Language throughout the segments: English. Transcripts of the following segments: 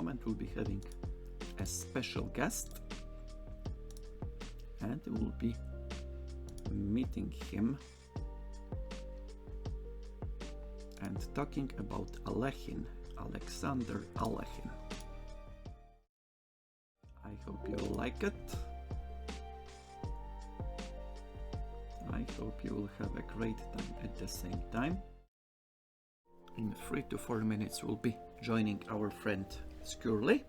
moment we'll be having a special guest, and we'll be meeting him and talking about Alekhine, Aleksander Alekhine. I hope you like it. I hope you will have a great time at the same time. In 3 to 4 minutes we'll be joining our friend Skwerly.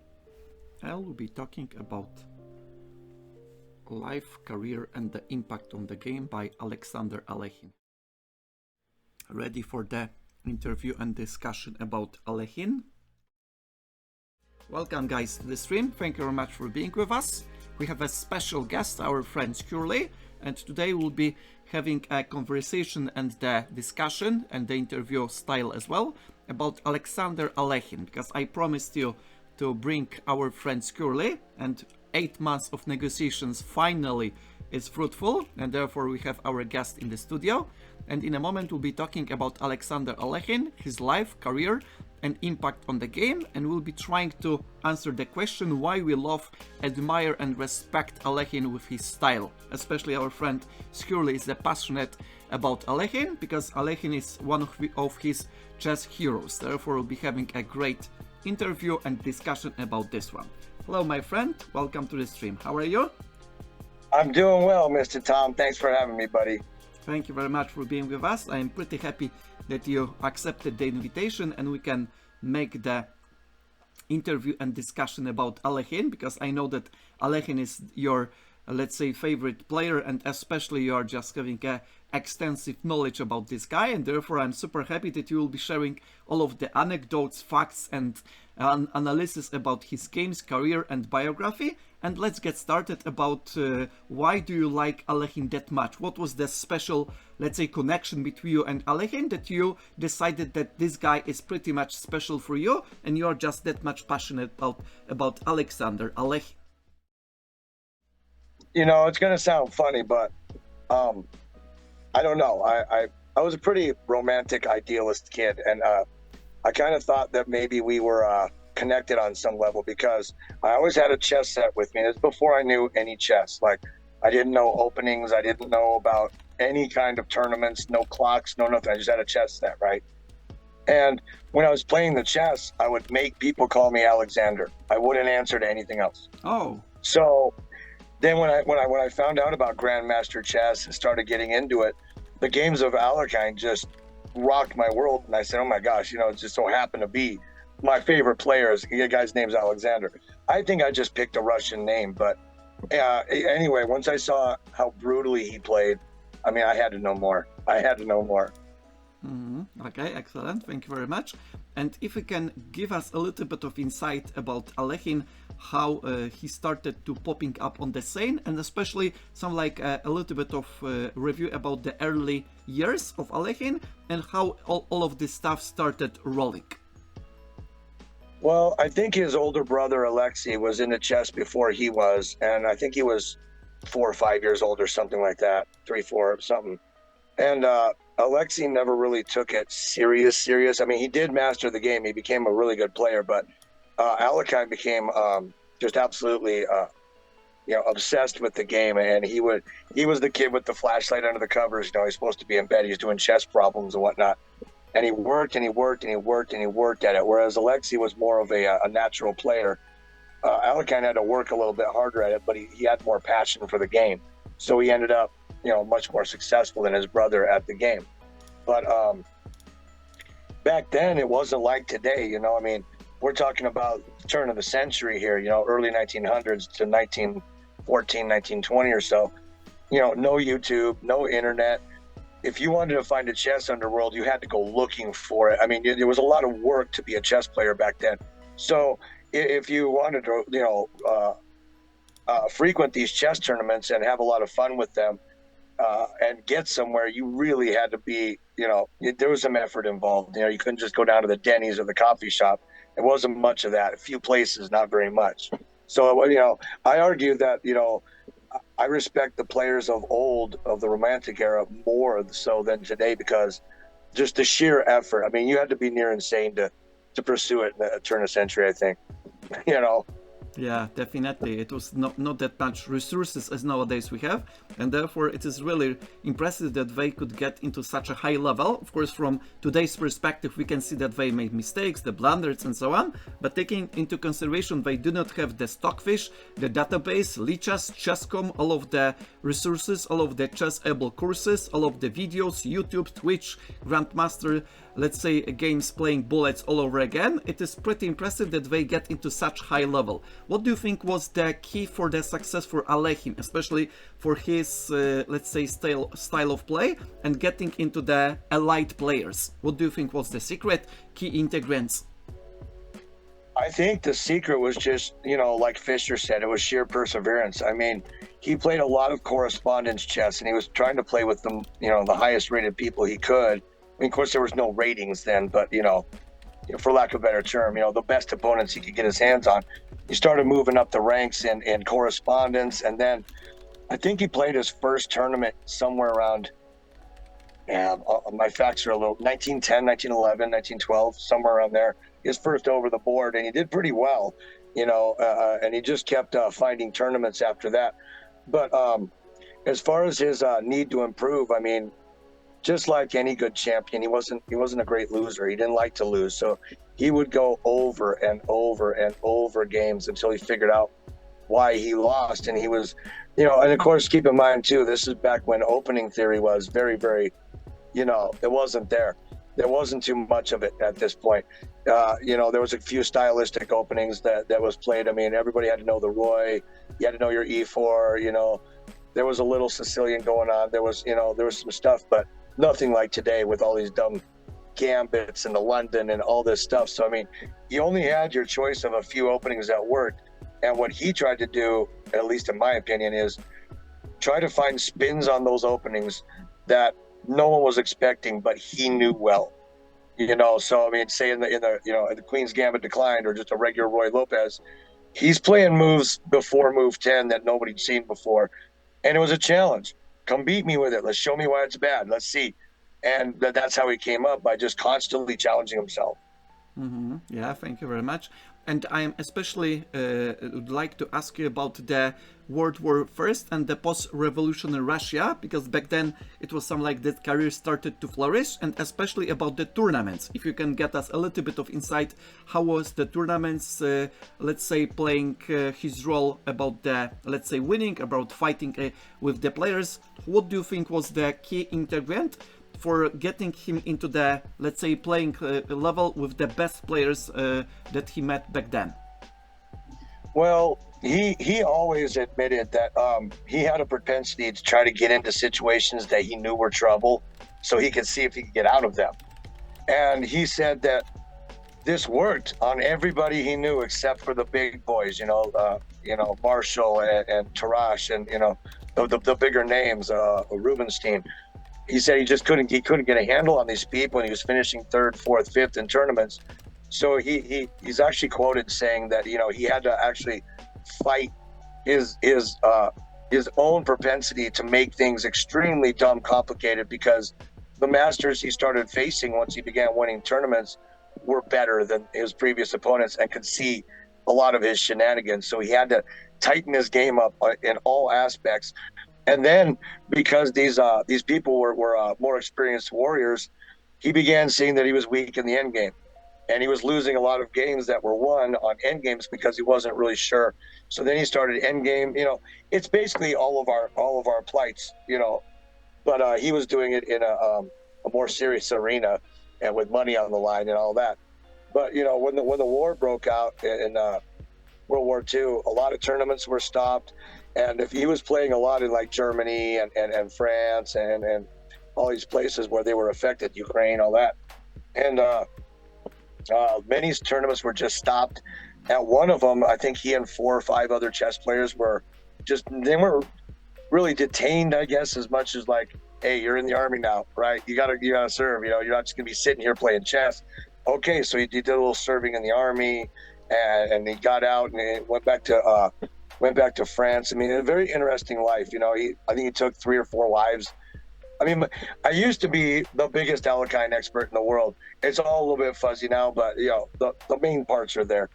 I will be talking about life, career and the impact on the game by Aleksander Alekhine. Ready for the interview and discussion about Alekhine? Welcome guys to the stream. Thank you very much for being with us. We have a special guest, our friend Skwerly, and today we'll be having a conversation and the discussion and the interview style as well about Aleksander Alekhine, because I promised you to bring our friend Skwerly, and 8 months of negotiations finally is fruitful, and therefore we have our guest in the studio. And in a moment we'll be talking about Aleksander Alekhine, his life, career and impact on the game, and we'll be trying to answer the question why we love, admire and respect Alekhine with his style. Especially our friend Skwerly is passionate about Alekhine, because Alekhine is one of his chess heroes. Therefore we'll be having a great interview and discussion about this one. Hello my friend, welcome to the stream. How are you? I'm doing well, Mr. Tom. Thanks for having me, buddy. Thank you very much for being with us. I'm pretty happy that you accepted the invitation and we can make the interview and discussion about Alekhine, because I know that Alekhine is your, let's say, favorite player, and especially you are just having a extensive knowledge about this guy, and therefore I'm super happy that you will be sharing all of the anecdotes, facts and analysis about his games, career and biography. And let's get started about why do you like Alekhine that much? What was the special, let's say, connection between you and Alekhine that you decided that this guy is pretty much special for you and you're just that much passionate about Aleksander Alekhine? You know, it's going to sound funny, but I don't know. I was a pretty romantic, idealist kid, and I kind of thought that maybe we were connected on some level, because I always had a chess set with me. This is before I knew any chess. Like, I didn't know openings. I didn't know about any kind of tournaments, no clocks, no nothing. I just had a chess set, right? And when I was playing the chess, I would make people call me Alexander. I wouldn't answer to anything else. Oh. So then when I found out about Grandmaster Chess and started getting into it, the games of Alekhine just rocked my world. And I said, oh my gosh, you know, it just so happened to be my favorite player. The guy's name's Alexander. I think I just picked a Russian name, but anyway, once I saw how brutally he played, I mean, I had to know more. Okay, excellent. Thank you very much. And if you can give us a little bit of insight about Alekhine, how he started to popping up on the scene, and especially some like a little bit of review about the early years of Alekhine and how all of this stuff started rolling. Well, I think his older brother Alexei was into chess before he was, and I think he was 4 or 5 years old or something like that, 3, 4, something. And Alexei never really took it serious. I mean, he did master the game. He became a really good player, but Alekhine became just absolutely, obsessed with the game. And he was the kid with the flashlight under the covers. You know, he's supposed to be in bed. He's doing chess problems and whatnot. And he worked and he worked and he worked and he worked at it. Whereas Alexei was more of a natural player. Alekhine had to work a little bit harder at it, but he had more passion for the game. So he ended up, much more successful than his brother at the game. But back then it wasn't like today, I mean, we're talking about the turn of the century here, early 1900s to 1914, 1920 or so. No YouTube, no internet. If you wanted to find a chess underworld, you had to go looking for it. I mean, there was a lot of work to be a chess player back then. So if you wanted to, frequent these chess tournaments and have a lot of fun with them and get somewhere, you really had to be, there was some effort involved. You couldn't just go down to the Denny's or the coffee shop. There wasn't much of that. A few places, not very much. So, I argue that, I respect the players of old, of the Romantic era, more so than today, because just the sheer effort. I mean, you had to be near insane to pursue it in the turn of the century, I think. you know. Yeah, definitely. It was not that much resources as nowadays we have, and therefore it is really impressive that they could get into such a high level. Of course, from today's perspective, we can see that they made mistakes, the blunders, and so on. But taking into consideration they do not have the stockfish, the database, Lichess, Chess.com, all of the resources, all of the chess-able courses, all of the videos, YouTube, Twitch, Grandmaster, let's say games playing bullets all over again, it is pretty impressive that they get into such high level. What do you think was the key for the success for Alekhine, especially for his, let's say, style of play and getting into the elite players? What do you think was the secret, key ingredients? I think the secret was just, like Fischer said, it was sheer perseverance. I mean, he played a lot of correspondence chess, and he was trying to play with the highest rated people he could. I mean, of course, there was no ratings then, but, for lack of a better term, the best opponents he could get his hands on. He started moving up the ranks in correspondence, and then I think he played his first tournament somewhere around, my facts are a little, 1910, 1911, 1912, somewhere around there. His first over the board, and he did pretty well, and he just kept finding tournaments after that. But as far as his need to improve, I mean, just like any good champion, he wasn't a great loser. He didn't like to lose, so he would go over and over and over games until he figured out why he lost. And he was, and of course, keep in mind too, this is back when opening theory was very, very, it wasn't there. There wasn't too much of it at this point. There was a few stylistic openings that was played. I mean, everybody had to know the Roy. You had to know your E4. There was a little Sicilian going on. There was some stuff, but nothing like today with all these dumb gambits and the London and all this stuff. So, I mean, you only had your choice of a few openings that worked. And what he tried to do, at least in my opinion, is try to find spins on those openings that no one was expecting, but he knew well. So I mean, say in the Queen's Gambit declined, or just a regular Roy Lopez, he's playing moves before move 10 that nobody'd seen before, and it was a challenge. Come beat me with it. Let's show me why it's bad. Let's see. And that's how he came up, by just constantly challenging himself. Mm-hmm. Yeah, thank you very much. And I am especially would like to ask you about the World War I and the post-revolutionary Russia, because back then it was something like that career started to flourish, and especially about the tournaments. If you can get us a little bit of insight, how was the tournaments, let's say, playing his role about the, let's say, winning, about fighting with the players. What do you think was the key ingredient for getting him into the, let's say, playing level with the best players that he met back then? Well, he always admitted that he had a propensity to try to get into situations that he knew were trouble, so he could see if he could get out of them. And he said that this worked on everybody he knew except for the big boys, Marshall and Tarash, and the bigger names, Rubenstein. He said he couldn't get a handle on these people, and he was finishing third, fourth, fifth in tournaments. So he's actually quoted saying that he had to actually fight his own propensity to make things extremely dumb complicated, because the masters he started facing once he began winning tournaments were better than his previous opponents and could see a lot of his shenanigans. So he had to tighten his game up in all aspects. And then, because these people were more experienced warriors, he began seeing that he was weak in the end game, and he was losing a lot of games that were won on end games because he wasn't really sure. So then he started end game. It's basically all of our plights. But he was doing it in a more serious arena and with money on the line and all that. But when the war broke out in World War II, a lot of tournaments were stopped. And if he was playing a lot in like Germany and France and all these places where they were affected, Ukraine, all that. And many tournaments were just stopped. At one of them, I think he and 4 or 5 other chess players they weren't really detained, I guess, as much as like, hey, you're in the army now, right? You gotta serve, you're not just gonna be sitting here playing chess. Okay, so he did a little serving in the army, and he got out and he went back to France. I mean, a very interesting life. I think he took 3 or 4 wives. I mean, I used to be the biggest Alekhine expert in the world. It's all a little bit fuzzy now, but the main parts are there.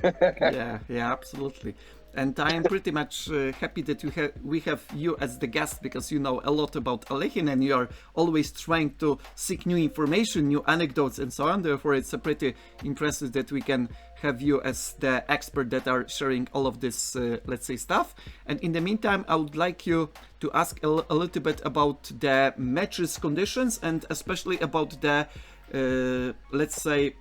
Yeah, yeah, absolutely. And I am pretty much happy that we have you as the guest, because you know a lot about Alekhine and you are always trying to seek new information, new anecdotes, and so on. Therefore, it's pretty impressive that we can have you as the expert that are sharing all of this, let's say, stuff. And in the meantime, I would like you to ask a little bit about the matches conditions, and especially about the let's say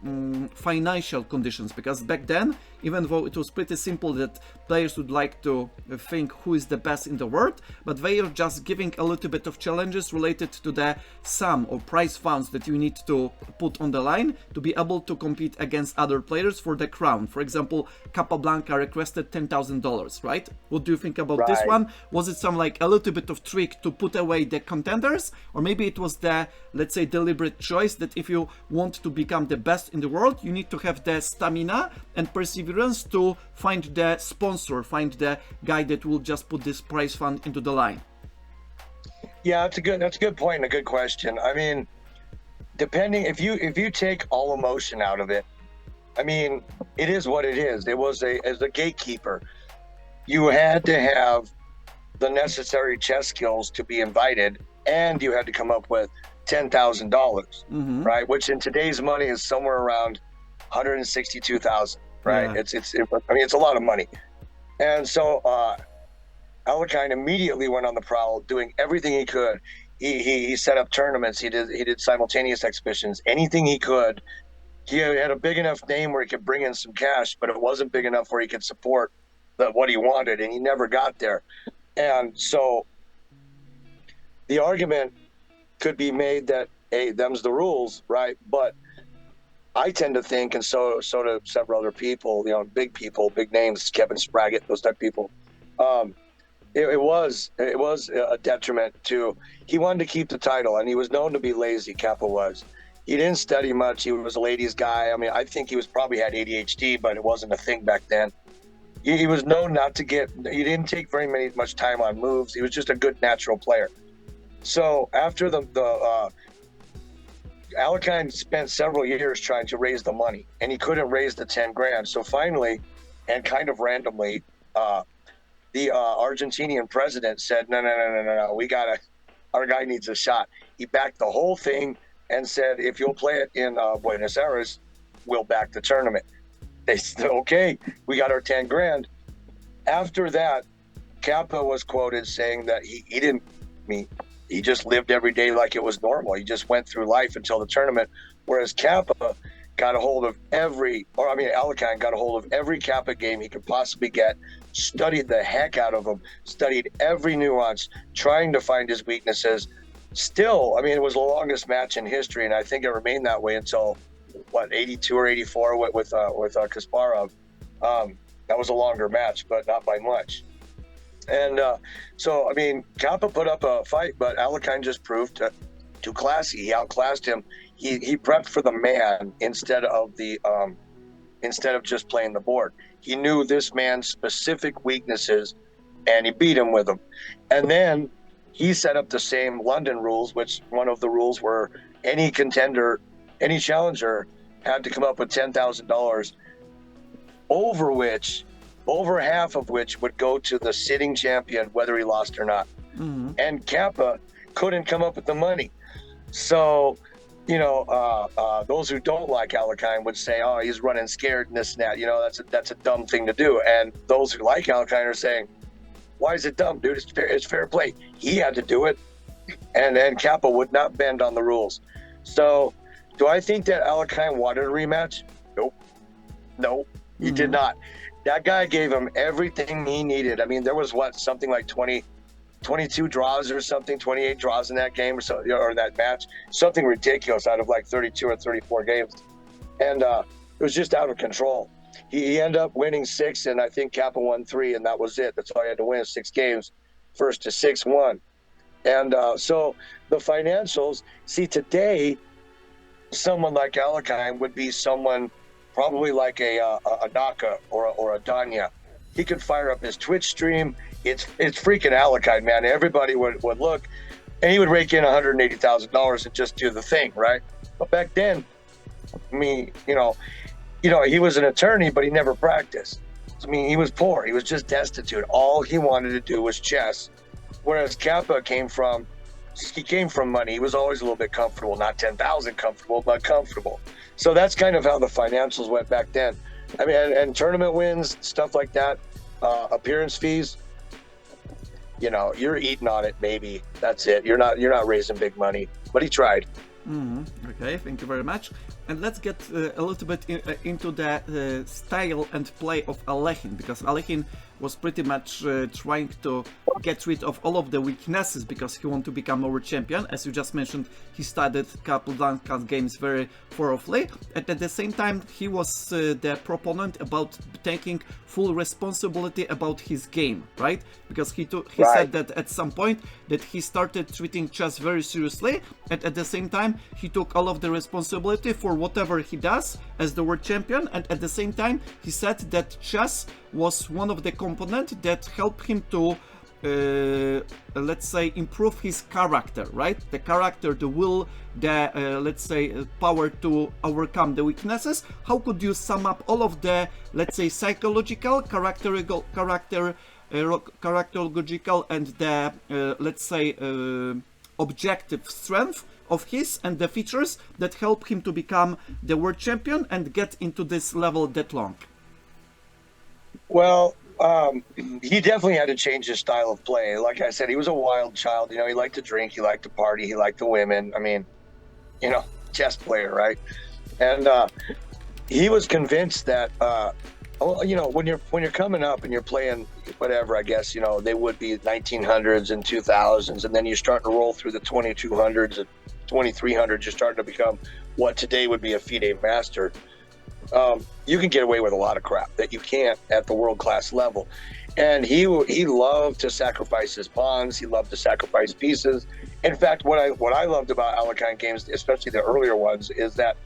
financial conditions, because back then, even though it was pretty simple that players would like to think who is the best in the world, but they are just giving a little bit of challenges related to the sum or prize funds that you need to put on the line to be able to compete against other players for the crown. For example, Capablanca requested $10,000, right? What do you think about this Right. one? Was it some like a little bit of trick to put away the contenders, or maybe it was the, let's say, deliberate choice that if you want to become the best in the world, you need to have the stamina and perseverance to find the sponsor, find the guy that will just put this prize fund into the line? Yeah, that's a good point and a good question. I mean, depending if you take all emotion out of it, I mean, it is what it is. It was as a gatekeeper, you had to have the necessary chess skills to be invited, and you had to come up with $10,000, right? Which in today's money is somewhere around 162,000, right? Yeah. I mean, it's a lot of money. And so Alekhine immediately went on the prowl, doing everything he could. He set up tournaments. He did simultaneous exhibitions, anything he could. He had a big enough name where he could bring in some cash, but it wasn't big enough where he could support what he wanted, and he never got there. And so the argument could be made that, hey, them's the rules, right? But I tend to think, and so do several other people, big people, big names, Kevin Spraggett, those type of people. It was a detriment to. He wanted to keep the title, and he was known to be lazy. Kappa was. He didn't study much. He was a ladies' guy. I mean, I think he probably had ADHD, but it wasn't a thing back then. He was known not to get. He didn't take much time on moves. He was just a good natural player. So after the Alekhine spent several years trying to raise the money, and he couldn't raise the 10 grand. So finally, and kind of randomly, the Argentinian president said, no, our guy needs a shot. He backed the whole thing and said, if you'll play it in Buenos Aires, we'll back the tournament. They said, okay, we got our 10 grand. After that, Kappa was quoted saying that he just lived every day like it was normal. He just went through life until the tournament. Whereas Kappa got a hold of Alekhine got a hold of every Kappa game he could possibly get, studied the heck out of them, studied every nuance, trying to find his weaknesses. Still, I mean, it was the longest match in history, and I think it remained that way until 82 or 84 with Kasparov. That was a longer match, but not by much. And so, I mean, Kappa put up a fight, but Alekhine just proved too classy. He outclassed him. He prepped for the man instead of just playing the board. He knew this man's specific weaknesses, and he beat him with them. And then he set up the same London rules, which one of the rules were any contender, any challenger had to come up with $10,000, over half of which would go to the sitting champion, whether he lost or not. And Kappa couldn't come up with the money. So, those who don't like Alekhine would say, oh, he's running scared and this and that. That's a dumb thing to do. And those who like Alekhine are saying, why is it dumb, dude? It's fair play. He had to do it. And Kappa would not bend on the rules. So do I think that Alekhine wanted a rematch? Nope. No, he did not. That guy gave him everything he needed. I mean, there was something like 22 draws or something, 28 draws in that game or that match, something ridiculous out of like 32 or 34 games. And it was just out of control. He ended up winning 6, and I think Kappa won 3, and that was it. That's all he had to win, 6 games, first to 6-1. And so the financials, see, today, someone like Alekhine would be someone probably like a Naka or a Danya. He could fire up his Twitch stream. It's freaking Alekhine, man. Everybody would look, and he would rake in $180,000 and just do the thing, right? But back then, I mean, he was an attorney, but he never practiced. I mean, he was poor. He was just destitute. All he wanted to do was chess. Whereas Kappa he came from money. He was always a little bit comfortable, not 10,000 comfortable, but comfortable. So that's kind of how the financials went back then. I mean, and tournament wins, stuff like that, appearance fees, you're eating on it, maybe. That's it. You're not raising big money, but he tried. Okay, thank you very much. And let's get a little bit into the style and play of Alekhine, because Alekhine was pretty much trying to get rid of all of the weaknesses because he wanted to become our champion. As you just mentioned, he studied couple Duncan games very thoroughly, and at the same time he was the proponent about taking full responsibility about his game, right? Because he said that at some point that he started treating chess very seriously, and at the same time he took all of the responsibility for whatever he does as the world champion, and at the same time he said that chess was one of the components that helped him to let's say improve his character, right? The character, the will, the let's say power to overcome the weaknesses. How could you sum up all of the, let's say, psychological, characterological and the let's say objective strength of his and the features that help him to become the world champion and get into this level that long? Well, he definitely had to change his style of play. Like I said, he was a wild child. He liked to drink, he liked to party, he liked the women. I mean, chess player, right? And he was convinced that, when you're coming up and you're playing whatever, I guess, they would be 1900s and 2000s, and then you start to roll through the 2200s and 2300s. You're starting to become what today would be a FIDE master. You can get away with a lot of crap that you can't at the world-class level. And he loved to sacrifice his pawns. He loved to sacrifice pieces. In fact, what I loved about Alekhine games, especially the earlier ones, is that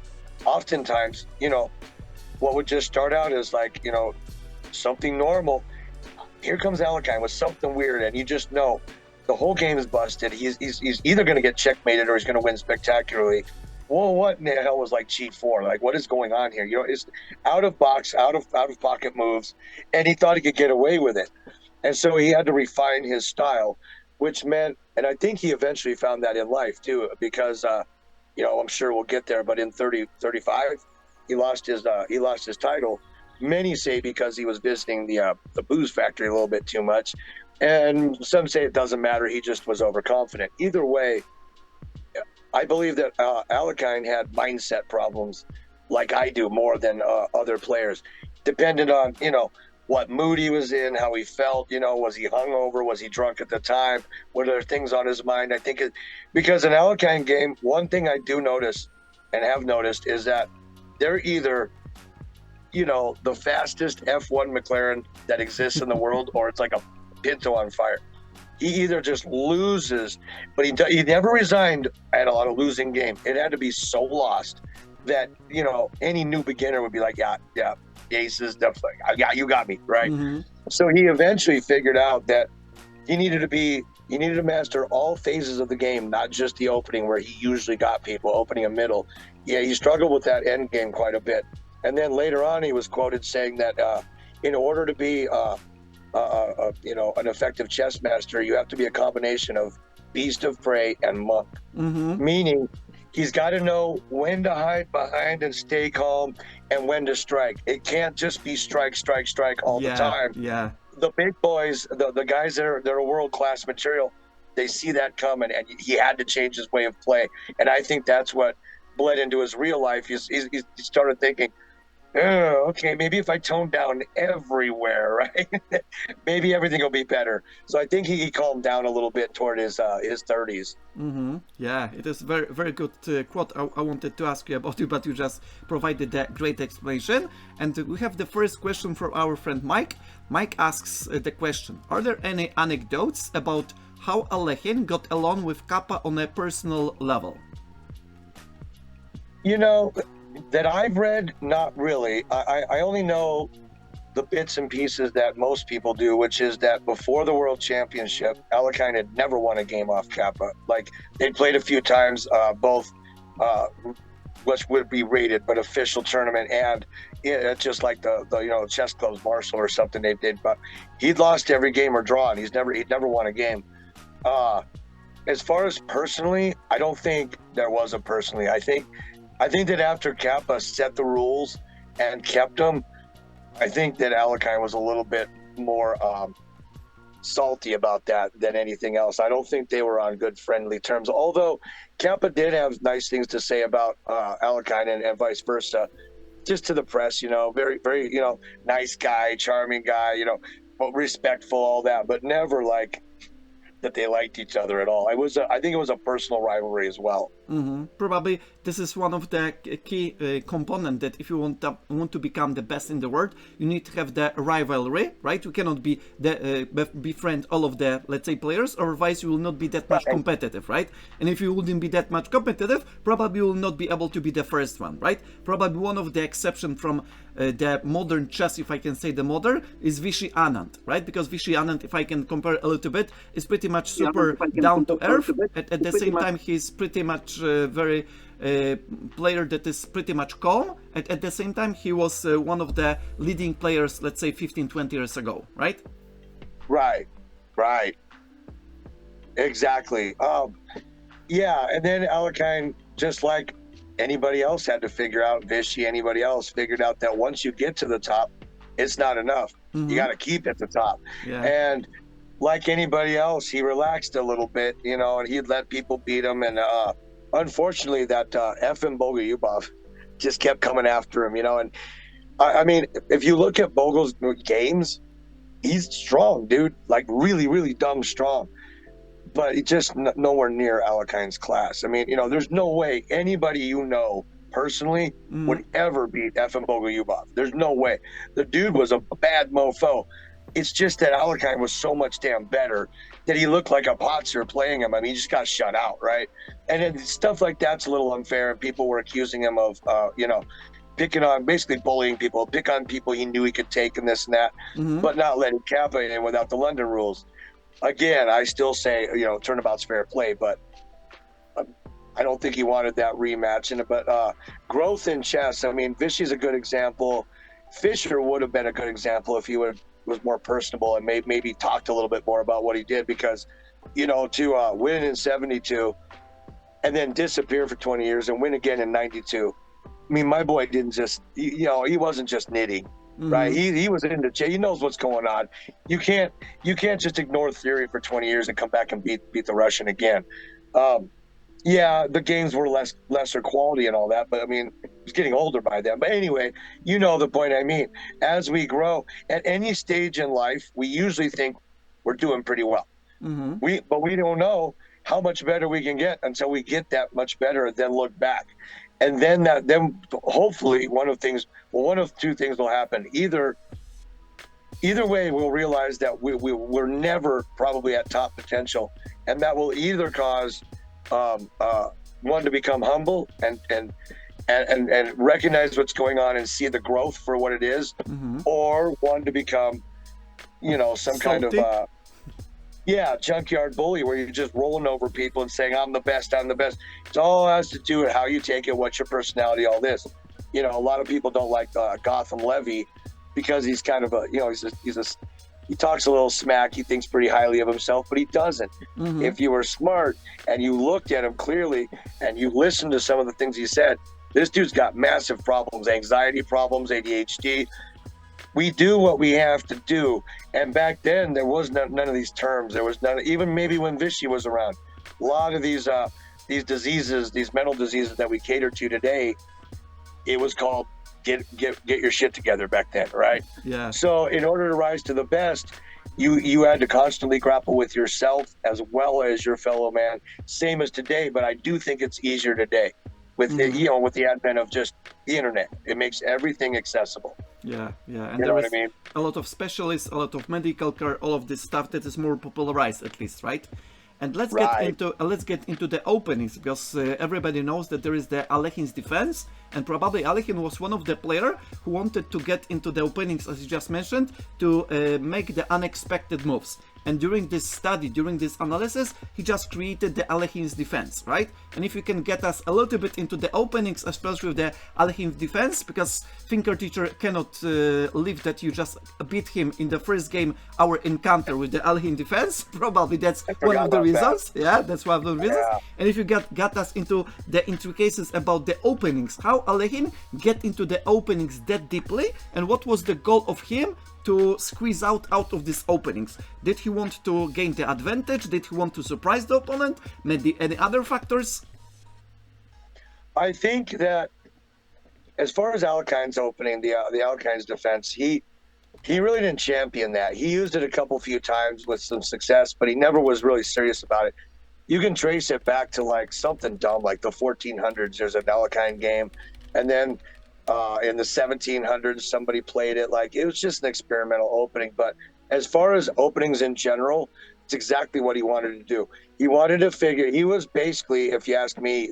oftentimes, what would just start out as like, something normal. Here comes Alekhine with something weird, and you just know the whole game is busted. He's either going to get checkmated or he's going to win spectacularly. Well, what in the hell was like cheat 4? Like, what is going on here? It's out of box, out of pocket moves, and he thought he could get away with it. And so he had to refine his style, which meant, and I think he eventually found that in life too, because I'm sure we'll get there, but in 35, he lost his title. Many say because he was visiting the booze factory a little bit too much, and some say it doesn't matter. He just was overconfident. Either way, I believe that Alekhine had mindset problems like I do more than other players, depending on, what mood he was in, how he felt, was he hungover, was he drunk at the time, were there things on his mind? I think because an Alekhine game, one thing I do notice and have noticed is that they're either, the fastest F1 McLaren that exists in the world, or it's like a Pinto on fire. He either just loses, but he never resigned at a losing game. It had to be so lost that, any new beginner would be like, yeah, aces, yeah, you got me, right? Mm-hmm. So he eventually figured out that he needed to master all phases of the game, not just the opening where he usually got people, opening and middle. Yeah, he struggled with that end game quite a bit. And then later on, he was quoted saying that in order to be an effective chess master, you have to be a combination of beast of prey and monk. Mm-hmm. Meaning he's got to know when to hide behind and stay calm and when to strike. It can't just be strike all the time. Yeah. The big boys, the guys that are world-class material, they see that coming, and he had to change his way of play. And I think that's what bled into his real life. He started thinking, oh, okay, maybe if I tone down everywhere, right, maybe everything will be better. So I think he calmed down a little bit toward his 30s. Mm-hmm. Yeah, it is very, very good quote. I wanted to ask you about it, but you just provided that great explanation. And we have the first question from our friend Mike. Mike asks the question: are there any anecdotes about how Alekhine got along with Kappa on a personal level? That I've read, not really. I only know the bits and pieces that most people do, which is that before the World Championship, Alekhine had never won a game off Kappa. Like, they played a few times, both which would be rated, but official tournament, and just like the chess clubs Marshall or something they did. But he'd lost every game or drawn. He'd never won a game. As far as personally, I don't think there was a personally. I think that after Kappa set the rules and kept them, I think that Alekhine was a little bit more salty about that than anything else. I don't think they were on good friendly terms, although Kappa did have nice things to say about Alekhine and vice versa, just to the press, very, very, nice guy, charming guy, respectful, all that, but never like that they liked each other at all. I think it was a personal rivalry as well. Probably this is one of the key components that if you want to become the best in the world, you need to have the rivalry, right? You cannot be befriend all of the, let's say, players, otherwise you will not be that much competitive, right? And if you wouldn't be that much competitive, probably you will not be able to be the first one, right? Probably one of the exceptions from the modern chess, if I can say the modern, is Vishy Anand, right? Because Vishy Anand, if I can compare a little bit, is pretty much super down to earth. At the same time, he's pretty much very player that is pretty much calm. At the same time, he was one of the leading players, let's say 15-20 years ago, right? Right. Exactly. Yeah, and then Alekhine, just like anybody else had to figure out, Vishy, anybody else figured out that once you get to the top, it's not enough. You got to keep at the top. Yeah. And like anybody else, he relaxed a little bit, and he'd let people beat him. And unfortunately, that Efim Bogolyubov just kept coming after him, And I mean, if you look at Bogle's games, he's strong, dude, like really, really dumb strong. But he's just nowhere near Alekhine's class. I mean, there's no way anybody personally would ever beat Efim Bogolyubov. There's no way. The dude was a bad mofo. It's just that Alekhine was so much damn better that he looked like a potser playing him. I mean, he just got shut out, right? And then stuff like that's a little unfair. And people were accusing him of, picking on, basically bullying people, pick on people he knew he could take and this and that, but not letting Kappa in without the London rules. Again, I still say, turnabout's fair play, but I don't think he wanted that rematch. But growth in chess, I mean, Vishy's a good example. Fischer would have been a good example if he was more personable and maybe talked a little bit more about what he did, because, to win in 72 and then disappear for 20 years and win again in 92. I mean, my boy didn't just, he wasn't just knitting. Right, he was into he knows what's going on. You can't just ignore theory for 20 years and come back and beat the Russian again. Yeah, the games were lesser quality and all that, but I mean, he was getting older by then. But anyway, the point I mean. As we grow at any stage in life, we usually think we're doing pretty well. But we don't know how much better we can get until we get that much better and then look back. And then hopefully one of two things will happen. Either way, we'll realize that we're never probably at top potential, and that will either cause one to become humble and recognize what's going on and see the growth for what it is, or one to become, some kind of junkyard bully where you're just rolling over people and saying, I'm the best. It all has to do with how you take it, what's your personality, all this. A lot of people don't like Gotham Levy because he's kind of he talks a little smack. He thinks pretty highly of himself, but he doesn't. If you were smart and you looked at him clearly and you listened to some of the things he said, this dude's got massive problems, anxiety problems, ADHD. We do what we have to do. And back then, there was none of these terms. There was none, even maybe when Vishy was around. A lot of these diseases, these mental diseases that we cater to today, it was called get your shit together back then, right? Yeah. So in order to rise to the best, you had to constantly grapple with yourself as well as your fellow man. Same as today, but I do think it's easier today with with the advent of just the internet. It makes everything accessible. Yeah, and you know what I mean? A lot of specialists, a lot of medical care, all of this stuff that is more popularized, at least, right? And let's get into the openings, because everybody knows that there is the Alekhine's defense, and probably Alekhine was one of the players who wanted to get into the openings, as you just mentioned, to make the unexpected moves. and during this study, during this analysis, he just created the Alekhine's defense, right? And if you can get us a little bit into the openings, especially with the Alekhine defense, because Thinker Teacher cannot live that you just beat him in the first game, our encounter with the Alekhine defense. Probably that's one of the reasons. Yeah, that's one of the reasons. Yeah. And if you got us into the intricacies about the openings, how Alekhine get into the openings that deeply, and what was the goal of him to squeeze out of these openings? Did he want to gain the advantage? Did he want to surprise the opponent? Maybe any other factors? I think that as far as Alekhine's opening, the Alekhine's defense, he really didn't champion that. He used it a few times with some success, but he never was really serious about it. You can trace it back to like something dumb, like the 1400s. There's an Alekhine game, and then in the 1700s, somebody played it. Like, it was just an experimental opening. But as far as openings in general, it's exactly what he wanted to do. He wanted to figure, he was basically, if you ask me,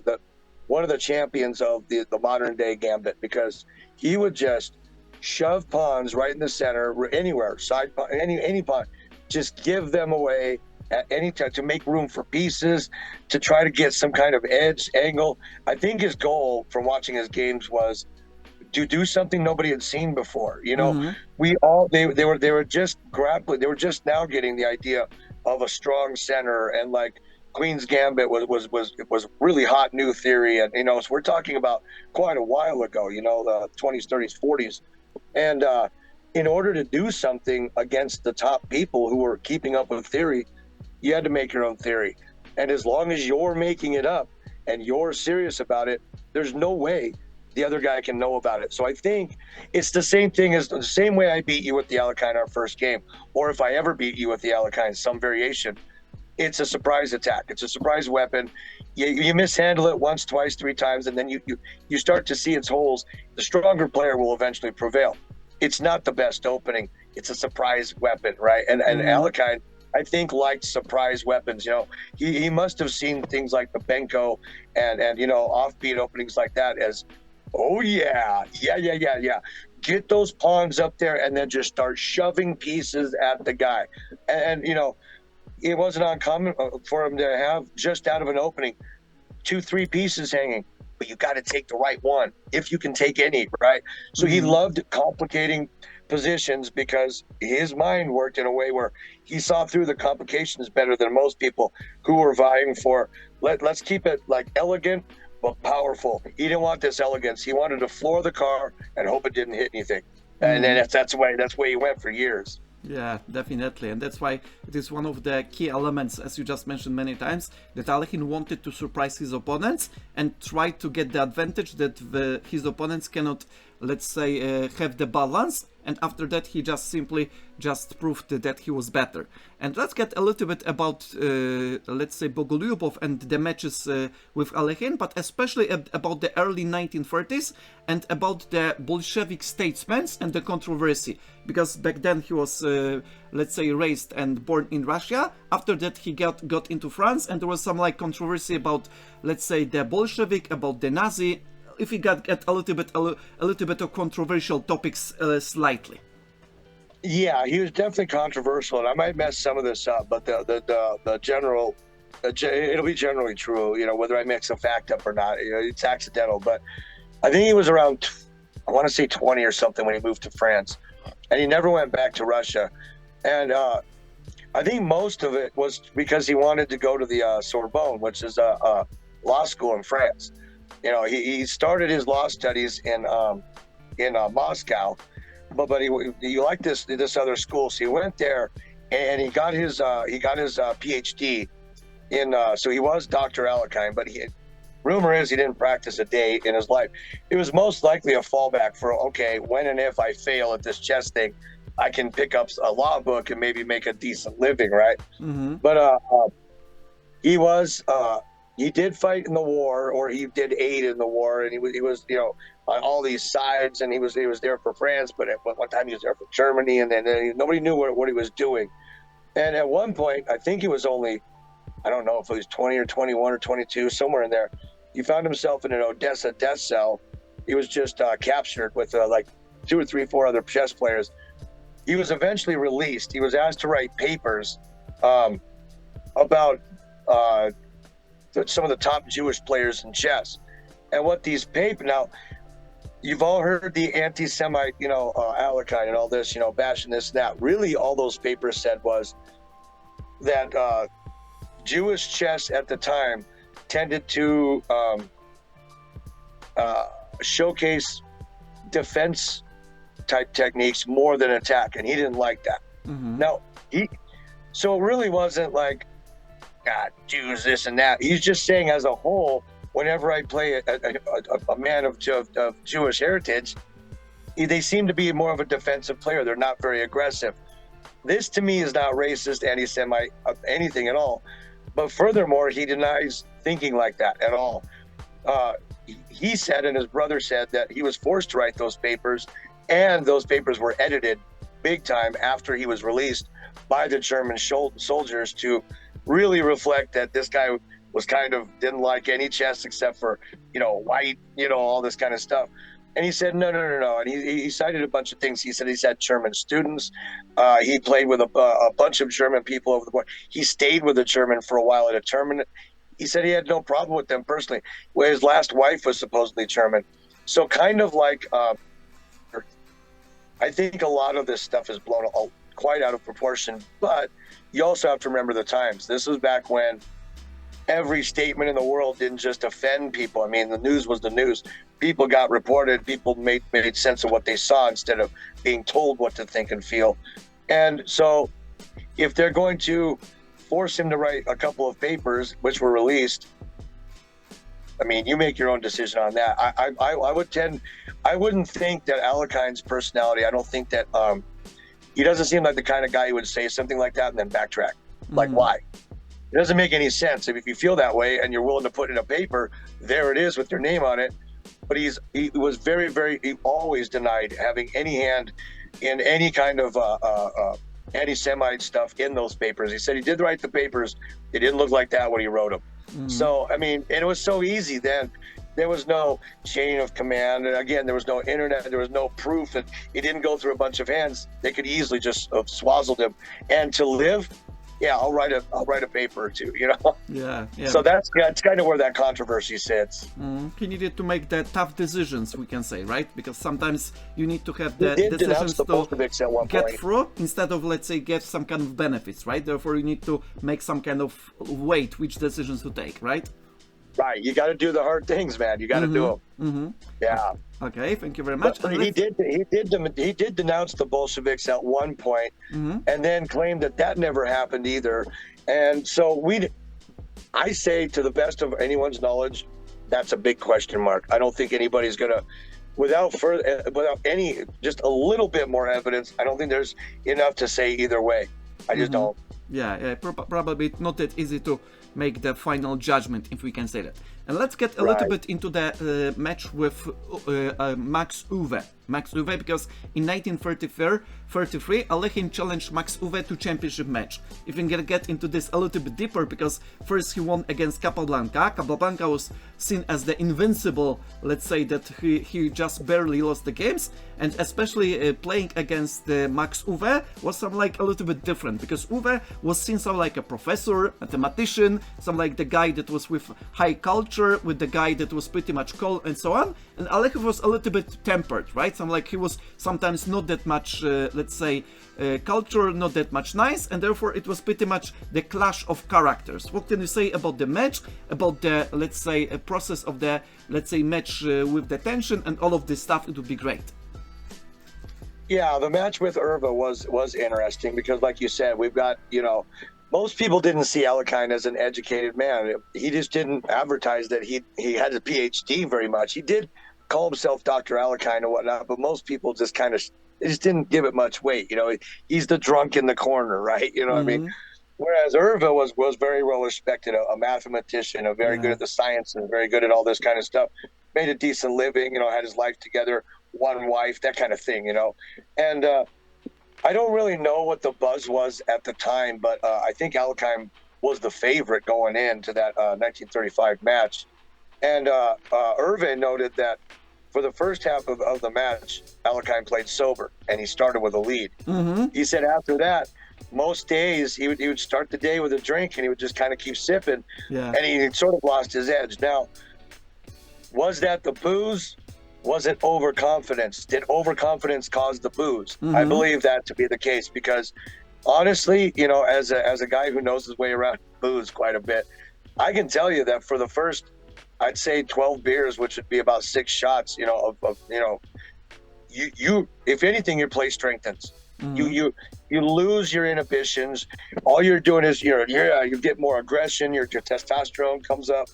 one of the champions of the modern day gambit, because he would just shove pawns right in the center, anywhere, side pawn, any pawn, just give them away at any time to make room for pieces, to try to get some kind of edge angle. I think his goal from watching his games was to do something nobody had seen before. You know, they were just grappling. They were just now getting the idea of a strong center, and like Queen's Gambit was really hot new theory. And, you know, so we're talking about quite a while ago, you know, the 20s, 30s, 40s. And in order to do something against the top people who were keeping up with theory, you had to make your own theory. And as long as you're making it up and you're serious about it, there's no way the other guy can know about it. So I think it's the same thing as the same way I beat you with the Alekhine our first game, or if I ever beat you with the Alekhine, some variation. It's a surprise attack. It's a surprise weapon. You mishandle it once, twice, three times, and then you start to see its holes. The stronger player will eventually prevail. It's not the best opening. It's a surprise weapon, right? And Alekhine, I think, liked surprise weapons. You know, he must have seen things like the Benko and you know, offbeat openings like that as, oh yeah. Get those pawns up there and then just start shoving pieces at the guy. And you know, it wasn't uncommon for him to have, just out of an opening, 2-3 pieces hanging, but you got to take the right one if you can take any, right? So he loved complicating positions because his mind worked in a way where he saw through the complications better than most people who were vying for, let's keep it like elegant but powerful. He didn't want this elegance. He wanted to floor the car and hope it didn't hit anything. And then that's the way he went for years. Yeah, definitely, and that's why it is one of the key elements, as you just mentioned many times, that Alekhine wanted to surprise his opponents and try to get the advantage that his opponents cannot, let's say, have the balance, and after that he just simply proved that he was better. And let's get a little bit about, let's say, Bogolyubov and the matches with Alekhine, but especially about the early 1930s and about the Bolshevik statesmen and the controversy, because back then he was, let's say, raised and born in Russia. After that he got into France, and there was some like controversy about, let's say, the Bolshevik, about the Nazi. If we get a little bit of controversial topics slightly. Yeah, he was definitely controversial, and I might mess some of this up, but the general, it'll be generally true. You know, whether I mix a fact up or not, you know, it's accidental. But I think he was around, I want to say 20 or something when he moved to France, and he never went back to Russia. And I think most of it was because he wanted to go to the Sorbonne, which is a law school in France. You know, he started his law studies in Moscow, but he liked this other school, so he went there and he got his PhD in. So he was Dr. Alekhine, but rumor is he didn't practice a day in his life. It was most likely a fallback for, okay, when and if I fail at this chess thing, I can pick up a law book and maybe make a decent living, right? But he did fight in the war, or he did aid in the war, and he was you know, on all these sides, and he was there for France, but at one time he was there for Germany, and then nobody knew what he was doing. And at one point, I think he was only, I don't know if he was 20 or 21 or 22, somewhere in there, he found himself in an Odessa death cell. He was just captured with like 2 or 3, 4 other chess players. He was eventually released. He was asked to write papers um, about some of the top Jewish players in chess. And what these papers, now, you've all heard the anti-Semite, Alekhine and all this, bashing this and that. Really, all those papers said was that Jewish chess at the time tended to showcase defense type techniques more than attack, and he didn't like that. Now, so it really wasn't like, God, Jews, this and that. He's just saying, as a whole, whenever I play a man of Jewish heritage, they seem to be more of a defensive player. They're not very aggressive. This, to me, is not racist, anti-Semite, anything at all. But furthermore, he denies thinking like that at all. He said, and his brother said, that he was forced to write those papers, and those papers were edited big time after he was released by the German soldiers to really reflect that this guy was didn't like any chess except for, white, all this kind of stuff. And he said, no. And he cited a bunch of things. He said he's had German students. He played with a bunch of German people over the board. He stayed with a German for a while at a tournament. He said he had no problem with them personally. Well, his last wife was supposedly German. So I think a lot of this stuff is blown quite out of proportion. But you also have to remember the times. This was back when every statement in the world didn't just offend people. I mean, the news was the news. People got reported. People made sense of what they saw instead of being told what to think and feel. And so if they're going to force him to write a couple of papers, which were released, I mean, you make your own decision on that. I wouldn't think that Alekhine's personality, I don't think that he doesn't seem like the kind of guy who would say something like that and then backtrack. Like, why? It doesn't make any sense. If you feel that way and you're willing to put in a paper, there it is with your name on it. But he was he always denied having any hand in any kind of anti-Semite stuff in those papers. He said he did write the papers. It didn't look like that when he wrote them. So, I mean, and it was so easy then. There was no chain of command. And again, there was no internet. There was no proof that it didn't go through a bunch of hands. They could easily just have swazzled him. And to live, yeah, I'll write a paper or two, Yeah. So that's kind of where that controversy sits. He needed to make the tough decisions, we can say, right? Because sometimes you need to have the He did decisions the Bolsheviks at one get point. through instead of, let's say, get some kind of benefits, right? Therefore, you need to make some kind of weight which decisions to take, right? Right, you got to do the hard things, man. You got to do them. Yeah. Okay, thank you very much. But he did denounce the Bolsheviks at one point, and then claimed that never happened either. And so I say, to the best of anyone's knowledge, that's a big question mark. I don't think anybody's gonna, without any, just a little bit more evidence, I don't think there's enough to say either way. I just don't. Yeah, probably not that easy to make the final judgment, if we can say that. And let's get a little bit into the match with Max Uwe. Because in 1933, Alekhine challenged Max Uwe to championship match. If we can get into this a little bit deeper, because first he won against Capablanca. Capablanca was seen as the invincible, let's say that he just barely lost the games, and especially playing against Max Uwe was a little bit different, because Uwe was seen like a professor, mathematician, like the guy that was with high culture, with the guy that was pretty much cold and so on, and Alekhine was a little bit tempered, right? He was sometimes not that much, let's say, culture, not that much nice, and therefore it was pretty much the clash of characters. What can you say about the match, about the, let's say, process of the, let's say, match with the tension and all of this stuff? It would be great. Yeah, the match with Uwe was interesting because, like you said, we've got, most people didn't see Alekhine as an educated man. He just didn't advertise that he had a PhD very much. He did call himself Dr. Alekhine and whatnot, but most people just just didn't give it much weight. He's the drunk in the corner, right? You know what I mean? Whereas Uwe was very well respected, a mathematician, very good at the science and very good at all this kind of stuff. Made a decent living, had his life together, one wife, that kind of thing, And I don't really know what the buzz was at the time, but I think Alekhine was the favorite going into that 1935 match. And Uwe noted that for the first half of the match, Alekhine played sober, and he started with a lead. He said after that, most days he would start the day with a drink and he would just kind of keep sipping, Yeah. and he sort of lost his edge. Now, was that the booze? Was it overconfidence? Did overconfidence cause the booze? I believe that to be the case because, honestly, you know, as a guy who knows his way around booze quite a bit, I can tell you that for the first, I'd say 12 beers, which would be about 6 shots, you know, of you know, you if anything, your play strengthens. You lose your inhibitions. All you're doing is you get more aggression. Your testosterone comes up.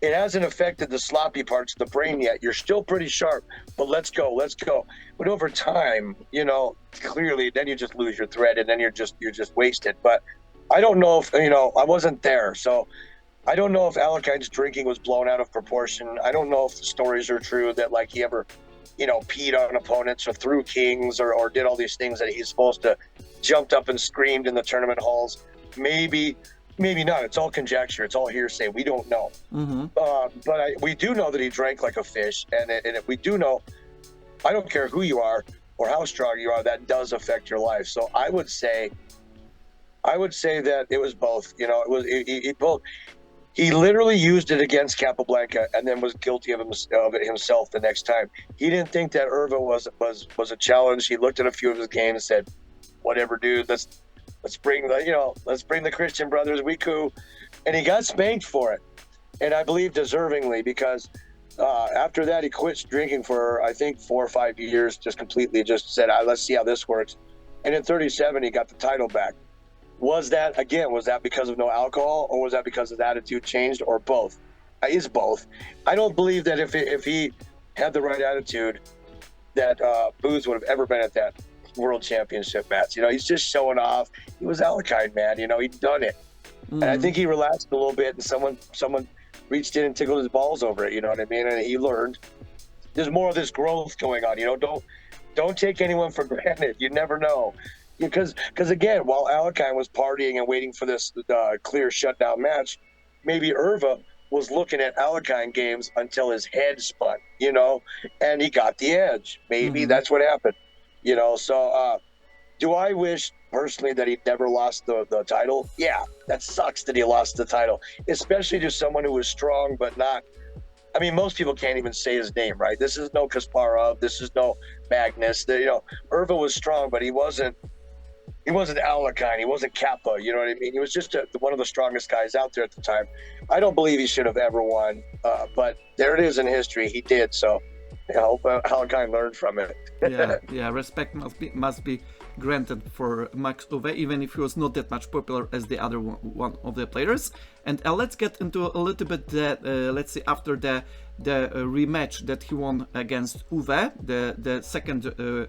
It hasn't affected the sloppy parts of the brain yet. You're still pretty sharp, but let's go. But over time, you know, clearly, then you just lose your thread, and then you're just wasted. But I don't know if, you know, I wasn't there, so I don't know if Alekhine's drinking was blown out of proportion. I don't know if the stories are true that like he ever, you know, peed on opponents or threw kings or did all these things that he's supposed to, jumped up and screamed in the tournament halls. Maybe not. It's all conjecture. It's all hearsay. We don't know. But we do know that he drank like a fish, and we do know. I don't care who you are or how strong you are. That does affect your life. So I would say that it was both. You know, it both. He literally used it against Capablanca and then was guilty of it himself the next time. He didn't think that Irva was a challenge. He looked at a few of his games and said, "Whatever, dude. Let's bring the Christian brothers. We cool." And he got spanked for it, and I believe deservingly, because after that he quit drinking for I think 4 or 5 years. Just completely just said, "Let's see how this works." And in 37 he got the title back. Was that because of no alcohol, or was that because his attitude changed, or both? Is both. I don't believe that if he had the right attitude, that Booz would have ever been at that world championship match. You know, he's just showing off. He was Alekhine, man. You know, he'd done it. And I think he relaxed a little bit, and someone reached in and tickled his balls over it. You know what I mean? And he learned. There's more of this growth going on. You know, don't take anyone for granted. You never know. Because again, while Alekhine was partying and waiting for this clear shutdown match, maybe Irva was looking at Alekhine games until his head spun, you know, and he got the edge. Maybe that's what happened, you know. So do I wish personally that he never lost the title? Yeah, that sucks that he lost the title, especially to someone who was strong but not. I mean, most people can't even say his name, right? This is no Kasparov. This is no Magnus. You know, Irva was strong, but he wasn't Alekhine. He wasn't Kappa. You know what I mean? He was just one of the strongest guys out there at the time. I don't believe he should have ever won, but there it is in history. He did. So I hope Alekhine learned from it. yeah. Respect must be granted for Max Uwe, even if he was not that much popular as the other one of the players. And let's get into a little bit let's see, after the rematch that he won against Uwe, the second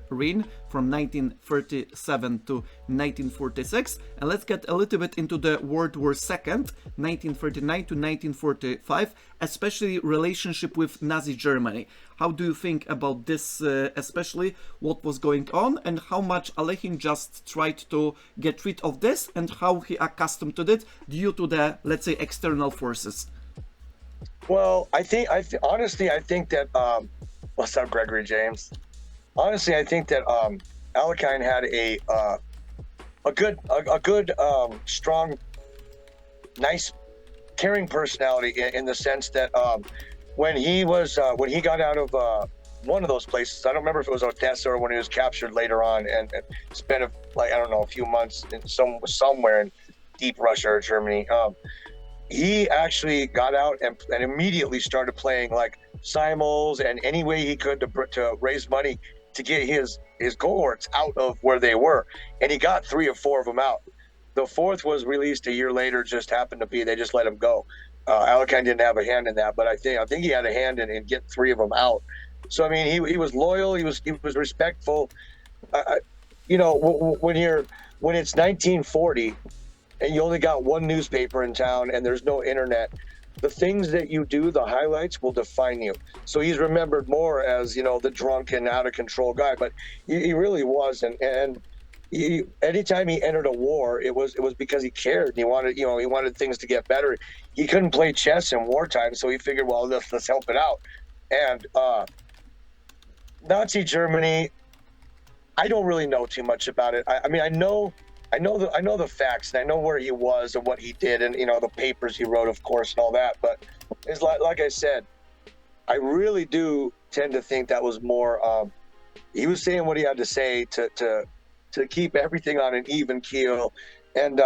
reign from 1937 to 1946, and let's get a little bit into the World War II, 1939 to 1945, especially relationship with Nazi Germany. How do you think about this, especially what was going on, and how much Alekhine just tried to get rid of this, and how he accustomed to it due to the, let's say, external forces? Well, honestly, I think that, what's up, Gregory James? Honestly, I think that Alekhine had a good, strong, nice, caring personality in the sense that when he got out of one of those places, I don't remember if it was Odessa or when he was captured later on and spent a few months in somewhere in deep Russia or Germany. He actually got out and immediately started playing like simul's and any way he could to raise money to get his cohorts out of where they were. And he got 3 or 4 of them out. The 4th was released a year later, just happened to be, they just let him go. Alekhine didn't have a hand in that, but I think he had a hand in getting 3 of them out. So, I mean, he was loyal, he was respectful. You know, when it's 1940, and you only got one newspaper in town and there's no internet, the things that you do, the highlights, will define you. So he's remembered more as, you know, the drunken, out of control guy, but he really wasn't. And anytime he entered a war, it was because he cared. He wanted things to get better. He couldn't play chess in wartime, so he figured, well, let's help it out. And Nazi Germany, I don't really know too much about it. I mean, I know I know the facts, and I know where he was and what he did, and the papers he wrote, of course, and all that. But it's like I said, I really do tend to think that was more. He was saying what he had to say to keep everything on an even keel. And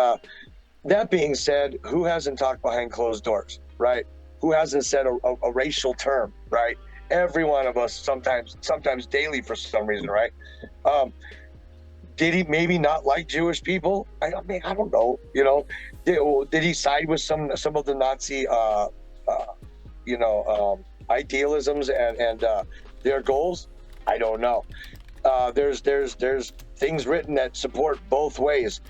that being said, who hasn't talked behind closed doors, right? Who hasn't said a racial term, right? Every one of us, sometimes daily for some reason, right? Did he maybe not like Jewish people? I mean, I don't know. Did he side with some of the Nazi, idealisms and their goals? I don't know. There's things written that support both ways.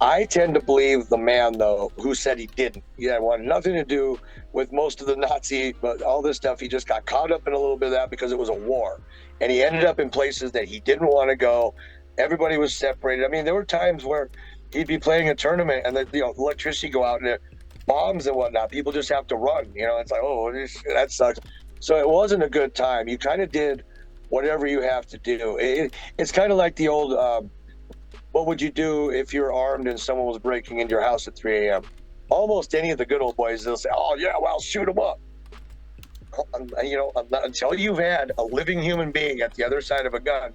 I tend to believe the man, though, who said he didn't. Yeah, it wanted nothing to do with most of the Nazi, but all this stuff. He just got caught up in a little bit of that because it was a war, and he ended up in places that he didn't want to go. Everybody was separated. I mean, there were times where he'd be playing a tournament and the electricity go out and the bombs and whatnot. People just have to run. It's like, oh, that sucks. So it wasn't a good time. You kind of did whatever you have to do. It's kind of like the old, what would you do if you're armed and someone was breaking into your house at 3 a.m.? Almost any of the good old boys, they'll say, oh, yeah, well, shoot them up. Until you've had a living human being at the other side of a gun,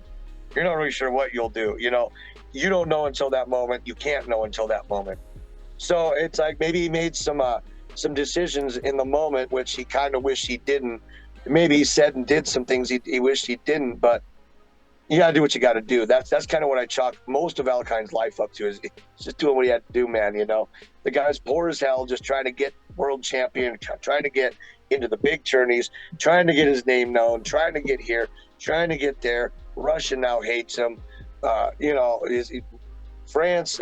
you're not really sure what you'll do. You don't know until that moment. You can't know until that moment. So it's like maybe he made some decisions in the moment, which he kind of wished he didn't. Maybe he said and did some things he wished he didn't, but you got to do what you got to do. That's kind of what I chalk most of Alekhine's life up to, is just doing what he had to do, man. The guy's poor as hell, just trying to get world champion, trying to get into the big tourneys, trying to get his name known, trying to get here, trying to get there. Russia now hates him. France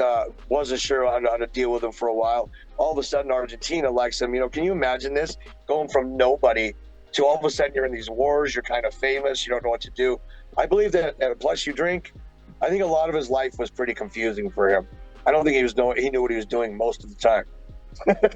wasn't sure how to deal with him for a while. All of a sudden, Argentina likes him. Can you imagine this? Going from nobody to all of a sudden you're in these wars, you're kind of famous, you don't know what to do. I believe that, plus you drink. I think a lot of his life was pretty confusing for him. I don't think he knew what he was doing most of the time.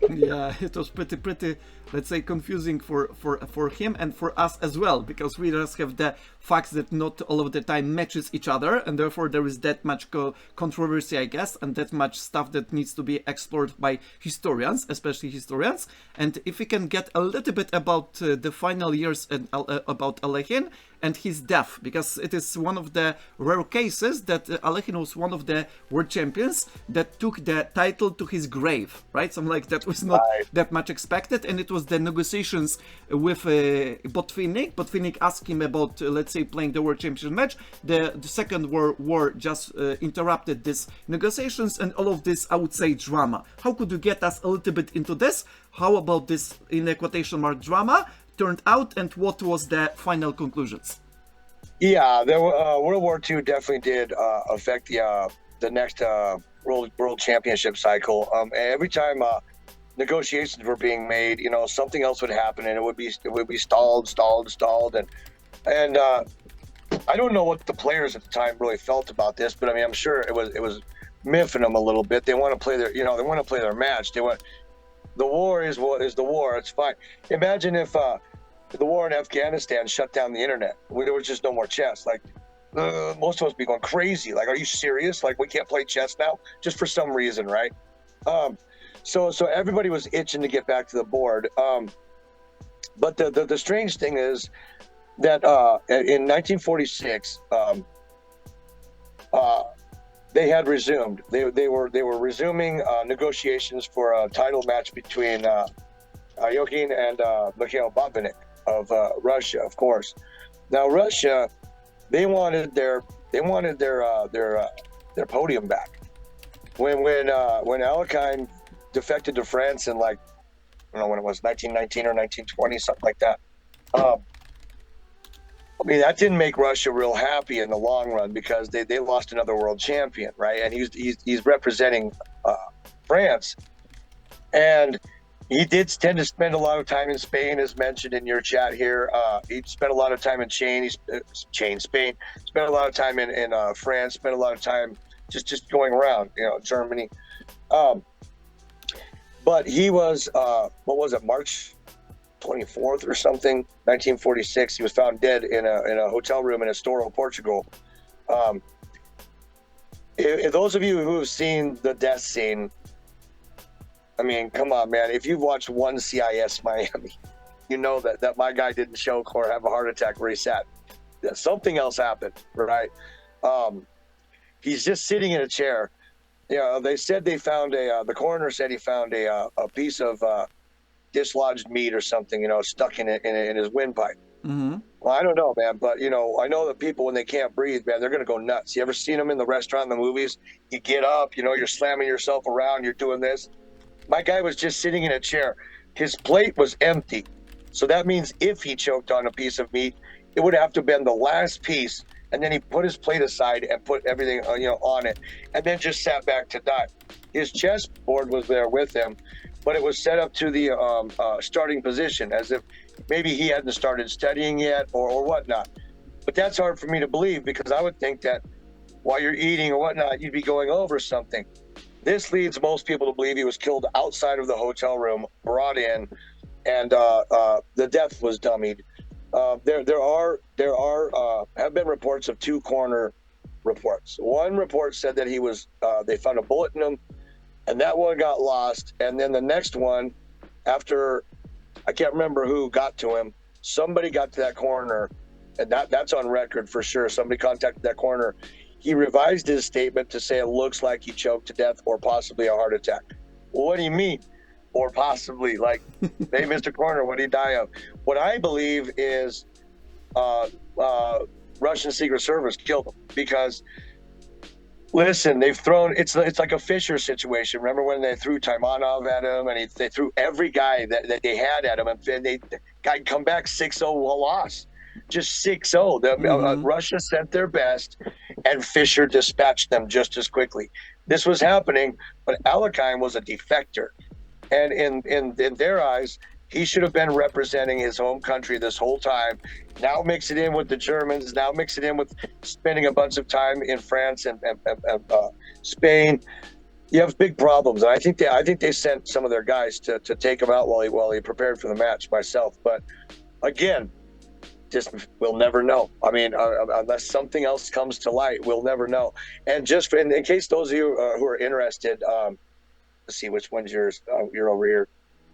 Yeah, it was pretty, let's say, confusing for him and for us as well, because we just have the facts that not all of the time matches each other, and therefore there is that much controversy, I guess, and that much stuff that needs to be explored by historians, especially historians. And if we can get a little bit about the final years and about Alekhine and his death, because it is one of the rare cases that Alekhine was one of the world champions that took the title to his grave, right? Something like that was not that much expected, and it was the negotiations with Botvinnik. Botvinnik asked him about, let's say, playing the world championship match. The Second World War just interrupted these negotiations and all of this, I would say, drama. How could you get us a little bit into this? How about this, in a quotation mark, drama turned out, and what was the final conclusions? Yeah, World War II definitely did affect the next world championship cycle. Every time negotiations were being made, something else would happen, and it would be stalled, and I don't know what the players at the time really felt about this, but I mean, I'm sure it was miffing them a little bit. They want to play their match. The war is the war. It's fine. Imagine if the war in Afghanistan shut down the internet. There was just no more chess. Like, most of us be going crazy. Like, are you serious? Like, we can't play chess now? Just for some reason, right? So everybody was itching to get back to the board. But the strange thing is that in 1946, they had resumed. They were resuming negotiations for a title match between Alekhine and Mikhail Botvinnik of Russia, of course. Now Russia, they wanted their podium back. When Alekhine defected to France in, like, I don't know when it was, 1919 or 1920, something like that. I mean, that didn't make Russia real happy in the long run, because they lost another world champion, right? And he's representing France, and he did tend to spend a lot of time in Spain, as mentioned in your chat here. He spent a lot of time in Spain. Spent a lot of time in France. Spent a lot of time just going around, Germany. But he was, what was it, March 24th or something, 1946. He was found dead in a hotel room in Estoril, Portugal. If those of you who have seen the death scene, I mean, come on, man. If you've watched one CIS Miami, you know that my guy didn't choke or have a heart attack where he sat. Something else happened, right? He's just sitting in a chair. They said they found the coroner said he found a piece of dislodged meat or something, stuck in his windpipe. Mm-hmm. Well, I don't know, man, but I know that people, when they can't breathe, man, they're gonna go nuts. You ever seen them in the restaurant, in the movies? You get up, you're slamming yourself around, you're doing this. My guy was just sitting in a chair. His plate was empty. So that means if he choked on a piece of meat, it would have to have been the last piece. And then he put his plate aside and put everything, on it, and then just sat back to die. His chest board was there with him, but it was set up to the starting position, as if maybe he hadn't started studying yet or whatnot. But that's hard for me to believe, because I would think that while you're eating or whatnot, you'd be going over something. This leads most people to believe he was killed outside of the hotel room, brought in, and the death was dummied. There have been reports of two coroner reports. One report said that they found a bullet in him, and that one got lost. And then the next one, after, I can't remember who got to him, somebody got to that coroner, and that's on record for sure. Somebody contacted that coroner. He revised his statement to say it looks like he choked to death or possibly a heart attack. Well, what do you mean? Or possibly, like, hey, Mr. Coroner, what did he die of? What I believe is Russian Secret Service killed him, because, listen, they've thrown, it's like a Fisher situation. Remember when they threw Taimanov at him, and they threw every guy that they had at him, and they guy come back 6-0 loss. Just 6-0. Russia sent their best, and Fisher dispatched them just as quickly. This was happening, but Alekhine was a defector. And in their eyes, he should have been representing his home country this whole time. Now mix it in with the Germans. Now mix it in with spending a bunch of time in France and Spain. You have big problems. And I think they sent some of their guys to take him out while he prepared for the match myself. But again, just we'll never know. I mean, unless something else comes to light, we'll never know. And just in case those of you who are interested, let's see which one's yours. You're over here.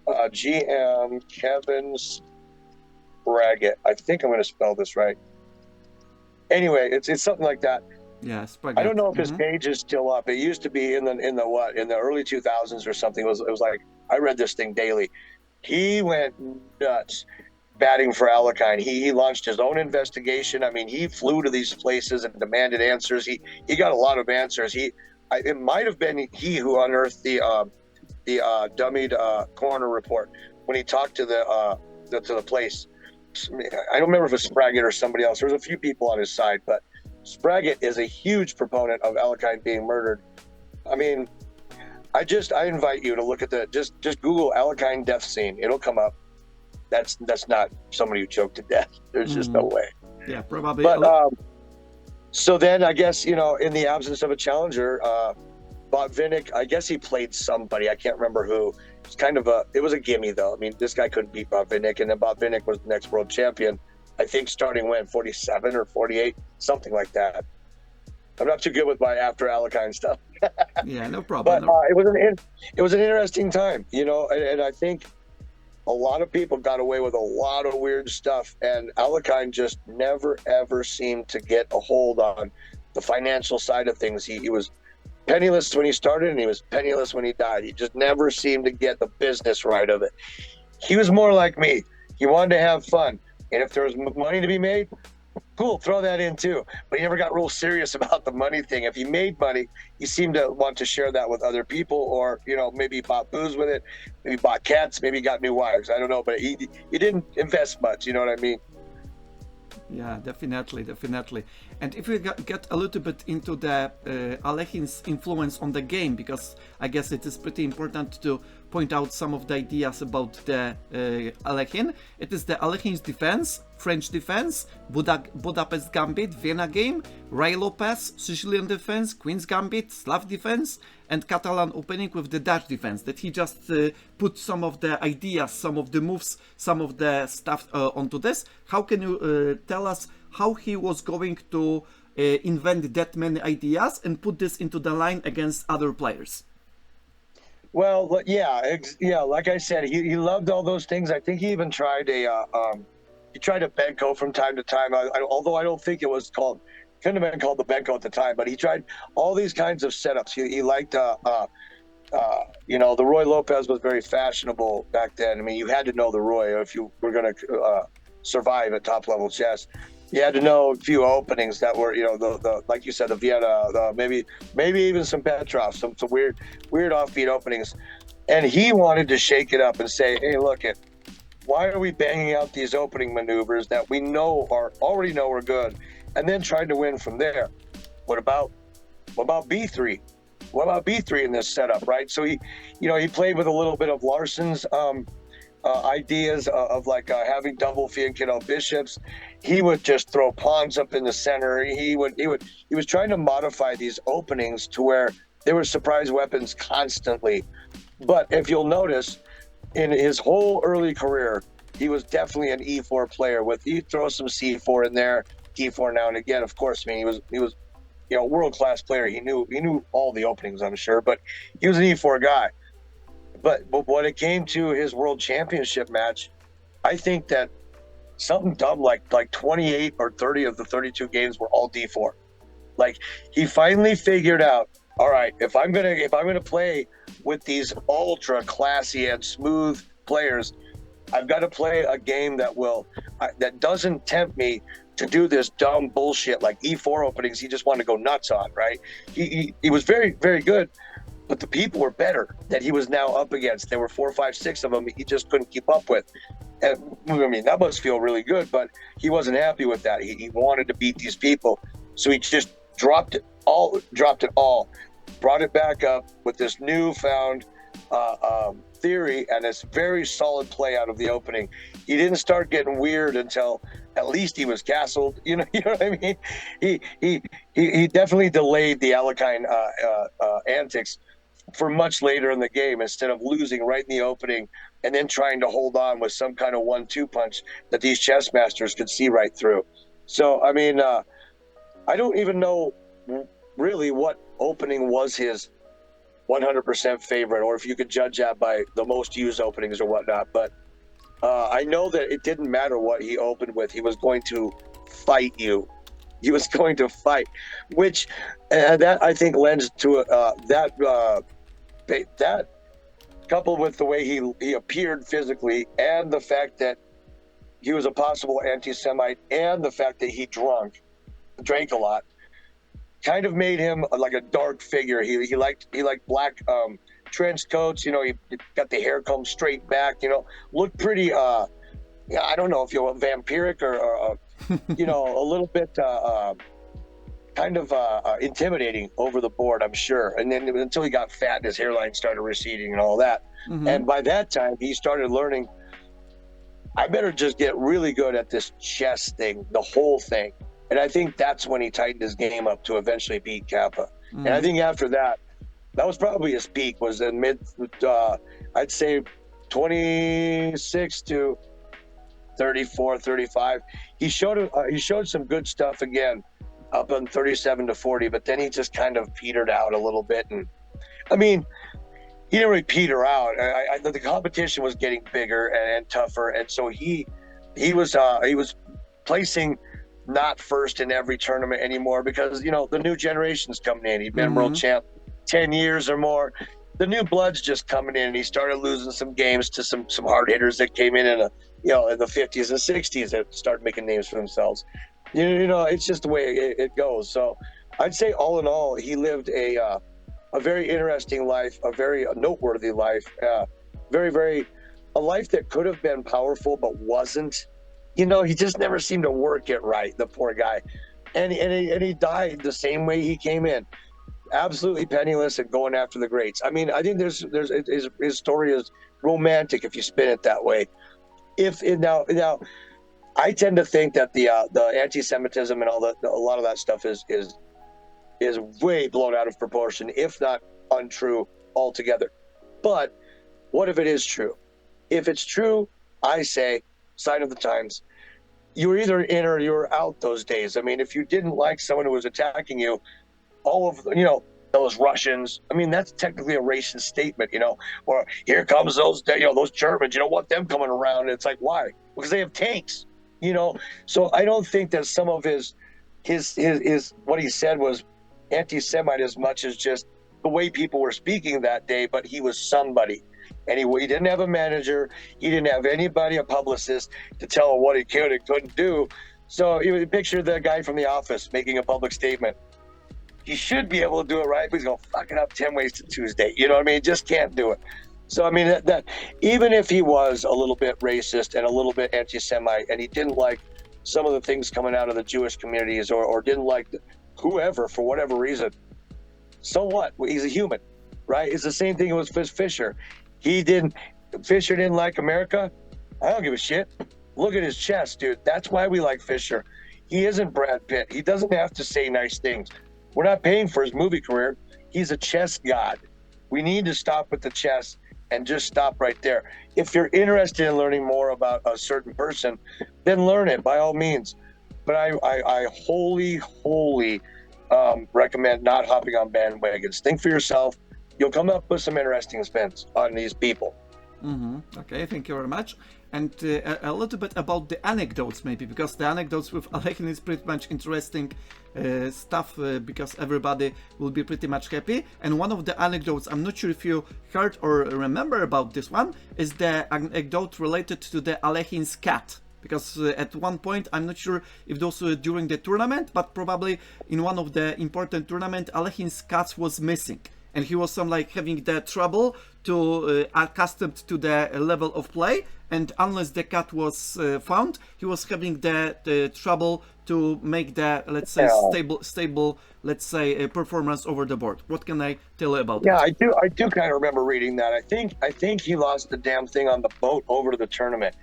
GM Kevin Spraggett. I think I'm going to spell this right. Anyway, it's something like that. Yeah, Spraggett. I don't know if his page is still up. It used to be in the early 2000s or something. It was like, I read this thing daily. He went nuts batting for Alekhine. He launched his own investigation. I mean, he flew to these places and demanded answers. He got a lot of answers. It might have been he who unearthed the dummied coroner report when he talked to the place. I don't remember if it was Spraggett or somebody else. There was a few people on his side, but Spraggett is a huge proponent of Alekhine being murdered. I mean, I invite you to look at just Google Alekhine death scene. It'll come up. That's not somebody who choked to death. There's just no way. Yeah, probably. But so then I guess, in the absence of a challenger, Botvinnik, I guess he played somebody. I can't remember who. It's it was a gimme though. I mean, this guy couldn't beat Botvinnik, and then Botvinnik was the next world champion. I think starting when 47 or 48, something like that. I'm not too good with my after Alekhine stuff. Yeah, no problem. But it was an interesting time, and I think a lot of people got away with a lot of weird stuff, and Alekhine just never ever seemed to get a hold on the financial side of things. He was penniless when he started, and he was penniless when he died. He just never seemed to get the business right of it. He was more like me. He wanted to have fun, and if there was money to be made, cool, throw that in too. But he never got real serious about the money thing. If he made money, he seemed to want to share that with other people, or maybe he bought booze with it, maybe he bought cats, maybe he got new wives. I don't know, but he didn't invest much. You know what I mean? Yeah, definitely. And if we get a little bit into the Alekhine's influence on the game, because I guess it is pretty important to point out some of the ideas about the Alekhine. It is the Alekhine's defense, French defense, Budapest Gambit, Vienna game, Ray Lopez, Sicilian defense, Queen's Gambit, Slav defense, and Catalan opening with the Dutch defense. That he just put some of the ideas, some of the moves, some of the stuff onto this. How can you tell us how he was going to invent that many ideas and put this into the line against other players? Well, yeah, like I said, he loved all those things. I think he even tried he tried a Benko from time to time. Although I don't think it was called, couldn't have been called the Benko at the time, but he tried all these kinds of setups. He liked, the Roy Lopez was very fashionable back then. I mean, you had to know the Roy if you were going to survive at top level chess. You had to know a few openings that were, the like you said, the Vienna, maybe even some Petrov, some weird offbeat openings. And he wanted to shake it up and say, hey, look, why are we banging out these opening maneuvers that we already know are good, and then trying to win from there? What about B3? What about B3 in this setup, right? So he played with a little bit of Larsson's ideas of having double Fianchetto bishops. He would just throw pawns up in the center. He was trying to modify these openings to where there were surprise weapons constantly. But if you'll notice, in his whole early career, he was definitely an E4 player. He'd throw some C4 in there, D4 now and again. Of course, I mean he was a world-class player. He knew all the openings, I'm sure, but he was an E4 guy. But when it came to his world championship match, I think that something dumb like 28 or 30 of the 32 games were all D4. Like, he finally figured out, all right, if I'm gonna play with these ultra classy and smooth players, I've got to play a game that doesn't tempt me to do this dumb bullshit like E4 openings. He just wanted to go nuts on, right? He was very, very good, but the people were better that he was now up against. There were 4, 5, 6 of them he just couldn't keep up with. And I mean, that must feel really good, but he wasn't happy with that. He wanted to beat these people, so he just dropped it all, brought it back up with this newfound theory and this very solid play out of the opening. He didn't start getting weird until at least he was castled. You know what I mean? He definitely delayed the Alekhine antics for much later in the game, instead of losing right in the opening and then trying to hold on with some kind of 1-2 punch that these chess masters could see right through. So, I mean, I don't even know really what opening was his 100% favorite, or if you could judge that by the most used openings or whatnot. But I know that it didn't matter what he opened with. He was going to fight you. He was going to fight, which that I think lends to that coupled with the way he appeared physically, and the fact that he was a possible anti-Semite, and the fact that he drank a lot, kind of made him like a dark figure. He liked black trench coats. He got the hair combed straight back. Looked pretty. I don't know if you're vampiric or a little bit kind of intimidating over the board, I'm sure. And then until he got fat and his hairline started receding and all that. Mm-hmm. And by that time, he started learning, I better just get really good at this chess thing, the whole thing. And I think that's when he tightened his game up to eventually beat Kappa. Mm-hmm. And I think after that was probably his peak, was in I'd say 26 to 34, 35. He showed some good stuff again up on 37 to 40, but then he just kind of petered out a little bit. And I mean, he didn't really peter out. The competition was getting bigger and tougher, and so he was placing not first in every tournament anymore, because the new generation's coming in. He'd been mm-hmm. world champ 10 years or more. The new blood's just coming in, and he started losing some games to some hard hitters that came in the 50s and 60s that started making names for themselves. It's just the way it goes. So I'd say all in all, he lived a very interesting life, a very noteworthy life, a life that could have been powerful but wasn't. He just never seemed to work it right, the poor guy. And he died the same way he came in, absolutely penniless and going after the greats. I mean, I think his story is romantic if you spin it that way. Now, I tend to think that the anti-Semitism and a lot of that stuff is way blown out of proportion, if not untrue altogether. But what if it is true? If it's true, I say, sign of the times. you were either in or you were out those days. I mean, if you didn't like someone who was attacking you, all of those Russians. I mean, that's technically a racist statement, Or here comes those Germans. You don't want them coming around. And it's like, why? Because they have tanks, you know. So I don't think that some of his what he said was anti-Semite as much as just the way people were speaking that day. But he was somebody. And he didn't have a manager. He didn't have anybody, a publicist, to tell him what he could and couldn't do. So you picture the guy from The Office making a public statement. He should be able to do it, right? But he's going to fuck it up 10 ways to Tuesday. You know what I mean? He just can't do it. So, I mean, that even if he was a little bit racist and a little bit anti-Semite and he didn't like some of the things coming out of the Jewish communities or didn't like whoever for whatever reason, so what? He's a human, right? It's the same thing with Fisher. Fisher didn't like America. I don't give a shit. Look at his chest, dude. That's why we like Fisher. He isn't Brad Pitt. He doesn't have to say nice things. We're not paying for his movie career. He's a chess god. We need to stop with the chess and just stop right there. If you're interested in learning more about a certain person, then learn it by all means. But I wholly recommend not hopping on bandwagons. Think for yourself. You'll come up with some interesting spins on these people. Okay, thank you very much. And a little bit about the anecdotes, maybe, because the anecdotes with Alekhine is pretty much interesting stuff, because everybody will be pretty much happy. And one of the anecdotes, I'm not sure if you heard or remember about this one, is the anecdote related to the Alekhine's cat. Because at one point, I'm not sure if those were during the tournament, but probably in one of the important tournament, Alekhine's cat was missing. And he was having the trouble to accustomed to the level of play, and unless the cat was found, he was having the trouble to make the, let's say, stable let's say, performance over the board. What can I tell you about that? Yeah, I do kind of remember reading that. I think he lost the damn thing on the boat over to the tournament,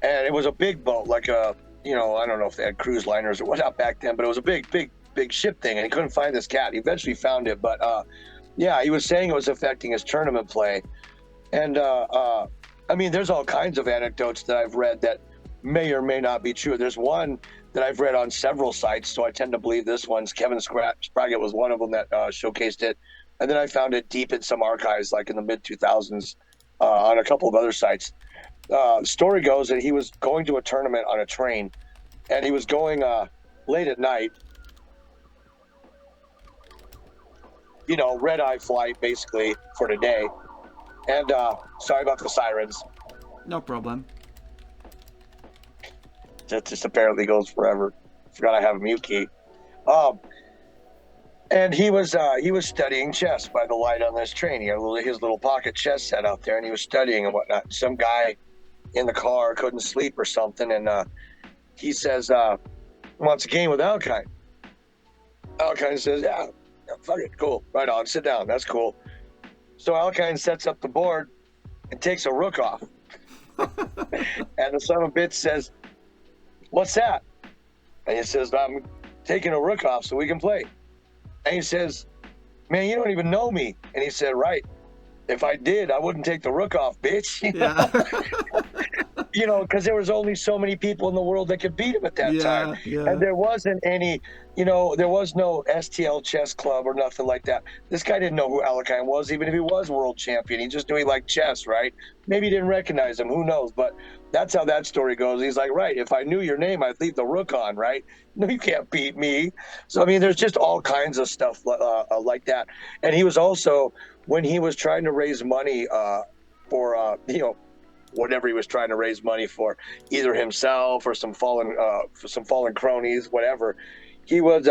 and it was a big boat, like I don't know if they had cruise liners or whatnot back then, but it was a big ship thing, and he couldn't find this cat. He eventually found it, but yeah, he was saying it was affecting his tournament play. And I mean, there's all kinds of anecdotes that I've read that may or may not be true. There's one that I've read on several sites, so I tend to believe this one's. Kevin Spraggett was one of them that showcased it. And then I found it deep in some archives, like in the mid-2000s, on a couple of other sites. The story goes that he was going to a tournament on a train, and he was going late at night, red-eye flight, basically, for the day. And sorry about the sirens. No problem. That just apparently goes forever. Forgot I have a mute key. And he was studying chess by the light on this train. He had his little pocket chess set out there, and he was studying and whatnot. Some guy in the car couldn't sleep or something, and he says, wants a game with Alekhine. Alekhine says, yeah, fuck it, cool, right on, sit down, that's cool. So Alekhine sets up the board and takes a rook off. And the son of a bitch says, what's that? And he says, I'm taking a rook off so we can play. And he says, man, you don't even know me. And he said, right, if I did, I wouldn't take the rook off, bitch. Because there was only so many people in the world that could beat him at that time. Yeah. And there wasn't any, there was no STL chess club or nothing like that. This guy didn't know who Alekhine was, even if he was world champion. He just knew he liked chess, right? Maybe he didn't recognize him, who knows? But that's how that story goes. He's like, right, if I knew your name, I'd leave the rook on, right? No, you can't beat me. So, I mean, there's just all kinds of stuff like that. And he was also, when he was trying to raise money for, whatever he was trying to raise money for, either himself or some fallen cronies, whatever. He was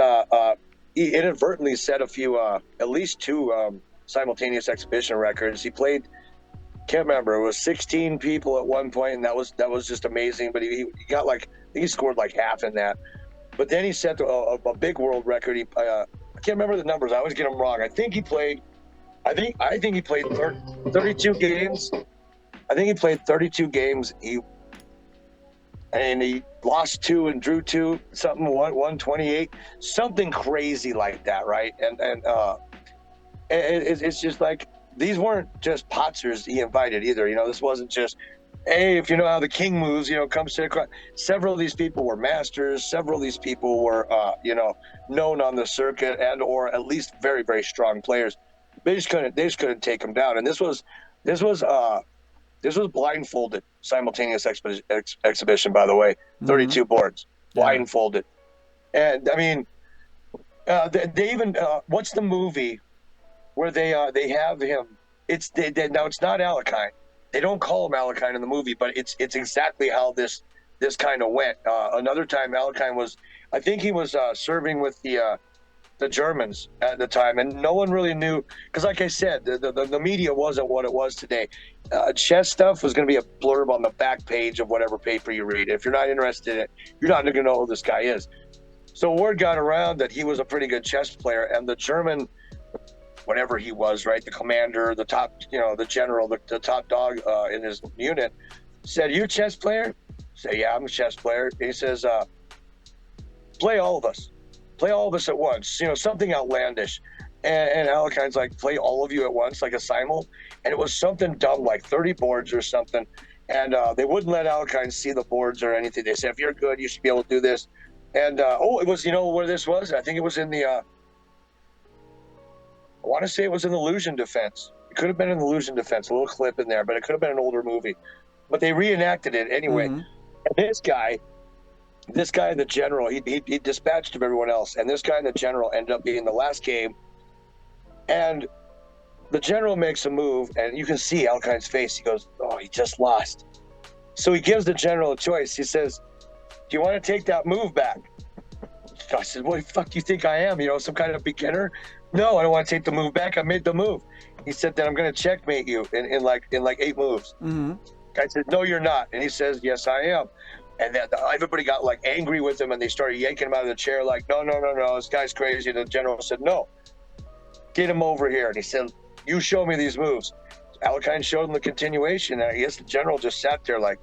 he inadvertently set a few, at least two simultaneous exhibition records. He played, can't remember, it was 16 people at one point, and that was just amazing. But he got he scored like half in that. But then he set a big world record. I can't remember the numbers. I always get them wrong. I think he played 32 games. I think he played 32 games. He lost 2 and drew 2, something 128, something crazy like that, right? And it's just like, these weren't just potsers he invited either. This wasn't just hey, if you know how the king moves, comes to the cross. Several of these people were masters. Several of these people were, known on the circuit and or at least very, very strong players. They just couldn't take him down. And this was, uh, this was blindfolded simultaneous exhibition, by the way. Hmm. 32 boards, Yeah. blindfolded. And I mean, they even what's the movie where they have him? Now it's not Alekhine. They don't call him Alekhine in the movie, but it's exactly how this kind of went. Another time, Alekhine was, I think he was serving with the Germans at the time, and no one really knew because, like I said, the media wasn't what it was today. Chess stuff was going to be a blurb on the back page of whatever paper you read. If you're not interested in it, you're not going to know who this guy is. So word got around that he was a pretty good chess player, and the German, whatever he was, right, the commander, the top, the general, the top dog in his unit, said, "You a chess player?" Say, "Yeah, I'm a chess player." He says, "Play all of us. Play all of us at once." Something outlandish. And Alekhine's like, "Play all of you at once, like a simul." And it was something dumb, like 30 boards or something. And they wouldn't let Alekhine see the boards or anything. They said, "If you're good, you should be able to do this." And it was, where this was? I think it was in the, I want to say it was in the Illusion Defense. It could have been in the Illusion Defense, a little clip in there, but it could have been an older movie. But they reenacted it anyway. Hmm. And this guy, the general, he dispatched of everyone else. And this guy, the general, ended up being the last game. And the general makes a move, and you can see Alekhine's face. He goes, "Oh, he just lost." So he gives the general a choice. He says, "Do you want to take that move back?" I said, "What the fuck do you think I am? Some kind of beginner?" "No, I don't want to take the move back. I made the move." He said, "Then I'm going to checkmate you in like 8 moves." Hmm. I said, "No, you're not." And he says, "Yes, I am." And then everybody got like angry with him, and they started yanking him out of the chair, like, "No, no, no, no, this guy's crazy." And the general said, "No, get him over here." And he said, "You show me these moves." Alekhine showed him the continuation, and I guess the general just sat there like,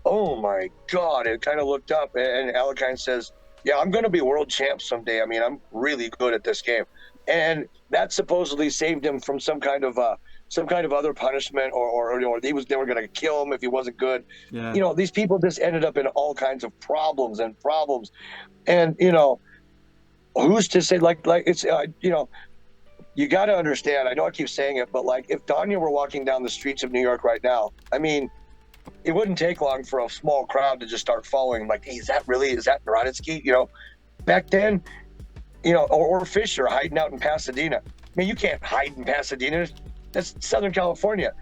"Oh my God." It kind of looked up, and Alekhine says, "Yeah, I'm going to be world champ someday. I mean, I'm really good at this game." And that supposedly saved him from some kind of other punishment, or they were going to kill him if he wasn't good. Yeah. These people just ended up in all kinds of problems. And who's to say, like it's you got to understand. I know I keep saying it, but like if Danya were walking down the streets of New York right now, I mean, it wouldn't take long for a small crowd to just start following him. Like, "Hey, is that Naroditsky?" Back then, or Fisher hiding out in Pasadena. I mean, you can't hide in Pasadena. That's Southern California.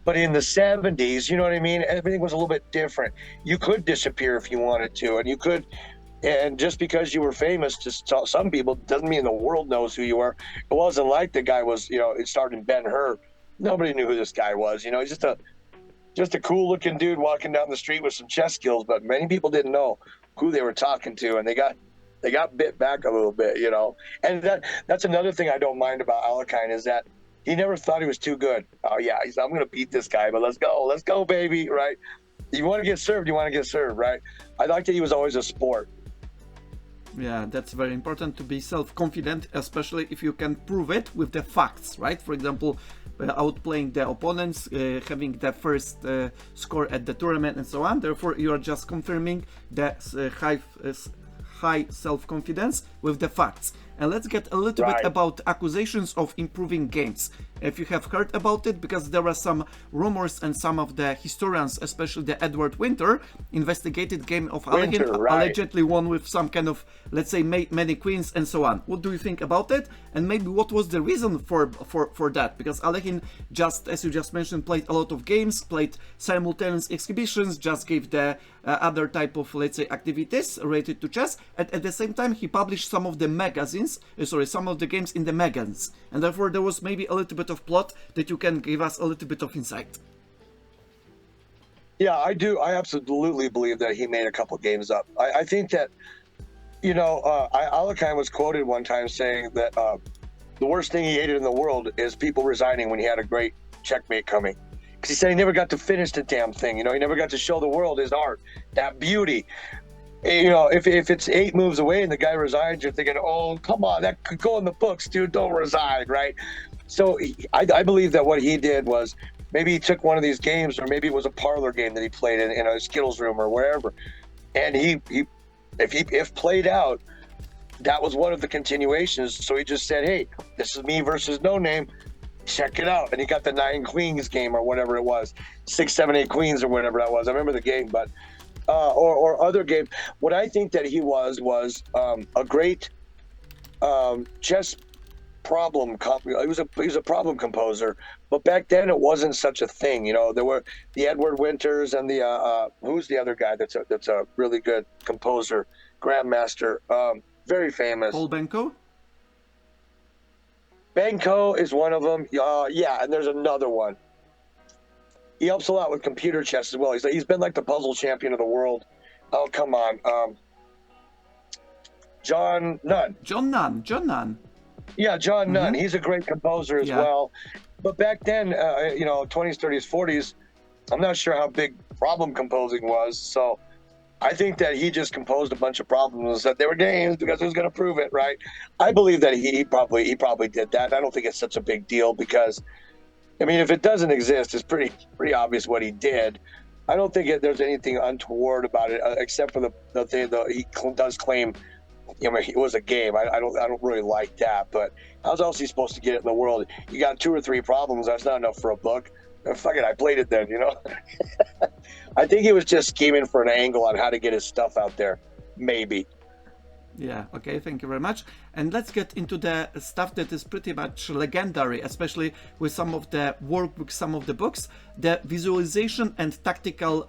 But in the 70s, you know what I mean? Everything was a little bit different. You could disappear if you wanted to, and just because you were famous to some people doesn't mean the world knows who you are. It wasn't like the guy was, it started in Ben-Hur. Nobody knew who this guy was. He's just a cool looking dude walking down the street with some chess skills, but many people didn't know who they were talking to, and they got bit back a little bit. And that's another thing I don't mind about Alekhine is that he never thought he was too good. "Oh yeah, I'm going to beat this guy, but let's go, baby," right? You want to get served, right? I liked that he was always a sport. Yeah, that's very important to be self-confident, especially if you can prove it with the facts, right? For example, outplaying the opponents, having the first score at the tournament and so on. Therefore, you are just confirming the high self-confidence with the facts. And let's get a little bit Right. about accusations of improving games. If you have heard about it, because there are some rumors and some of the historians, especially the Edward Winter, investigated game of Alekhine, Winter, right. allegedly won with some kind of, let's say, many queens and so on. What do you think about it? And maybe what was the reason for that? Because Alekhine, just as you just mentioned, played a lot of games, played simultaneous exhibitions, just gave the other type of, let's say, activities related to chess, and at the same time he published some of the some of the games in the magazines, and therefore there was maybe a little bit of plot that you can give us a little bit of insight. Yeah, I do. I absolutely believe that he made a couple games up. I think that, Alekhine was quoted one time saying that the worst thing he hated in the world is people resigning when he had a great checkmate coming. Because he said he never got to finish the damn thing. He never got to show the world his art, that beauty. If it's 8 moves away and the guy resigns, you're thinking, "Oh, come on, that could go in the books, dude. Don't resign," right? So I believe that what he did was maybe he took one of these games, or maybe it was a parlor game that he played in a Skittles room or wherever, and if played out, that was one of the continuations. So he just said, "Hey, this is me versus No Name. Check it out." And he got the 9 Queens game or whatever it was, 6, 7, 8 Queens or whatever that was. I remember the game, but or other games. What I think that he was a great chess problem. He was a problem composer, but back then it wasn't such a thing. You know, there were the Edward Winters and the who's the other guy that's a really good composer, grandmaster, very famous. Paul Benko? Benko is one of them. Yeah, and there's another one. He helps a lot with computer chess as well. He's been like the puzzle champion of the world. Oh, come on. John Nunn. John Nunn. Yeah, John Nunn. He's a great composer as well. But back then, 20s, 30s, 40s, I'm not sure how big problem composing was. So I think that he just composed a bunch of problems and said they were games because who's going to prove it, right? I believe that he probably did that. I don't think it's such a big deal because, I mean, if it doesn't exist, it's pretty obvious what he did. I don't think there's anything untoward about it, except for the thing that he does claim, it was a game. I don't really like that. But how else is he supposed to get it in the world? You got 2 or 3 problems. That's not enough for a book. Fuck it, I played it then. I think he was just scheming for an angle on how to get his stuff out there. Maybe. Yeah, okay, thank you very much. And let's get into the stuff that is pretty much legendary, especially with some of the workbooks, some of the books, the visualization and tactical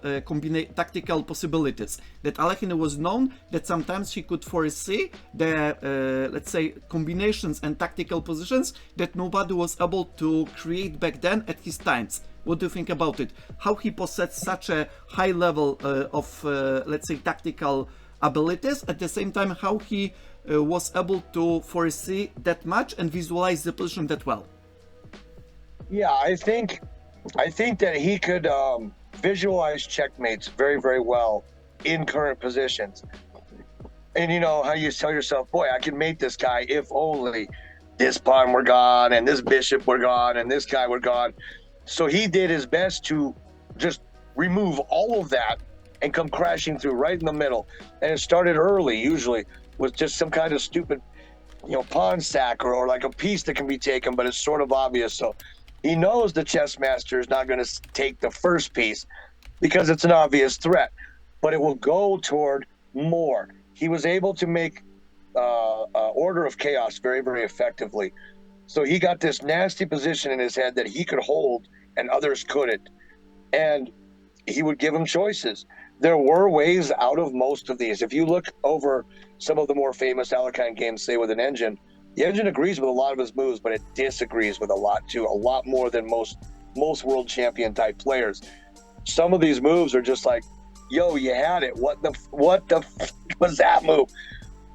possibilities. That Alekhine was known that sometimes he could foresee the, let's say, combinations and tactical positions that nobody was able to create back then at his times. What do you think about it? How he possessed such a high level of, let's say, tactical abilities, at the same time how he was able to foresee that much and visualize the position that well. Yeah, I think that he could visualize checkmates very, very well in current positions. And you know how you tell yourself, boy, I can mate this guy if only this pawn were gone and this bishop were gone and this guy were gone. So he did his best to just remove all of that and come crashing through right in the middle. And it started early, usually, with just some kind of stupid, pawn sack or like a piece that can be taken, but it's sort of obvious. So he knows the chess master is not going to take the first piece because it's an obvious threat, but it will go toward more. He was able to make order of chaos very, very effectively. So he got this nasty position in his head that he could hold and others couldn't. And he would give them choices. There were ways out of most of these. If you look over some of the more famous Alekhine games, say with an engine, the engine agrees with a lot of his moves, but it disagrees with a lot too, a lot more than most world champion type players. Some of these moves are just like, yo, you had it. What the was that move?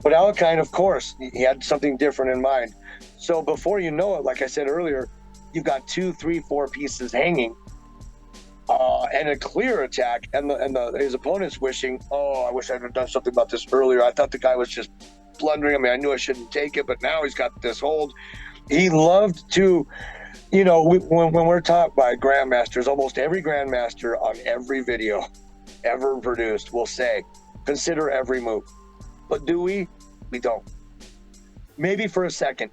But Alekhine, of course, he had something different in mind. So before you know it, like I said earlier, you've got 2, 3, 4 pieces hanging. And a clear attack, and his opponent's wishing, oh, I wish I had done something about this earlier. I thought the guy was just blundering. I mean, I knew I shouldn't take it, but now he's got this hold. He loved to, when we're taught by grandmasters, almost every grandmaster on every video ever produced will say, consider every move. But do we? We don't. Maybe for a second,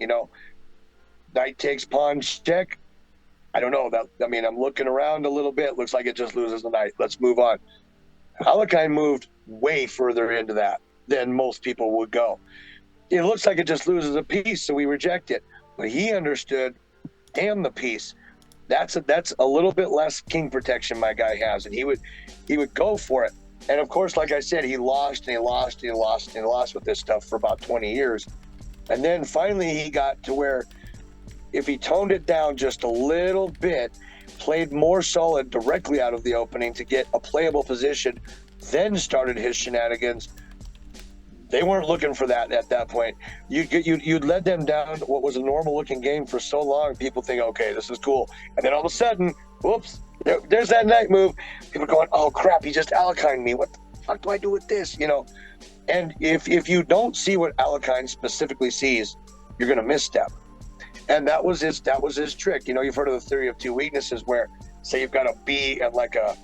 knight takes pawn check. I don't know. I'm looking around a little bit. Looks like it just loses the knight. Let's move on. Alekhine moved way further into that than most people would go. It looks like it just loses a piece, so we reject it. But he understood, damn the piece. That's a little bit less king protection my guy has, and he would go for it. And of course, like I said, he lost and he lost and he lost and he lost with this stuff for about 20 years. And then finally he got to where if he toned it down just a little bit, played more solid directly out of the opening to get a playable position, then started his shenanigans, they weren't looking for that at that point. You'd led them down what was a normal looking game for so long, people think, okay, this is cool. And then all of a sudden, whoops, there's that knight move. People are going, oh crap, he just Alekhined me. What the fuck do I do with this? And if you don't see what Alekhine specifically sees, you're going to misstep. And that was his trick. You've heard of the theory of 2 weaknesses, where say you've got a B and like a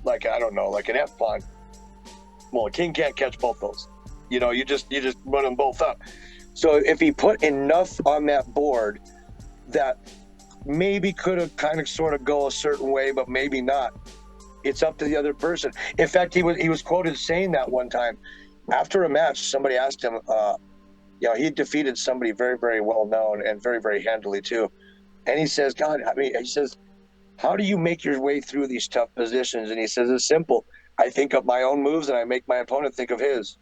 I don't know, like an F pawn. Well, a king can't catch both those. You know, you just run them both up. So if he put enough on that board that maybe could have kind of sort of go a certain way, but maybe not, it's up to the other person. In fact, he was quoted saying that one time after a match. Somebody asked him, you know, he defeated somebody very, very well known and very, very handily too. And he says, God, I mean, he says, how do you make your way through these tough positions? And he says, it's simple. I think of my own moves and I make my opponent think of his.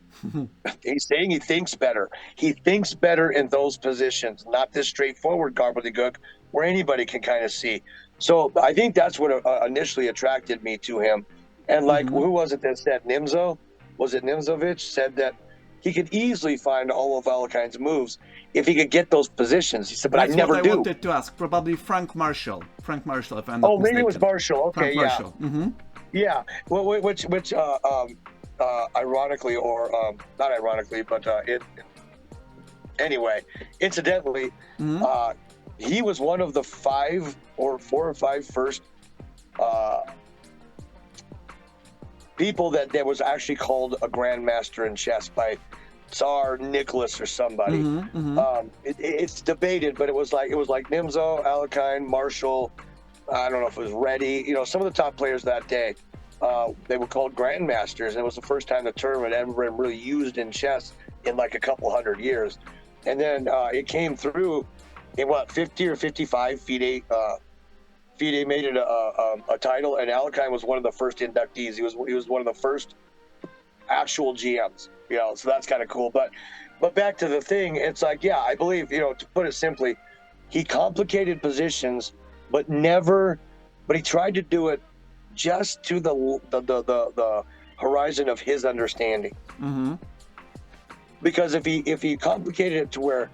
He's saying he thinks better. He thinks better in those positions, not this straightforward gobbledygook where anybody can kind of see. So I think that's what initially attracted me to him. And like, who was it that said, Nimzo? Was it Nimzovich said that he could easily find all of Alekhine's moves if he could get those positions. He said, but that's I never what do. I wanted to ask. Probably Frank Marshall, if I'm not mistaken. Maybe it was Marshall. Okay, Frank Marshall. Yeah. Well, which ironically, or not ironically, but anyway, incidentally, he was one of the 4 or 5 first people that was actually called a grandmaster in chess by Tsar Nicholas or somebody. It's debated, but it was like Nimzo, Alekhine, Marshall. I don't know if it was Reddy. You know, some of the top players that day. They were called grandmasters, and it was the first time the term had ever been really used in chess in like a couple hundred years. And then it came through in 50 or 55. FIDE made it a title, and Alekhine was one of the first inductees. He was one of the first actual GMs. You know, so that's kind of cool. But back to the thing, it's like, yeah, I believe, you know, to put it simply, he complicated positions, but he tried to do it just to the horizon of his understanding. Because if he complicated it to where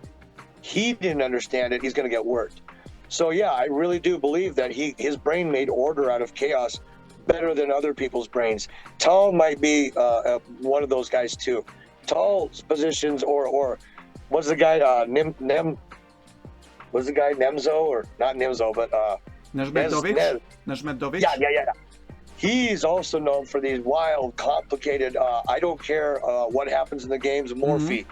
he didn't understand it, he's going to get worked. So yeah, I really do believe that his brain made order out of chaos better than other people's brains. Tal might be one of those guys too. Tal's positions, or was the guy Nemzo, or not Nemzo, but Nezhmedovich? Yeah. He's also known for these wild, complicated, I don't care what happens in the games, Morphe.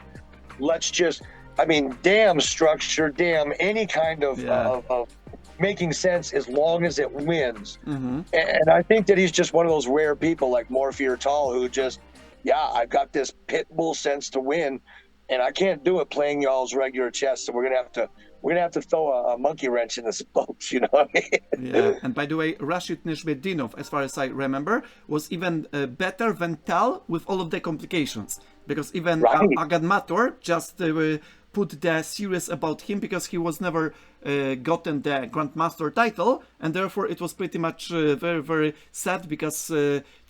Let's just, I mean, damn structure, damn any kind of making sense as long as it wins. And I think that he's just one of those rare people like Morphe or Tal who just, I've got this pit bull sense to win, and I can't do it playing y'all's regular chess. So we're gonna have to throw a monkey wrench in the spokes, you know what I mean? Yeah. And by the way, Rashid Nishmedinov, as far as I remember, was even better than Tal with all of the complications, because even Agad Mator just put the series about him because he was never gotten the Grandmaster title, and therefore it was pretty much very, very sad because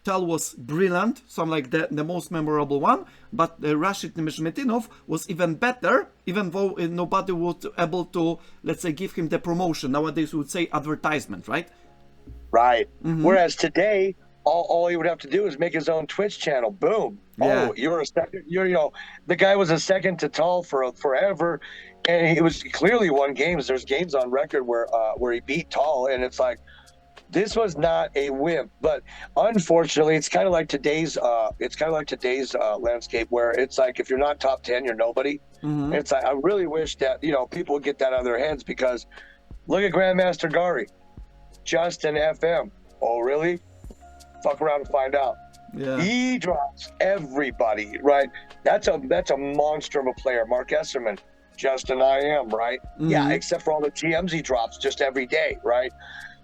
Tal was brilliant, so I'm like the most memorable one, but Rashid Nishmetinov was even better, even though nobody would able to, let's say, give him the promotion. Nowadays we would say advertisement, right? Right. Whereas today, all he would have to do is make his own Twitch channel. Boom. Yeah. Oh, you're a second. You know, the guy was a second to Tal for forever, and he was clearly won games. There's games on record where he beat Tal, and it's like, this was not a wimp. But unfortunately, it's kind of like today's landscape, where it's like, if you're not top 10, you're nobody. And it's like, I really wish that, you know, people would get that out of their heads, because look at Grandmaster Gari, just an FM. Oh, really? Fuck around and find out. Yeah. He drops everybody, right? That's a monster of a player. Mark Esserman, just an IM, right? Yeah, except for all the GMs he drops just every day, right?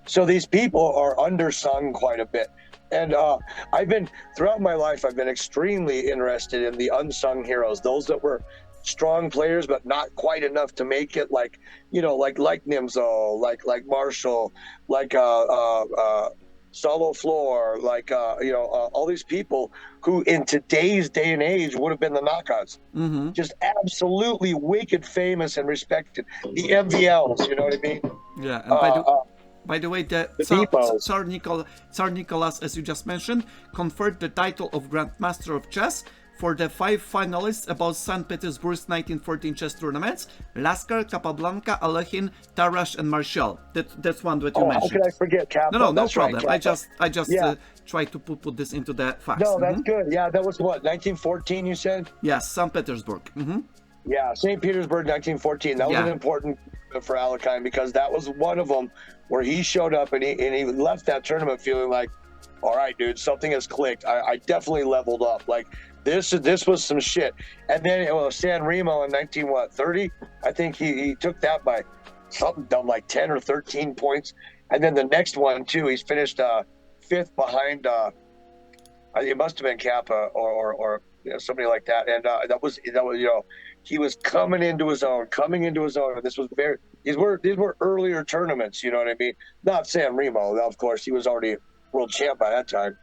So these people are undersung quite a bit. And throughout my life, I've been extremely interested in the unsung heroes, those that were strong players, but not quite enough to make it, like, you know, like Nimzo, like Marshall, like Solo Floor, like, you know, all these people who in today's day and age would have been the knockouts. Just absolutely wicked famous and respected. The MVLs, you know what I mean? Yeah, and by the way, the Tsar Nicholas, as you just mentioned, conferred the title of Grandmaster of Chess for the 5 finalists about St. Petersburg's 1914 chess tournaments: Lasker, Capablanca, Alekhine, Tarash, and Marshall. That's one that you mentioned. How could I forget Kappa? No That's problem. Right, I just Yeah. try to put this into the facts. No, that's good. Yeah, that was what, 1914 you said? Yes, St. Petersburg. Yeah, St. Petersburg, 1914. That was an important for Alekhine, because that was one of them where he showed up and he left that tournament feeling like, all right, dude, something has clicked. I definitely leveled up. Like this was some shit. And then San Remo in 1930, I think he took that by something dumb like 10 or 13 points. And then the next one too, he's finished 5th behind. It must have been Kappa or somebody like that. And that was he was coming into his own. And this was these were earlier tournaments. You know what I mean? Not San Remo, of course. He was already world champ by that time.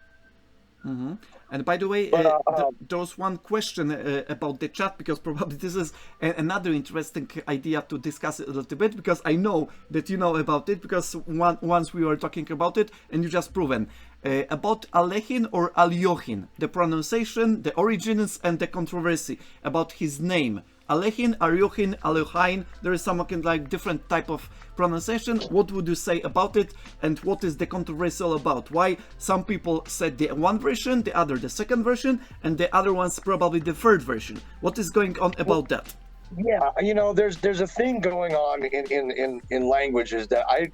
And by the way, there was one question about the chat, because probably this is another interesting idea to discuss it a little bit, because I know that you know about it, because once we were talking about it and you just proven about Alekhine or Alekhine, the pronunciation, the origins, and the controversy about his name. Alekhine, Alekhine, Alekhine, there is some like different type of pronunciation. What would you say about it, and what is the controversy all about? Why some people said the one version, the other the second version, and the other one's probably the third version? What is going on about that? Yeah, there's a thing going on in languages that I'm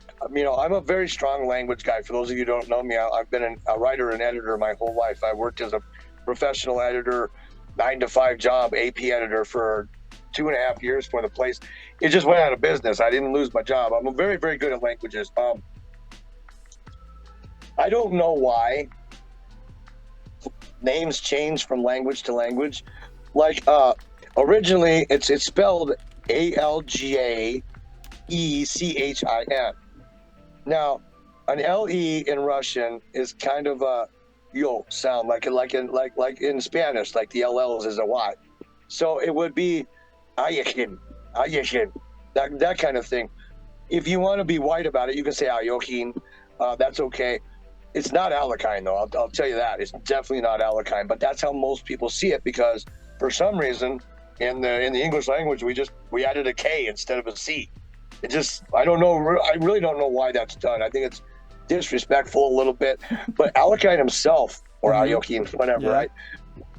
a very strong language guy. For those of you who don't know me, I've been a writer and editor my whole life. I worked as a professional editor, 9-to-5 job, AP editor for 2.5 years for the place. It just went out of business. I didn't lose my job. I'm very, very good at languages. I don't know why names change from language to language. Like originally, it's spelled Algachin. Now, an LE in Russian is kind of a yo sound, like in Spanish, like the LLs is a Y. So it would be Alekhine, that kind of thing. If you want to be white about it, you can say Alekhine. That's okay. It's not Alekhine, though. I'll tell you that. It's definitely not Alekhine, but that's how most people see it, because for some reason in the English language we added a K instead of a C. It just, I don't know. I really don't know why that's done. I think it's disrespectful a little bit. But Alekhine himself, or Alekhine, whatever, right?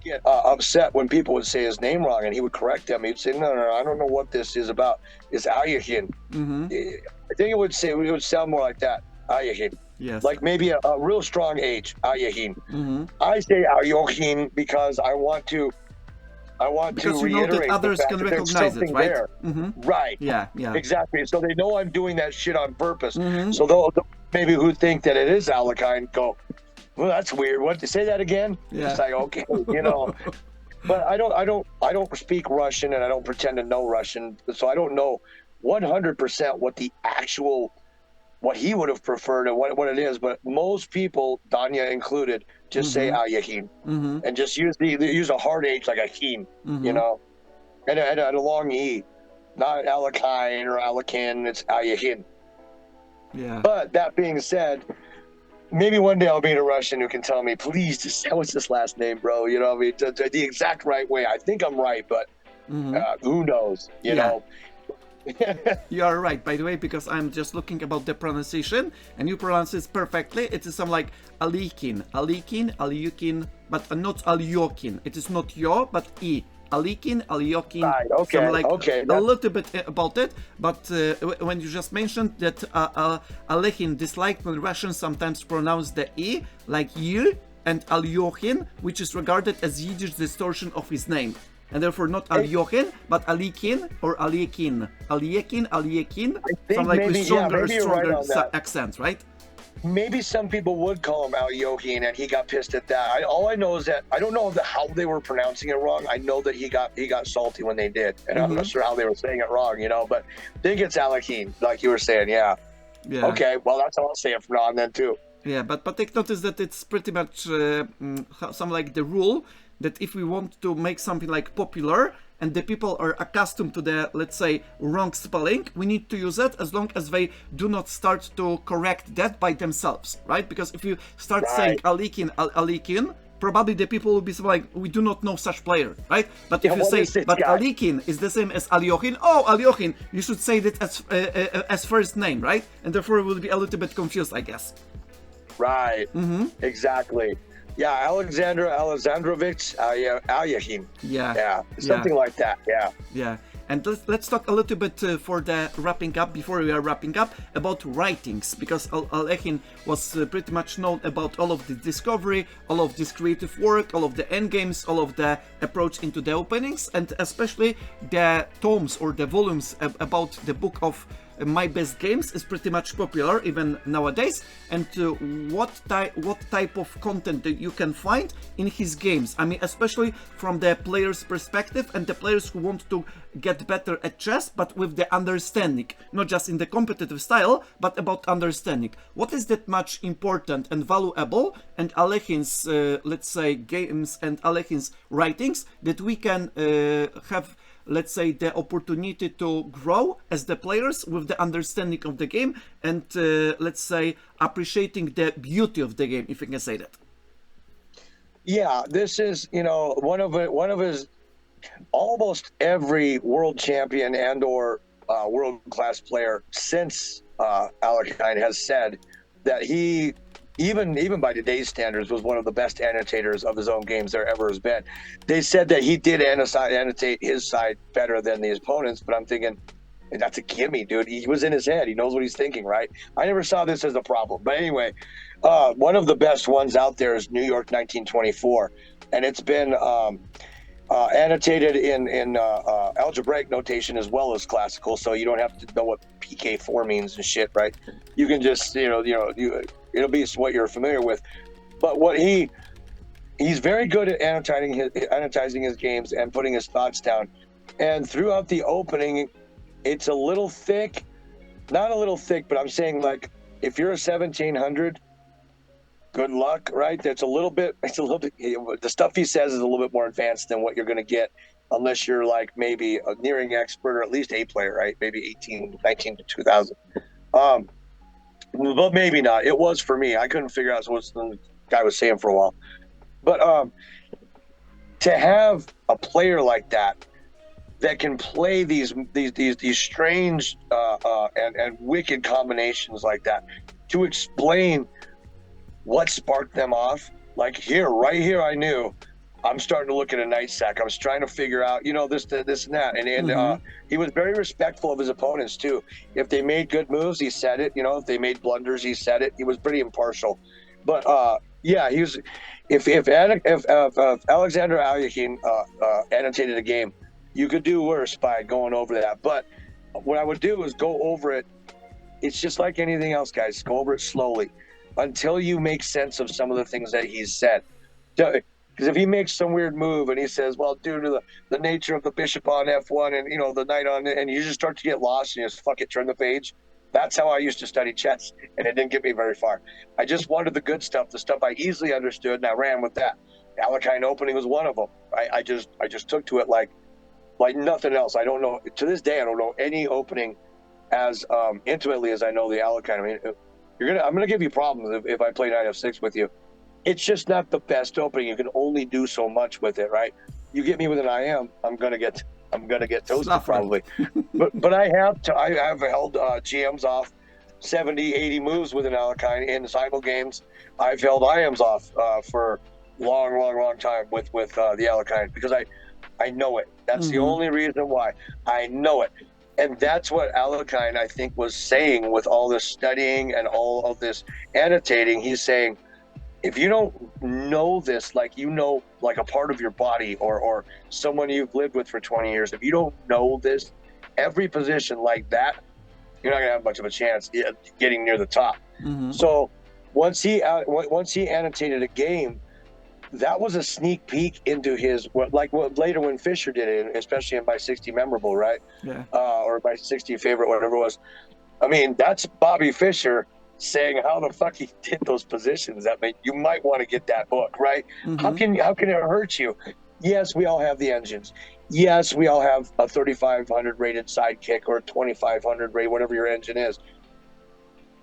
Get upset when people would say his name wrong, and he would correct them. He'd say, no, I don't know what this is about. It's Alekhine. I think it would sound more like that, Alekhine. Yes. Like maybe a real strong H, Alekhine. I say Alekhine because I want to because you know reiterate that others can recognize it, right? Right. Yeah. Exactly. So they know I'm doing that shit on purpose. So they'll maybe who think that it is Alekhine go, well, that's weird. What, to say that again? Yeah. It's like, okay, But I don't speak Russian, and I don't pretend to know Russian, so I don't know 100% what he would have preferred and what it is. But most people, Danya included, just say Alekhine and just use a hard H like a keen, and a long E, not Alekhine or Alekhine. It's Alekhine. Yeah. But that being said, maybe one day I'll meet a Russian who can tell me, please, just what's this last name, bro? You know what I mean? The exact right way. I think I'm right, but who knows? You know? You are right, by the way, because I'm just looking about the pronunciation, and you pronounce it perfectly. It is some like Alekhine, but not Alekhine. It is not yo, but E. Alekhine, Alekhine. Right, okay, a little bit about it, but when you just mentioned that Alekhine disliked when Russians sometimes pronounce the E like you, and Alekhine, which is regarded as Yiddish distortion of his name. And therefore not Alekhine, but Alekhine or Alekhine. Alekhine, some like with stronger accents, right? Maybe some people would call him Alekhine, and he got pissed at that. All I know is that I don't know how they were pronouncing it wrong. I know that he got salty when they did, and I'm not sure how they were saying it wrong, But I think it's Alekhine, like you were saying, yeah. Okay, well that's how I'll say it from now on then too. Yeah, but take notice that it's pretty much some like the rule that if we want to make something like popular, and the people are accustomed to the, let's say, wrong spelling, we need to use it as long as they do not start to correct that by themselves, right? Because if you start saying Alekhine, probably the people will be like, we do not know such player, right? But if you what say, is this but guy? Alekhine is the same as Alekhine, oh, Alekhine, you should say that as first name, right? And therefore it will be a little bit confused, I guess. Right. Exactly. Yeah, Alexander Alexandrovich Alekhine. Yeah. Something like that. Yeah. Yeah, and let's talk a little bit for the wrapping up, before we are wrapping up, about writings, because Alekhine was pretty much known about all of the discovery, all of this creative work, all of the endgames, all of the approach into the openings, and especially the tomes or the volumes about the book of My Best Games is pretty much popular even nowadays. And what type of content that you can find in his games? I mean, especially from the player's perspective and the players who want to get better at chess, but with the understanding, not just in the competitive style, but about understanding. What is that much important and valuable, and Alekhine's, let's say, games and Alekhine's writings that we can have, let's say, the opportunity to grow as the players with the understanding of the game and let's say appreciating the beauty of the game, if you can say that. Yeah, this is, one of his, almost every world champion and or world-class player since Alekhine has said that he, even by today's standards, was one of the best annotators of his own games there ever has been. They said that he did annotate his side better than the opponents, but I'm thinking, that's a gimme, dude. He was in his head. He knows what he's thinking, right? I never saw this as a problem. But anyway, one of the best ones out there is New York 1924, and it's been annotated in algebraic notation as well as classical, so you don't have to know what PK4 means and shit, right? You can just, it'll be what you're familiar with. But what he's very good at annotizing his games and putting his thoughts down. And throughout the opening, it's a little thick, not a little thick, but I'm saying, like, if you're a 1700, good luck, right? It's a little bit, the stuff he says is a little bit more advanced than what you're going to get unless you're like maybe a nearing expert or at least A player, right? Maybe 19 to 2000. But maybe not. It was for me. I couldn't figure out what the guy was saying for a while. But to have a player like that can play these strange and wicked combinations like that, to explain what sparked them off, like right here, I knew I'm starting to look at a night sack. I was trying to figure out, this and that. And he was very respectful of his opponents too. If they made good moves, he said it. If they made blunders, he said it. He was pretty impartial. But yeah, he was. If Alexander Alekhine annotated a game, you could do worse by going over that. But what I would do is go over it. It's just like anything else, guys. Go over it slowly until you make sense of some of the things that he's said. Because if he makes some weird move and he says, well, due to the nature of the bishop on F1 and, the knight on, and you just start to get lost and you just fuck it, turn the page. That's how I used to study chess, and it didn't get me very far. I just wanted the good stuff, the stuff I easily understood, and I ran with that. Alekhine opening was one of them. I just took to it like nothing else. I don't know, to this day, I don't know any opening as intimately as I know the Alekhine. I mean, I'm gonna give you problems if I play knight f6 with you. It's just not the best opening. You can only do so much with it, right? You get me with an IM, I'm gonna get toasted probably. but I have held GMs off 70, 80 moves with an Alekhine in simul games. I've held IMs off for long time with the Alekhine because I know it. That's the only reason why. I know it. And that's what Alekhine, I think, was saying with all this studying and all of this annotating. He's saying, if you don't know this, like a part of your body or someone you've lived with for 20 years, if you don't know this, every position like that, you're not going to have much of a chance getting near the top. So once he annotated a game, that was a sneak peek into his what later when Fischer did it, especially in my 60 memorable, right? Yeah. Or my 60 favorite, whatever it was. I mean, that's Bobby Fischer saying how the fuck he did those positions. That you might want to get that book, right? How can it hurt you? Yes, we all have the engines. Yes, we all have a 3,500 rated sidekick or a 2,500 rated, whatever your engine is.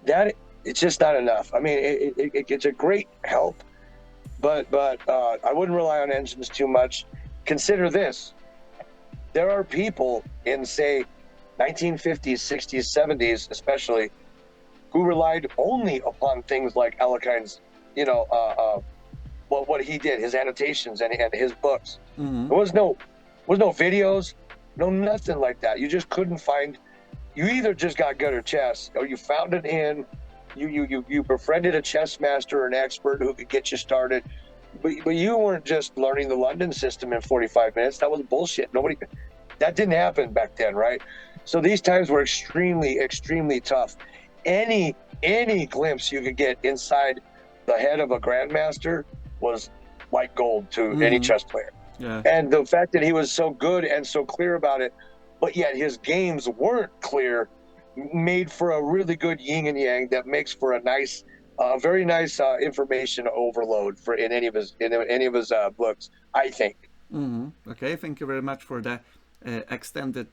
That it's just not enough. I mean, it's a great help. but I wouldn't rely on engines too much. Consider this: there are people in, say, 1950s, 60s, 70s, especially, who relied only upon things like Alekhine's, what he did, his annotations and his books. Mm-hmm. There was no videos, no nothing like that. You just couldn't find. You either just got good at chess, or you found it in. You befriended a chess master or an expert who could get you started. But you weren't just learning the London system in 45 minutes. That was bullshit. That didn't happen back then, right? So these times were extremely, extremely tough. Any glimpse you could get inside the head of a grandmaster was like gold to any chess player. Yeah. And the fact that he was so good and so clear about it, but yet his games weren't clear, made for a really good yin and yang that makes for a nice, very nice information overload for in any of his books, I think. Mm-hmm. Okay, thank you very much for the extended,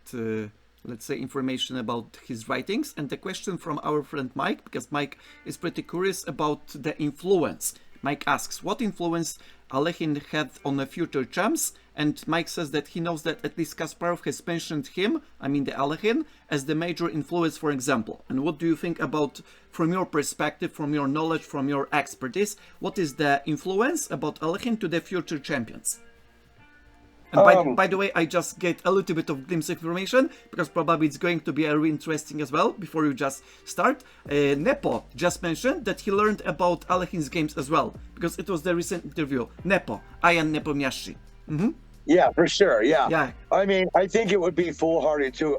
let's say, information about his writings. And the question from our friend Mike, because Mike is pretty curious about the influence. Mike asks, what influence Alekhine had on the future champs? And Mike says that he knows that at least Kasparov has mentioned him, I mean the Alekhine, as the major influence, for example. And what do you think about, from your perspective, from your knowledge, from your expertise, what is the influence about Alekhine to the future champions? And by the way, I just get a little bit of glimpse information, because probably it's going to be very interesting as well, before you just start. Nepo just mentioned that he learned about Alekhine's games as well, because it was the recent interview. Nepo, Ayan Nepomniachtchi. Mm-hmm. Yeah, for sure, yeah. Yeah. I mean, I think it would be foolhardy to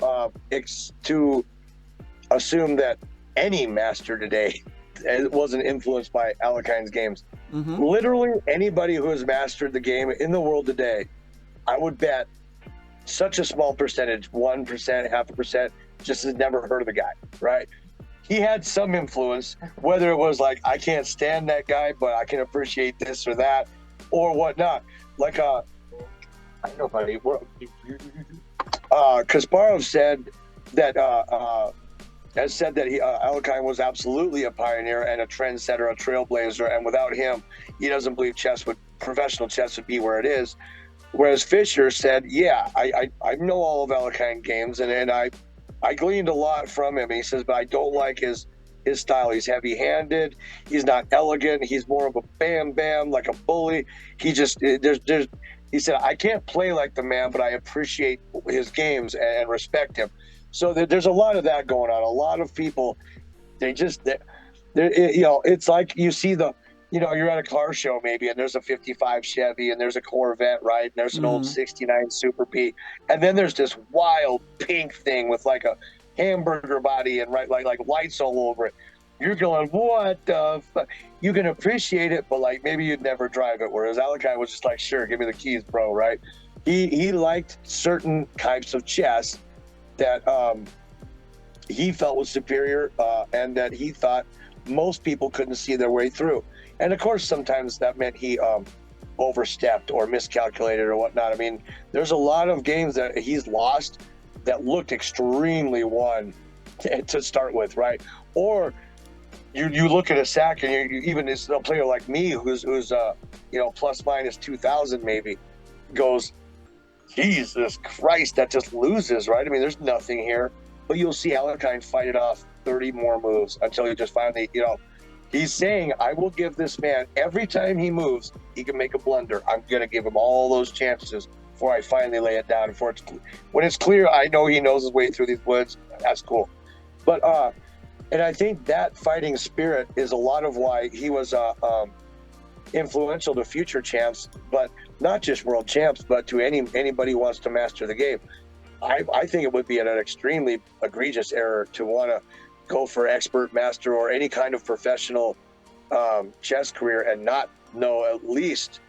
assume that any master today wasn't influenced by Alekhine's games. Mm-hmm. Literally anybody who has mastered the game in the world today, I would bet such a small percentage, 1%, 0.5%, just has never heard of the guy, right? He had some influence, whether it was like, I can't stand that guy, but I can appreciate this or that, or whatnot. Like, I don't know, buddy. Kasparov said that, Alekhine was absolutely a pioneer and a trendsetter, a trailblazer, and without him, he doesn't believe professional chess would be where it is. Whereas Fischer said, yeah, I know all of Alekhine games, and I gleaned a lot from him. And he says, but I don't like his style. He's heavy-handed. He's not elegant. He's more of a bam, like a bully. He just, he said, I can't play like the man, but I appreciate his games and respect him. So there's a lot of that going on. A lot of people, it's like you see you're at a car show maybe, and there's a 55 Chevy, and there's a Corvette, right? And there's an old 69 Super P, and then there's this wild pink thing with like a hamburger body and like lights all over it. You're going, what the fuck? You can appreciate it, but like maybe you'd never drive it. Whereas Alekhine was just like, sure, give me the keys, bro, right? He liked certain types of chess that he felt was superior, and that he thought most people couldn't see their way through. And of course, sometimes that meant he overstepped or miscalculated or whatnot. I mean, there's a lot of games that he's lost that looked extremely won to start with, right? Or you look at a sack, and you even as a player like me, who's plus minus 2,000 maybe, goes, Jesus Christ, that just loses, right? I mean, there's nothing here, but you'll see Alekhine fight it off 30 more moves until he just finally, he's saying, I will give this man, every time he moves, he can make a blunder. I'm going to give him all those chances before I finally lay it down. When it's clear, I know he knows his way through these woods. That's cool. But, and I think that fighting spirit is a lot of why he was influential to future champs, but not just world champs, but to anybody who wants to master the game. I think it would be an extremely egregious error to want to go for expert, master, or any kind of professional chess career and not know at least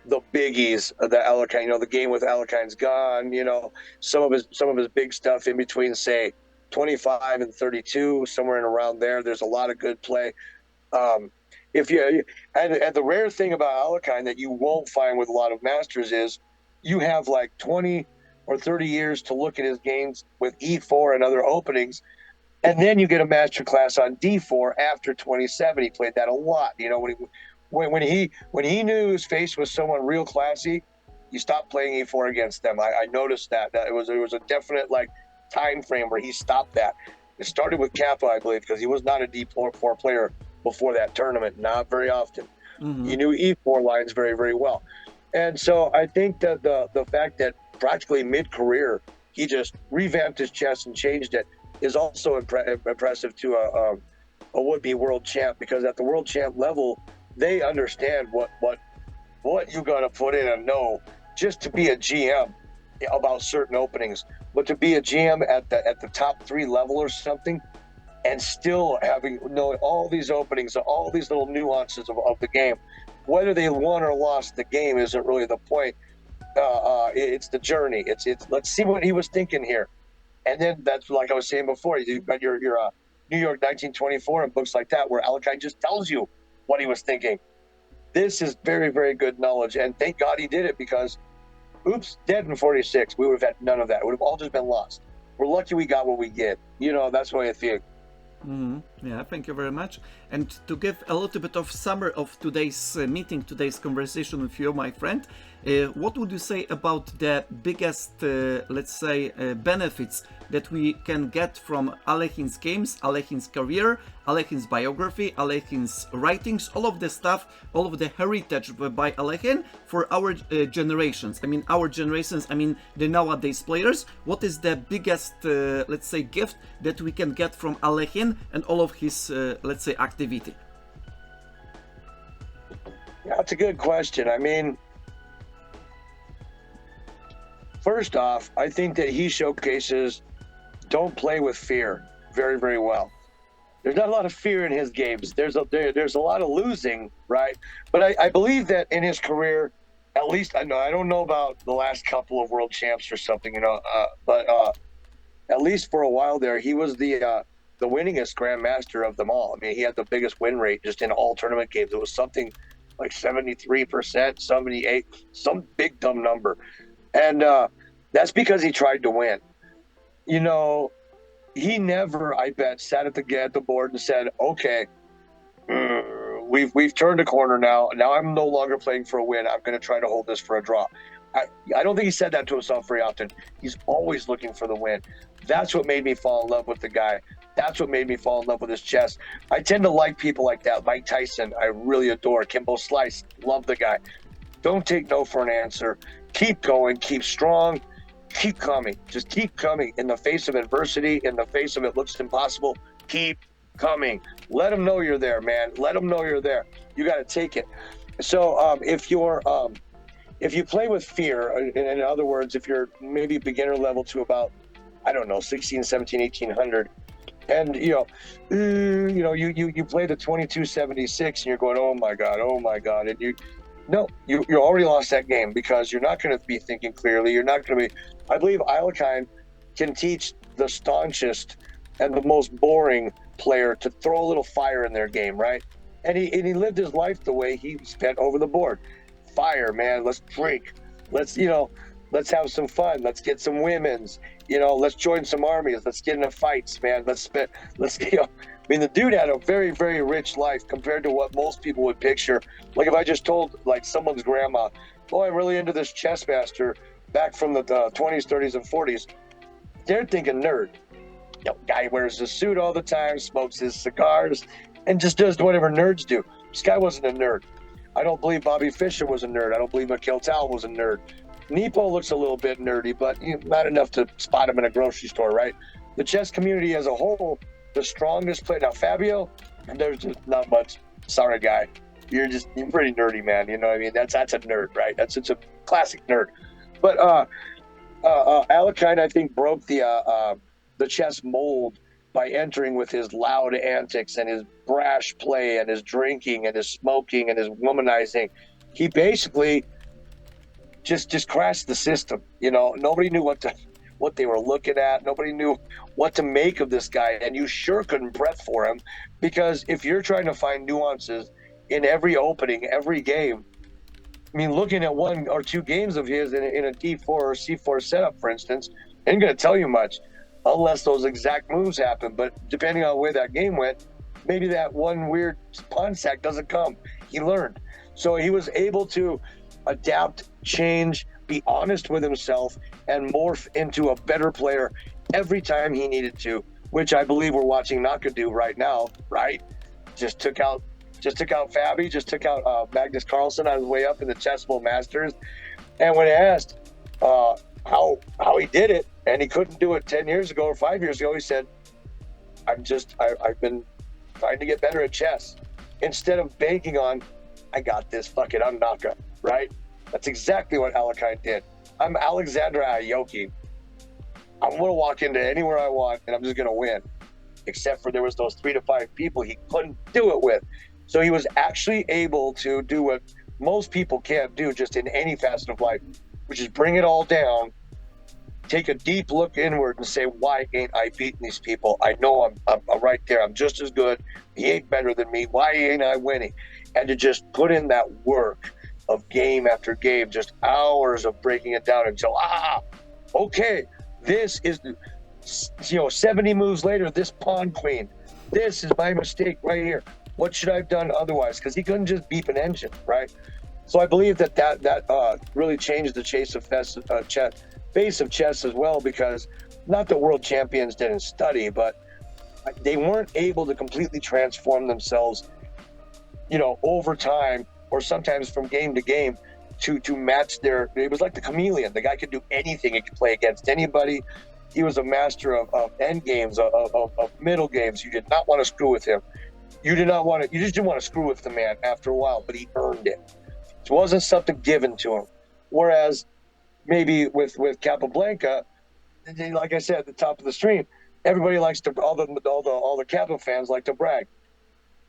the biggies of the Alekhine. The game with Alekhine's gone. Some of his big stuff in between, say, 25 and 32, somewhere in around there. There's a lot of good play. And the rare thing about Alekhine that you won't find with a lot of masters is you have like 20 or 30 years to look at his games with E4 and other openings. And then you get a master class on D4 after 27. He played that a lot, when he knew his face was someone real classy, you stopped playing E4 against them. I noticed that it was a definite like time frame where he stopped that. It started with Kappa, I believe, because he was not a D4 player before that tournament, not very often. Mm-hmm. He knew E4 lines very, very well. And so I think that the fact that practically mid-career he just revamped his chess and changed it is also impressive to a would-be world champ, because at the world champ level they understand what you got to put in and know just to be a GM about certain openings, but to be a GM at the top 3 level or something, and still knowing all these openings, all these little nuances of the game. Whether they won or lost the game isn't really the point. It's the journey. It's let's see what he was thinking here, and then that's like I was saying before. You got your New York 1924 and books like that where Alekhine just tells you what he was thinking. This is very, very good knowledge, and thank God he did it, because oops, dead in 46, we would have had none of that. It would have all just been lost. We're lucky we got what we get. That's the way I feel. Yeah, thank you very much. And to give a little bit of summary of today's meeting, today's conversation with you, my friend, what would you say about the biggest, let's say, benefits that we can get from Alekhine's games, Alekhine's career, Alekhine's biography, Alekhine's writings, all of the stuff, all of the heritage by Alekhine for our generations? I mean, the nowadays players. What is the biggest, let's say, gift that we can get from Alekhine and all of his, let's say, activity? Yeah, that's a good question. I mean, first off, I think that he showcases don't play with fear very, very well. There's not a lot of fear in his games. There's a lot of losing, right? But I believe that in his career, at least I don't know about the last couple of world champs or something, but at least for a while there, he was the winningest grandmaster of them all. I mean, he had the biggest win rate just in all tournament games. It was something like 73%, 78, some big dumb number. And that's because he tried to win. He never, I bet, sat at the board and said, okay, we've turned a corner now. Now I'm no longer playing for a win. I'm going to try to hold this for a draw. I don't think he said that to himself very often. He's always looking for the win. That's what made me fall in love with the guy. That's what made me fall in love with his chess. I tend to like people like that. Mike Tyson, I really adore. Kimbo Slice, love the guy. Don't take no for an answer. Keep going. Keep strong. Keep coming. Just keep coming. In the face of adversity, in the face of it looks impossible, keep coming. Let them know you're there, man. Let them know you're there. You got to take it. So if you play with fear, in other words, if you're maybe beginner level to about, I don't know, 16, 17, 1800, and you play the 2276 and you're going, oh my God, and you already lost that game, because you're not going to be thinking clearly. You're not going to be. I believe Alekhine can teach the staunchest and the most boring player to throw a little fire in their game, right? And he lived his life the way he spent over the board. Fire, man. Let's drink. Let's have some fun. Let's get some women's. Let's join some armies. Let's get into fights, man. I mean, the dude had a very, very rich life compared to what most people would picture. Like if I just told like someone's grandma, oh, I'm really into this chess master back from the 20s, 30s, and 40s, they're thinking nerd. Guy wears a suit all the time, smokes his cigars, and just does whatever nerds do. This guy wasn't a nerd. I don't believe Bobby Fischer was a nerd. I don't believe Mikhail Tal was a nerd. Nepo looks a little bit nerdy, but not enough to spot him in a grocery store, right? The chess community as a whole, the strongest player. Now, Fabio, there's just not much. Sorry, guy. You're pretty nerdy, man. You know what I mean? That's a nerd, right? It's a classic nerd. But Alekhine, I think, broke the chess mold by entering with his loud antics and his brash play and his drinking and his smoking and his womanizing. He basically just crashed the system. Nobody knew what they were looking at. Nobody knew what to make of this guy, and you sure couldn't prep for him, because if you're trying to find nuances in every opening, every game, I mean, looking at 1 or 2 games of his in a D4 or C4 setup, for instance, ain't going to tell you much unless those exact moves happen. But depending on where that game went, maybe that one weird pawn sack doesn't come. He learned. So he was able to adapt, change, be honest with himself, and morph into a better player every time he needed to, which I believe we're watching Naka do right now, right? Just took out Fabi, just took out Magnus Carlsen on his way up in the Chessable Masters. And when asked how he did it, and he couldn't do it 10 years ago or 5 years ago, he said, I've been trying to get better at chess. Instead of banking on, I got this, fuck it, I'm Naka, right? That's exactly what Alekhine did. I'm Aleksander Alekhine. I'm going to walk into anywhere I want, and I'm just going to win. Except for there was those 3 to 5 people he couldn't do it with. So he was actually able to do what most people can't do just in any facet of life, which is bring it all down, take a deep look inward and say, why ain't I beating these people? I know I'm right there. I'm just as good. He ain't better than me. Why ain't I winning? And to just put in that work of game after game, just hours of breaking it down until, okay, this is, 70 moves later, this pawn queen, this is my mistake right here. What should I have done otherwise? Because he couldn't just beep an engine, right? So I believe that really changed the face of chess as well, because not that world champions didn't study, but they weren't able to completely transform themselves, over time, or sometimes from game to game, to match their. It was like the chameleon. The guy could do anything. He could play against anybody. He was a master of end games, of middle games. You did not want to screw with him. You just didn't want to screw with the man after a while, but he earned it. It wasn't something given to him. Whereas maybe with Capablanca, like I said at the top of the stream, everybody likes to, all the Kappa fans like to brag.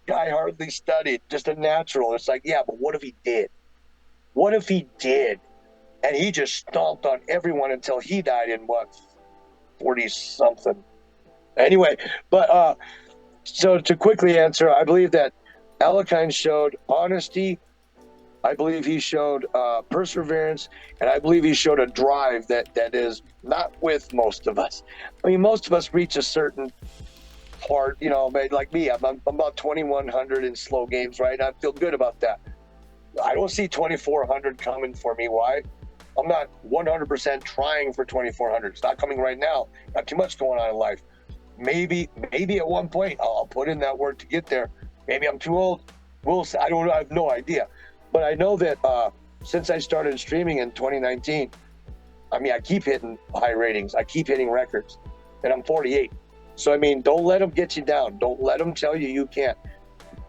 Guy hardly studied, just a natural. It's like, yeah, but what if he did? What if he did? And he just stomped on everyone until he died in 40-something. Anyway, but so to quickly answer, I believe that Alekhine showed honesty. I believe he showed perseverance, and I believe he showed a drive that is not with most of us. I mean, most of us reach a certain part, like me, I'm about 2,100 in slow games, right? I feel good about that. I don't see 2,400 coming for me. Why? I'm not 100% trying for 2,400. It's not coming right now. Got too much going on in life. Maybe at one point I'll put in that work to get there. Maybe I'm too old. We'll see. I have no idea. But I know that since I started streaming in 2019, I keep hitting high ratings. I keep hitting records, and I'm 48. So, don't let them get you down. Don't let them tell you can't.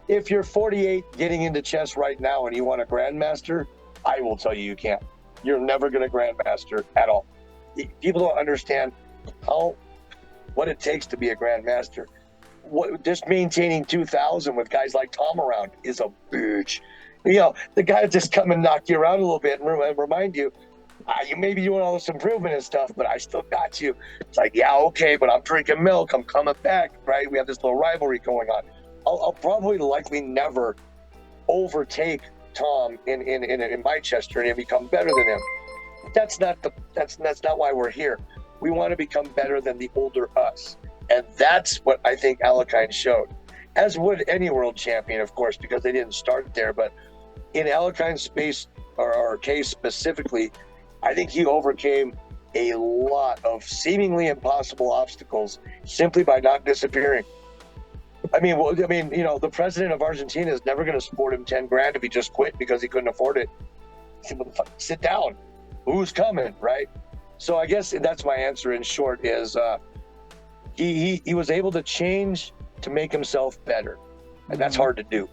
If you're 48 getting into chess right now and you want a grandmaster, I will tell you can't. You're never going to grandmaster at all. People don't understand what it takes to be a grandmaster. Just maintaining 2,000 with guys like Tom around is a bitch. The guy just come and knock you around a little bit and remind you, you may be doing all this improvement and stuff, but I still got you. It's like, yeah, okay, but I'm drinking milk. I'm coming back, right? We have this little rivalry going on. I'll probably likely never overtake Tom in my chess journey and become better than him. That's not why we're here. We want to become better than the older us, and that's what I think Alekhine showed. As would any world champion, of course, because they didn't start there. But in Alekhine's space or case specifically, I think he overcame a lot of seemingly impossible obstacles simply by not disappearing. The president of Argentina is never going to support him 10 grand if he just quit because he couldn't afford it. Sit down. Who's coming, right? So I guess that's my answer in short is he was able to change to make himself better. And that's hard to do.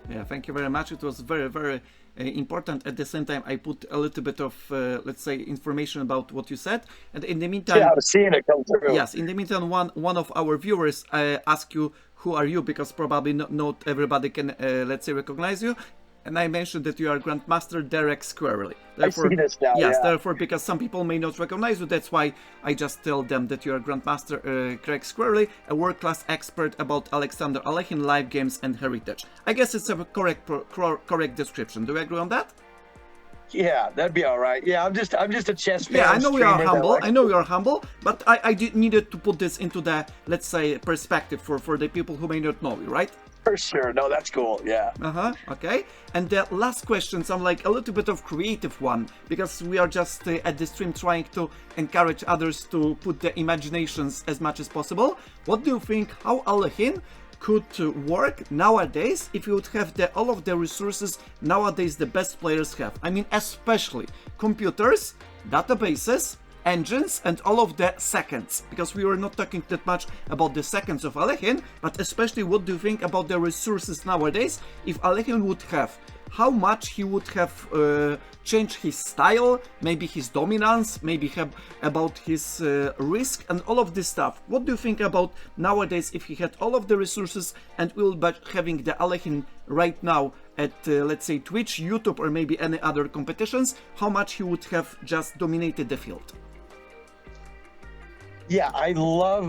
Yeah, thank you very much. It was very, very important. At the same time, I put a little bit of, let's say, information about what you said. And in the meantime... Yeah, I was seeing it come through. Yes, in the meantime, one of our viewers asked you, who are you? Because probably not everybody can, let's say, recognize you. And I mentioned that you are Grandmaster Derek Skwerly. Therefore, I see this now, yes, yeah. Therefore, because some people may not recognize you, that's why I just tell them that you are Grandmaster Craig Skwerly, a world-class expert about Alexander Alekhine, live games and heritage. I guess it's a correct description. Do you agree on that? Yeah, that'd be all right. Yeah, I'm just a chess fan. Yeah, I know you are streamer that humble. likes. I know you are humble, but I needed to put this into the, let's say, perspective for the people who may not know you, right? For sure. No, that's cool. Yeah. Okay. And the last questions, I'm like a little bit of creative one, because we are just at the stream trying to encourage others to put their imaginations as much as possible. What do you think how Alekhine could work nowadays if you would have all of the resources nowadays the best players have? I mean, especially computers, databases, engines, and all of the seconds, because we were not talking that much about the seconds of Alekhine, but especially what do you think about the resources nowadays if Alekhine would have, how much he would have changed his style, maybe his dominance, maybe have about his risk and all of this stuff. What do you think about nowadays if he had all of the resources and will be having the Alekhine right now at let's say Twitch, YouTube, or maybe any other competitions, how much he would have just dominated the field? Yeah, I love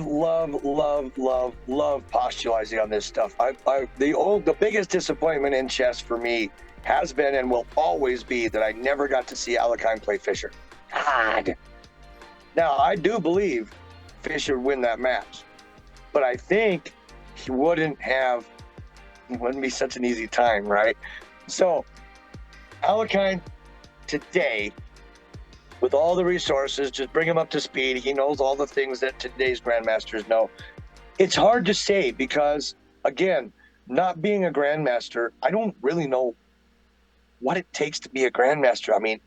postulizing on this stuff. The biggest disappointment in chess for me has been and will always be that I never got to see Alekhine play Fischer. God. Now, I do believe Fischer would win that match, but I think he wouldn't be such an easy time, right? So, Alekhine today, with all the resources, just bring him up to speed. He knows all the things that today's grandmasters know. It's hard to say because, again, not being a grandmaster, I don't really know what it takes to be a grandmaster. I mean,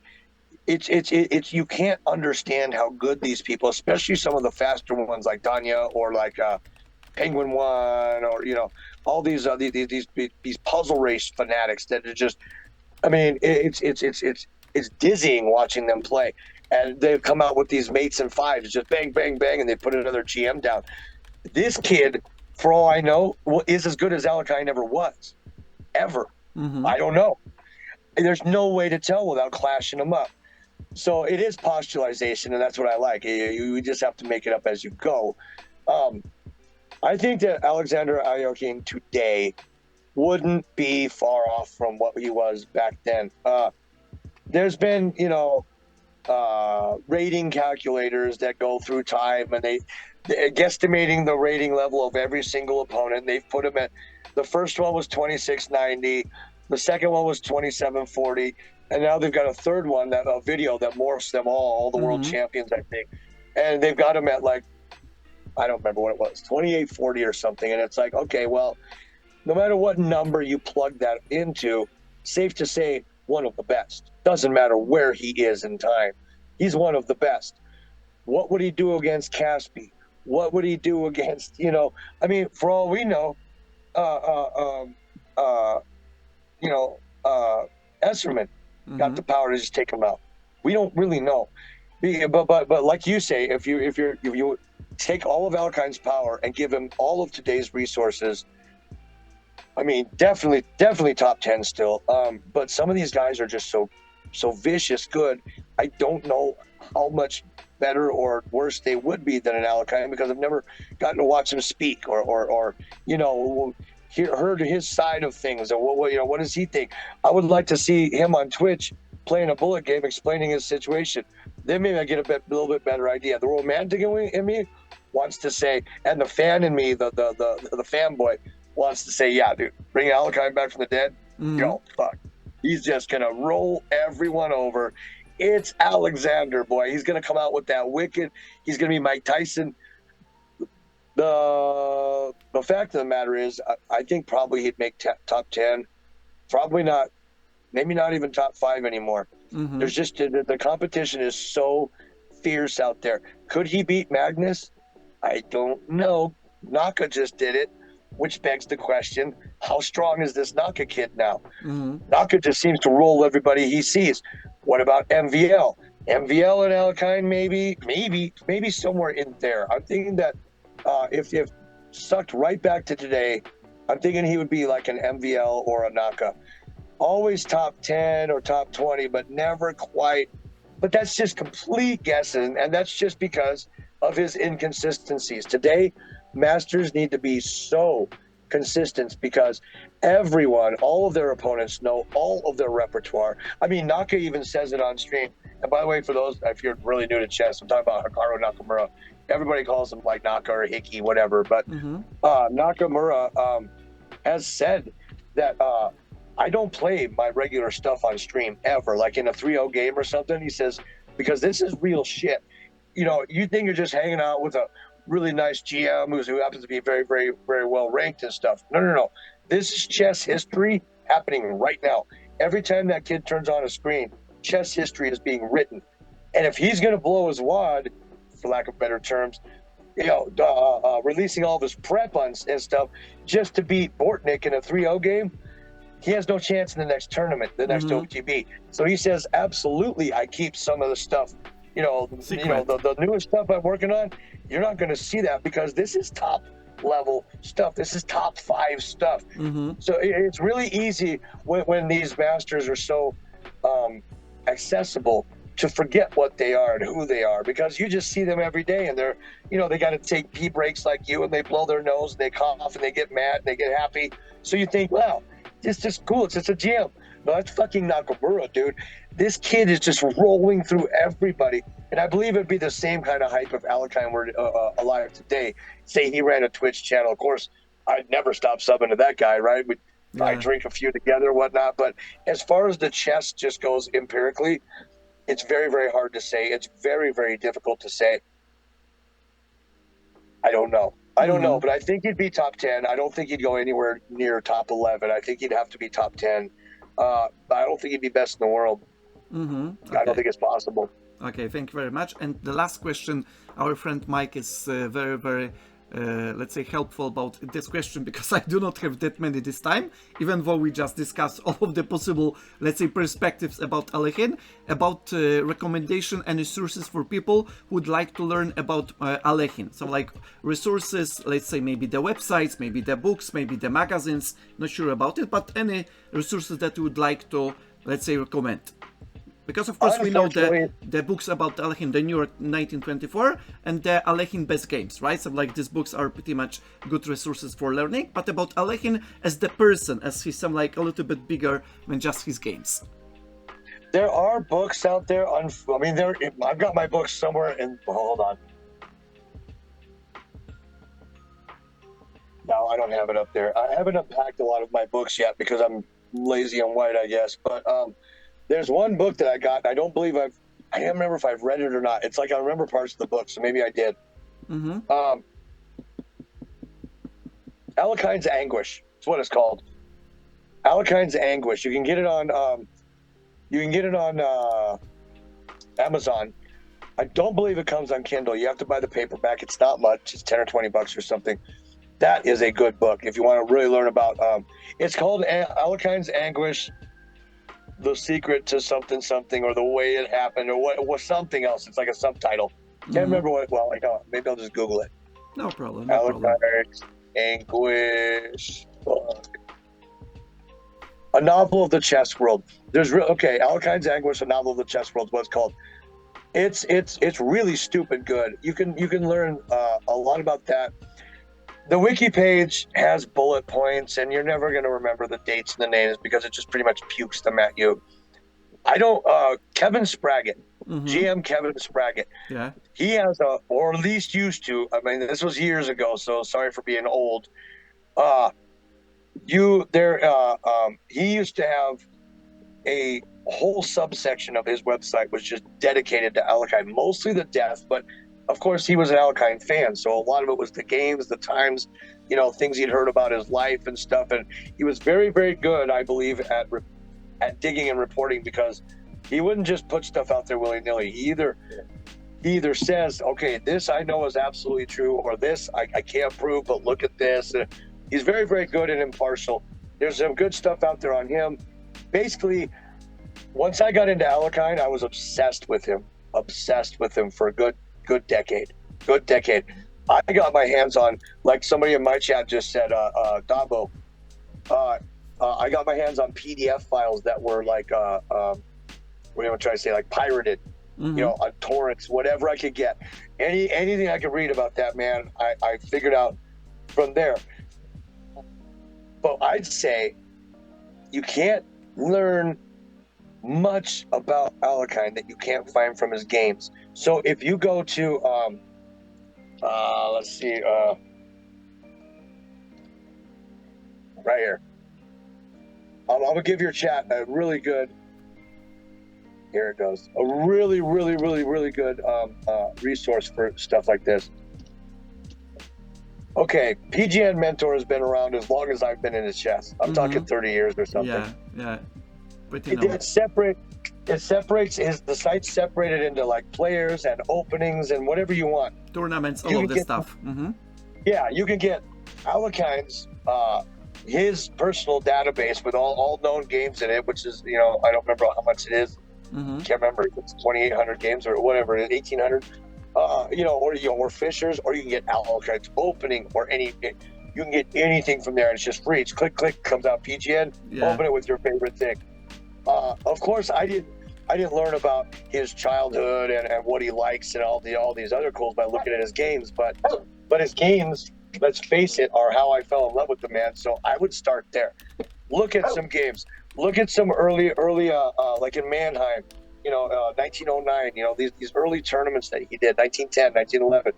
it's you can't understand how good these people, especially some of the faster ones like Danya or like Penguin One, or all these puzzle race fanatics that are just. I mean, it's dizzying watching them play. And they come out with these mates and fives, just bang, bang, bang, and they put another GM down. This kid, for all I know, is as good as Alekhine ever was. Ever. Mm-hmm. I don't know. There's no way to tell without clashing them up. So it is postulization, and that's what I like. You just have to make it up as you go. I think that Aleksander Alekhine today wouldn't be far off from what he was back then. There's been, rating calculators that go through time, and they're guesstimating the rating level of every single opponent. They've put them at, the first one was 2690, the second one was 2740, and now they've got a third one, a video that morphs them all the world champions, I think. And they've got them at like, I don't remember what it was, 2840 or something. And it's like, okay, well, no matter what number you plug that into, safe to say, one of the best. Doesn't matter where he is in time. He's one of the best. What would he do against Caspi? What would he do against, I mean, for all we know, Esserman got the power to just take him out. We don't really know. But like you say, if you take all of Alekhine's power and give him all of today's resources, I mean, definitely top 10 still. But some of these guys are just so vicious good. I don't know how much better or worse they would be than an Alekhine, because I've never gotten to watch him speak or heard his side of things. And what does he think? I would like to see him on Twitch playing a bullet game, explaining his situation. Then maybe I get a little bit better idea. The romantic in me wants to say, and the fan in me, the fanboy, wants to say, yeah, dude, bring Alekhine back from the dead. Yo, fuck. He's just going to roll everyone over. It's Alexander, boy. He's going to come out with that wicked. He's going to be Mike Tyson. The fact of the matter is, I think probably he'd make top 10. Probably not. Maybe not even top 5 anymore. There's just, the competition is so fierce out there. Could he beat Magnus? I don't know. Naka just did it. Which begs the question, how strong is this Naka kid now? Naka just seems to roll everybody he sees. What about MVL? MVL and Alekhine, maybe somewhere in there. I'm thinking that if sucked right back to today, I'm thinking he would be like an MVL or a Naka. Always top 10 or top 20, but never quite. But that's just complete guessing, and that's just because of his inconsistencies. Today, Masters need to be so consistent because everyone, all of their opponents know all of their repertoire. I mean, Naka even says it on stream. And by the way, for those, if you're really new to chess, I'm talking about Hikaru Nakamura. Everybody calls him like Naka or Hiki, whatever. But Nakamura has said that I don't play my regular stuff on stream ever, like in a 3-0 game or something. He says, because this is real shit. You know, you think you're just hanging out with a really nice GM who happens to be very, very, very well ranked and stuff. No. This is chess history happening right now. Every time that kid turns on a screen, chess history is being written. And if he's going to blow his wad, for lack of better terms, you know, releasing all of his prep on and stuff just to beat Bortnick in a 3-0 game, he has no chance in the next tournament, the next OTB. So he says, absolutely, I keep some of the stuff. You know, the newest stuff I'm working on, you're not going to see that because this is top level stuff. This is top 5 stuff. So it's really easy when these masters are so accessible to forget what they are and who they are, because you just see them every day and they're, you know, they got to take pee breaks like you and they blow their nose and they cough and they get mad and they get happy. So you think, wow, it's just cool. It's just a GM. No, that's fucking Nakamura, dude. This kid is just rolling through everybody. And I believe it'd be the same kind of hype if Alekhine were alive today. Say he ran a Twitch channel. Of course, I'd never stop subbing to that guy, right? I'd drink a few together, whatnot. But as far as the chess just goes empirically, it's very, very hard to say. It's very, very difficult to say. I don't know. I don't know, but I think he'd be top 10. I don't think he'd go anywhere near top 11. I think he'd have to be top 10. But I don't think he'd be best in the world. Okay. I don't think it's possible. Okay, thank you very much. And the last question, our friend Mike is very, very, let's say, helpful about this question, because I do not have that many this time, even though we just discussed all of the possible, let's say, perspectives about Alekhine, about recommendation and resources for people who would like to learn about Alekhine. So like resources, let's say maybe the websites, maybe the books, maybe the magazines, not sure about it, but any resources that you would like to, let's say, recommend. Because of course we know the books about Alekhine, the New York 1924 and the Alekhine Best Games, right? So like these books are pretty much good resources for learning, but about Alekhine as the person, as he's some like a little bit bigger than just his games. There are books out there on, I mean, I've got my books somewhere in, hold on. No, I don't have it up there. I haven't unpacked a lot of my books yet because I'm lazy and white, I guess. But there's one book that I got. I don't believe I can't remember if I've read it or not. It's like I remember parts of the book, so maybe I did. Alekhine's Anguish. That's what it's called. Alekhine's Anguish. You can get it on. Amazon. I don't believe it comes on Kindle. You have to buy the paperback. It's not much. It's 10 or 20 bucks or something. That is a good book if you want to really learn about. It's called Alekhine's Anguish. The secret to something, or the way it happened, or what something else. It's like a subtitle. Can't remember what. Well, maybe I'll just Google it. No problem. Alekhine's Anguish book. A novel of the chess world. Alekhine's Anguish, a novel of the chess world. Is what it's called. It's really stupid good. You can learn a lot about that. The wiki page has bullet points, and you're never going to remember the dates and the names because it just pretty much pukes them at you. Kevin Spraggett, GM Kevin Spraggett. Yeah. He has or at least used to. I mean, this was years ago, so sorry for being old. He used to have a whole subsection of his website was just dedicated to Alekhine, mostly the death, but of course, he was an Alekhine fan, so a lot of it was the games, the times, things he'd heard about his life and stuff. And he was very, very good, I believe, at digging and reporting, because he wouldn't just put stuff out there willy-nilly. He either says, okay, this I know is absolutely true, or this I can't prove, but look at this. He's very, very good and impartial. There's some good stuff out there on him. Basically, once I got into Alekhine, I was obsessed with him for a good decade. I got my hands on, like somebody in my chat just said, Dabo, I got my hands on PDF files that were like, what am I trying to say, like pirated, on torrents, whatever I could get. Anything I could read about that man, I figured out from there. But I'd say you can't learn much about Alekhine that you can't find from his games. So if you go to, let's see, right here, I'm gonna give your chat a really good. Here it goes. A really, really, really, really good resource for stuff like this. Okay, PGN Mentor has been around as long as I've been into chess. I'm talking 30 years or something. Yeah. Pretty It separates the site's separated into like players and openings and whatever you want. Tournaments, all of this stuff. Yeah, you can get Alekhine's his personal database with all known games in it, which is, you know, I don't remember how much it is. Can't remember if it's 2,800 games or whatever, 1,800. You know, or Fisher's, or you can get Alekhine's opening, or you can get anything from there. It's just free. It's click, comes out PGN. Open it with your favorite thing. Of course, I didn't learn about his childhood and what he likes and all these other goals by looking at his games, but his games, let's face it, are how I fell in love with the man. So I would start there. Look at some games. Look at some early like in Mannheim, you know, 1909. You know, these early tournaments that he did, 1910, 1911.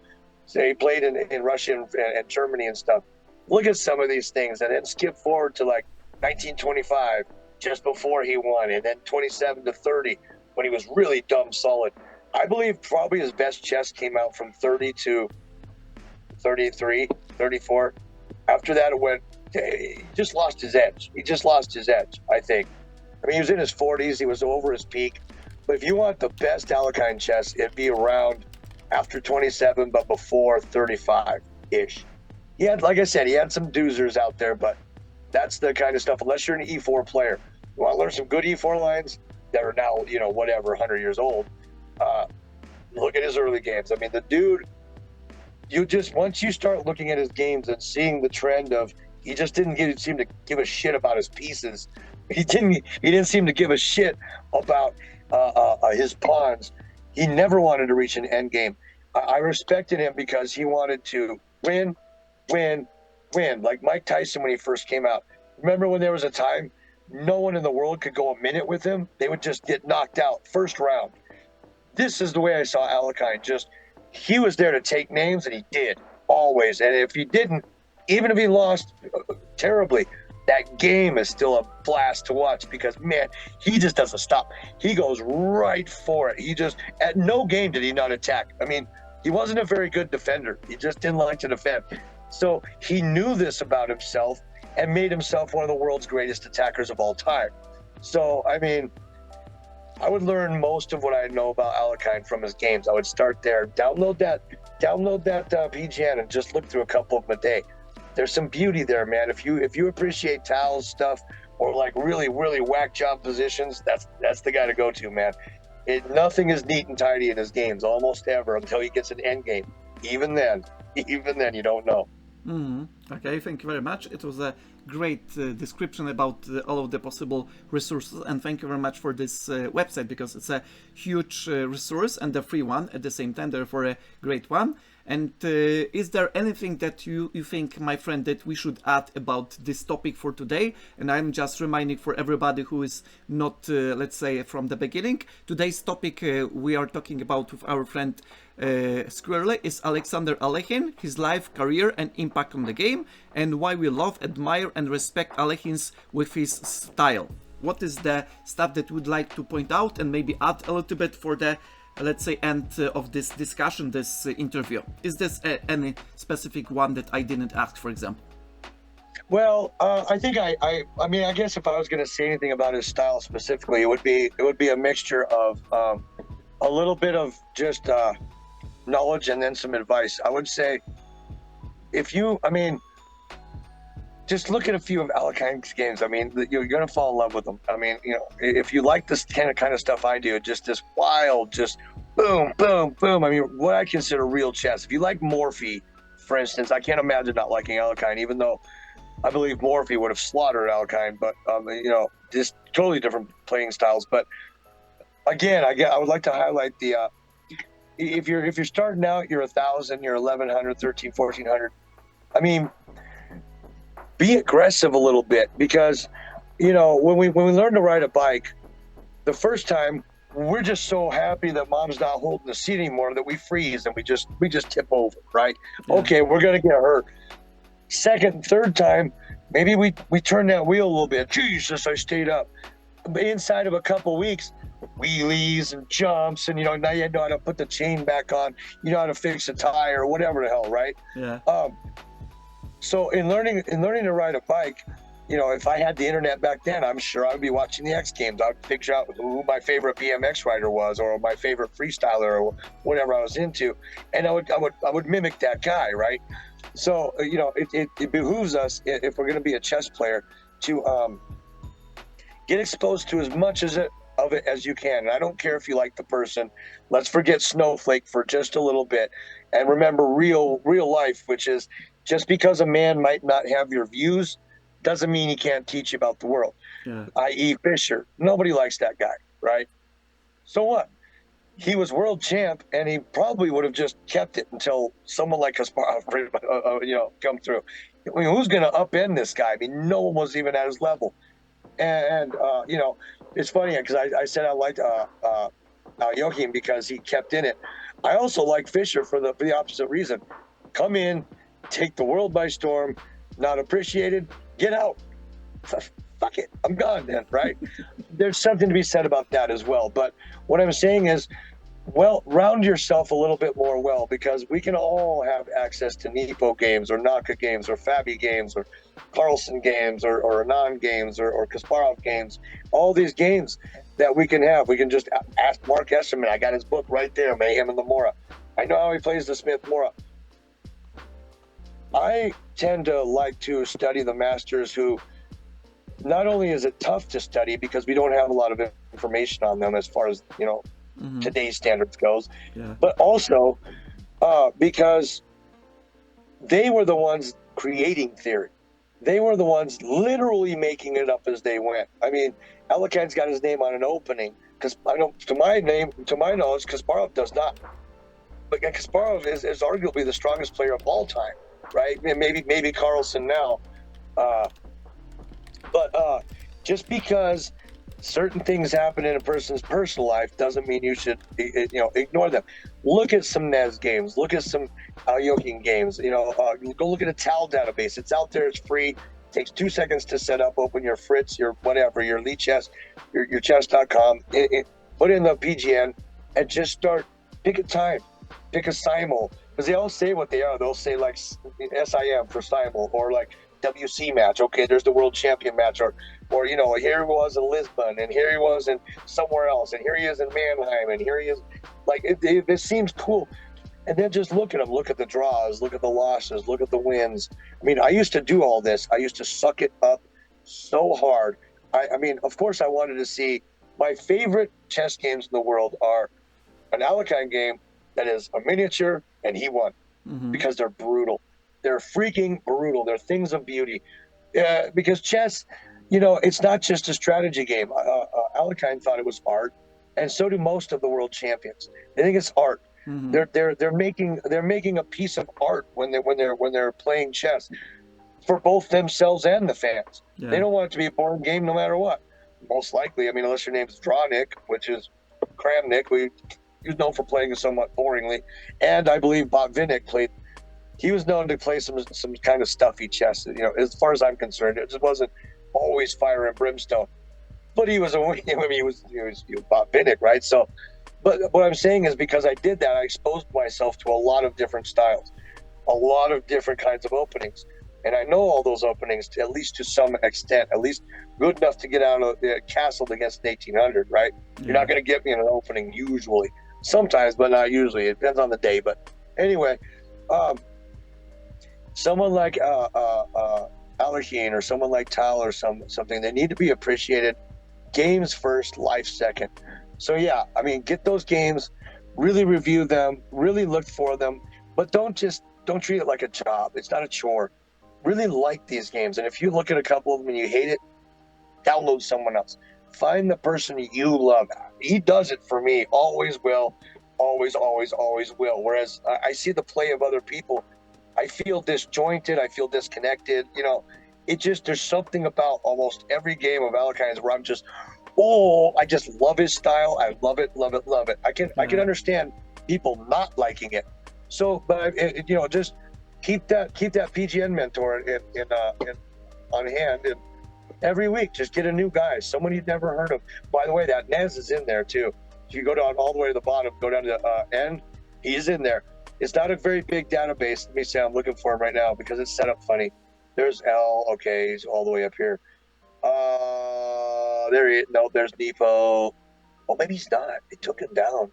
So he played in Russia and Germany and stuff. Look at some of these things, and then skip forward to like 1925, just before he won, and then 27 to 30 when he was really dumb solid. I believe probably his best chess came out from 30 to 33, 34. After that, it went. He just lost his edge. I think. I mean, he was in his 40s. He was over his peak. But if you want the best Alekhine chess, it'd be around after 27, but before 35-ish. He had, like I said, he had some doozers out there, but that's the kind of stuff, unless you're an E4 player. You want to learn some good E4 lines that are now, you know, whatever, 100 years old. Look at his early games. I mean, the dude, once you start looking at his games and seeing the trend of, he just didn't seem to give a shit about his pieces. He didn't seem to give a shit about his pawns. He never wanted to reach an end game. I respected him because he wanted to win. Like Mike Tyson when he first came out. Remember when there was a time no one in the world could go a minute with him? They would just get knocked out first round. This is the way I saw Alekhine. Just, he was there to take names, and he did, always. And if he didn't, even if he lost terribly, that game is still a blast to watch because, man, he just doesn't stop. He goes right for it. He just, at no game did he not attack. I mean, he wasn't a very good defender. He just didn't like to defend. So he knew this about himself and made himself one of the world's greatest attackers of all time. So, I mean, I would learn most of what I know about Alekhine from his games. I would start there, download that PGN and just look through a couple of them a day. There's some beauty there, man. If you appreciate Tal's stuff or like really, really whack job positions, that's the guy to go to, man. Nothing is neat and tidy in his games, almost ever, until he gets an end game. Even then, you don't know. Okay, thank you very much. It was a great description about all of the possible resources, and thank you very much for this website, because it's a huge resource and a free one at the same time, therefore a great one. And is there anything that you think, my friend, that we should add about this topic for today? And I'm just reminding for everybody who is not, let's say, from the beginning, today's topic we are talking about with our friend Skwerly is Aleksander Alekhine, his life, career and impact on the game, and why we love, admire and respect Alekhines with his style. What is the stuff that you would like to point out and maybe add a little bit for the, let's say, end of this discussion, this interview? Is this any specific one that I didn't ask, for example? Well, I think I mean, I guess if I was going to say anything about his style specifically, it would be a mixture of a little bit of just knowledge and then some advice. I would say, just look at a few of Alekhine's games. I mean, you're going to fall in love with them. I mean, you know, if you like this kind of stuff I do, just this wild, just boom, boom, boom. I mean, what I consider real chess. If you like Morphy, for instance, I can't imagine not liking Alekhine, even though I believe Morphy would have slaughtered Alekhine, but, you know, just totally different playing styles. But again, I would like to highlight the, if you're starting out, you're 1,000, you're 1,100, 1,300, 1,400. I mean, be aggressive a little bit, because when we learn to ride a bike the first time, we're just so happy that mom's not holding the seat anymore that we freeze and we just tip over, right? Yeah. Okay, we're gonna get hurt. Second, third time, maybe we turn that wheel a little bit. Jesus, I stayed up. But inside of a couple weeks, wheelies and jumps, and now you know how to put the chain back on, you know how to fix a tire, or whatever the hell, right? Yeah. So in learning to ride a bike, if I had the internet back then, I'm sure I'd be watching the X Games. I'd figure out who my favorite BMX rider was, or my favorite freestyler, or whatever I was into, and I would mimic that guy, right? So it behooves us, if we're going to be a chess player, to get exposed to as much of it as you can. And I don't care if you like the person. Let's forget snowflake for just a little bit, and remember real life, which is, just because a man might not have your views doesn't mean he can't teach you about the world. Yeah. I.e. Fischer. Nobody likes that guy, right? So what? He was world champ, and he probably would have just kept it until someone like Kasparov, come through. I mean, who's going to upend this guy? I mean, no one was even at his level. And it's funny because I said I liked Joachim because he kept in it. I also like Fischer for the opposite reason. Come in, take the world by storm, not appreciated, get out. Fuck it, I'm gone then, right? There's something to be said about that as well. But what I'm saying is, round yourself a little bit more, because we can all have access to Nepo games, or Naka games, or Fabi games, or Carlsen games, or Anand games, or Kasparov games. All these games that we can have. We can just ask Mark Esserman. I got his book right there, Mayhem and the Mora. I know how he plays the Smith Mora. I tend to like to study the masters who, not only is it tough to study because we don't have a lot of information on them as far as today's standards goes, but also because they were the ones creating theory. They were the ones literally making it up as they went. I mean, Alekhine's got his name on an opening, because to my knowledge, Kasparov does not. But Kasparov is arguably the strongest player of all time, right? Maybe Carlsen now. But just because certain things happen in a person's personal life doesn't mean you should ignore them. Look at some NES games. Look at some Joachim games. Go look at a TAL database. It's out there. It's free. It takes 2 seconds to set up. Open your Fritz, your whatever, your Lichess, your chess.com. Put in the PGN and just start. Pick a time. Pick a simul. Because they all say what they are. They'll say like SIM for simul, or like WC match. Okay, there's the world champion match, or here he was in Lisbon, and here he was in somewhere else, and here he is in Mannheim, and here he is. Like it seems cool, and then just look at them. Look at the draws. Look at the losses. Look at the wins. I mean, I used to do all this. I used to suck it up so hard. I mean, of course, I wanted to see. My favorite chess games in the world are an Alekhine game that is a miniature, and he won, because they're brutal. They're freaking brutal. They're things of beauty. Because chess, it's not just a strategy game. Alekhine thought it was art, and so do most of the world champions. They think it's art. They're making a piece of art when they're playing chess, for both themselves and the fans. Yeah. They don't want it to be a boring game no matter what. Most likely, I mean, unless your name's Drawnick, which is Kramnik, he's known for playing somewhat boringly, and I believe Botvinnik played. He was known to play some kind of stuffy chess. As far as I'm concerned, it just wasn't always fire and brimstone. But he was Botvinnik, right? So, but what I'm saying is, because I did that, I exposed myself to a lot of different styles, a lot of different kinds of openings, and I know all those openings, at least to some extent, at least good enough to get out of the castled against an 1800, right? Yeah. You're not going to get me in an opening usually. Sometimes, but not usually. It depends on the day. But anyway, someone like Alekhine, or someone like Tal, or something, they need to be appreciated. Games first, life second. So yeah, I mean, get those games, really review them, really look for them, but don't treat it like a job. It's not a chore. Really like these games, and if you look at a couple of them and you hate it, download someone else. Find the person you love. He does it for me. Always will. Always, always, always will. Whereas I see the play of other people, I feel disjointed. I feel disconnected. there's something about almost every game of Alekhine's where I'm just, oh, I just love his style. I love it, love it, love it. I can understand people not liking it. So, but just keep that PGN mentor in on hand, and every week just get a new guy, someone you've never heard of. By the way, that Nez is in there too. If you go down all the way to the bottom, go down to the end, he's in there. It's not a very big database. Let me say I'm looking for him right now because it's set up funny. There's L. Okay, he's all the way up here. There he is. No, there's Nepo. Oh, maybe he's not. They took him down.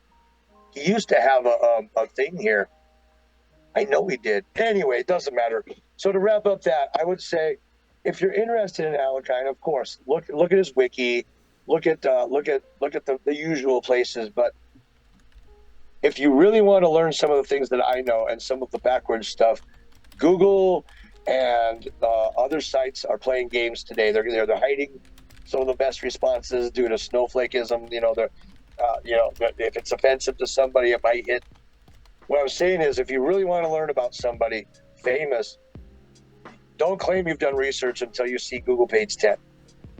He used to have a thing here. I know he did. Anyway, it doesn't matter. So to wrap up that, I would say, if you're interested in Alekhine, of course, look at his wiki, look at the usual places. But if you really want to learn some of the things that I know and some of the backwards stuff, Google and other sites are playing games today. They're hiding some of the best responses due to snowflakeism. If it's offensive to somebody, it might hit. What I'm saying is, if you really want to learn about somebody famous, don't claim you've done research until you see Google page 10.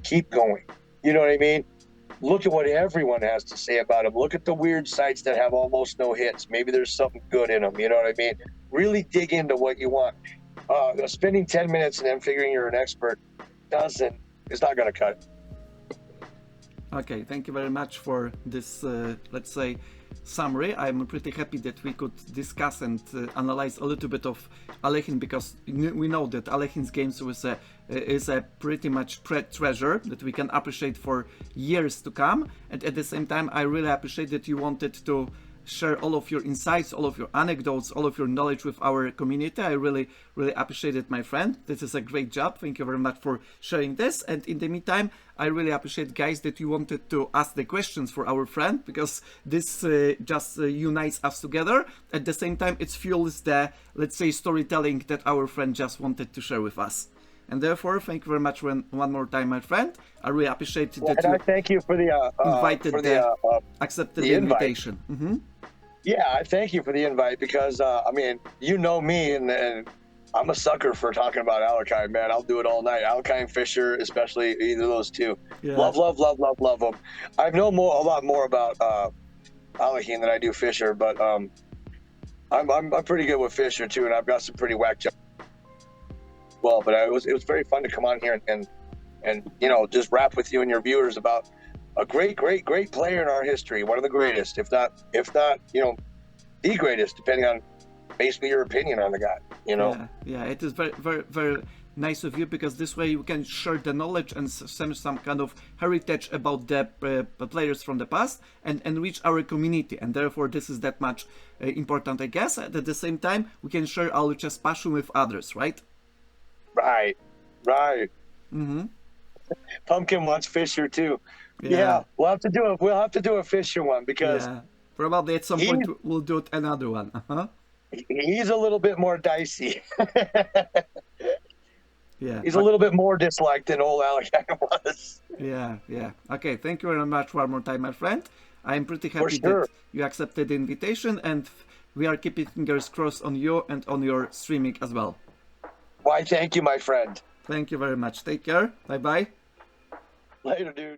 Keep going. You know what I mean? Look at what everyone has to say about him. Look at the weird sites that have almost no hits. Maybe there's something good in them. You know what I mean? Really dig into what you want. Spending 10 minutes and then figuring you're an expert is not going to cut it. Okay, thank you very much for this, let's say, summary. I'm pretty happy that we could discuss and analyze a little bit of Alekhine, because we know that Alekhine's games is a pretty much treasure that we can appreciate for years to come. And at the same time, I really appreciate that you wanted to share all of your insights, all of your anecdotes, all of your knowledge with our community. I really appreciate it, my friend. This is a great job. Thank you very much for sharing this. And in the meantime, I really appreciate, guys, that you wanted to ask the questions for our friend, because this just unites us together. At the same time, it fuels the, let's say, storytelling that our friend just wanted to share with us. And therefore, thank you very much one more time, my friend. I really appreciate that I thank you for the accepted the invitation. Mm-hmm. Yeah, I thank you for the invite, because you know me, and I'm a sucker for talking about Alekhine, man. I'll do it all night. Alekhine, Fisher, especially, either of those two. Yeah. Love them. I know a lot more about Alekhine than I do Fisher, but I'm pretty good with Fisher too, and I've got some pretty whack jobs. Well, but it was very fun to come on here and just rap with you and your viewers about a great player in our history, one of the greatest, if not the greatest, depending on basically your opinion on the guy. Yeah, it is very nice of you, because this way you can share the knowledge and some kind of heritage about the players from the past and enrich our community, and therefore this is that much important, I guess. At the same time, we can share our chess passion with others, right? Right. Mm-hmm. Pumpkin wants Fisher too. Yeah, we'll have to do a Fisher one, because probably at some point we'll do another one. He's a little bit more dicey. He's a little bit more disliked than old Alekhine was. Yeah. Okay, thank you very much one more time, my friend. I'm pretty happy that you accepted the invitation, and we are keeping fingers crossed on you and on your streaming as well. Why, thank you, my friend. Thank you very much. Take care. Bye-bye. Later, dude.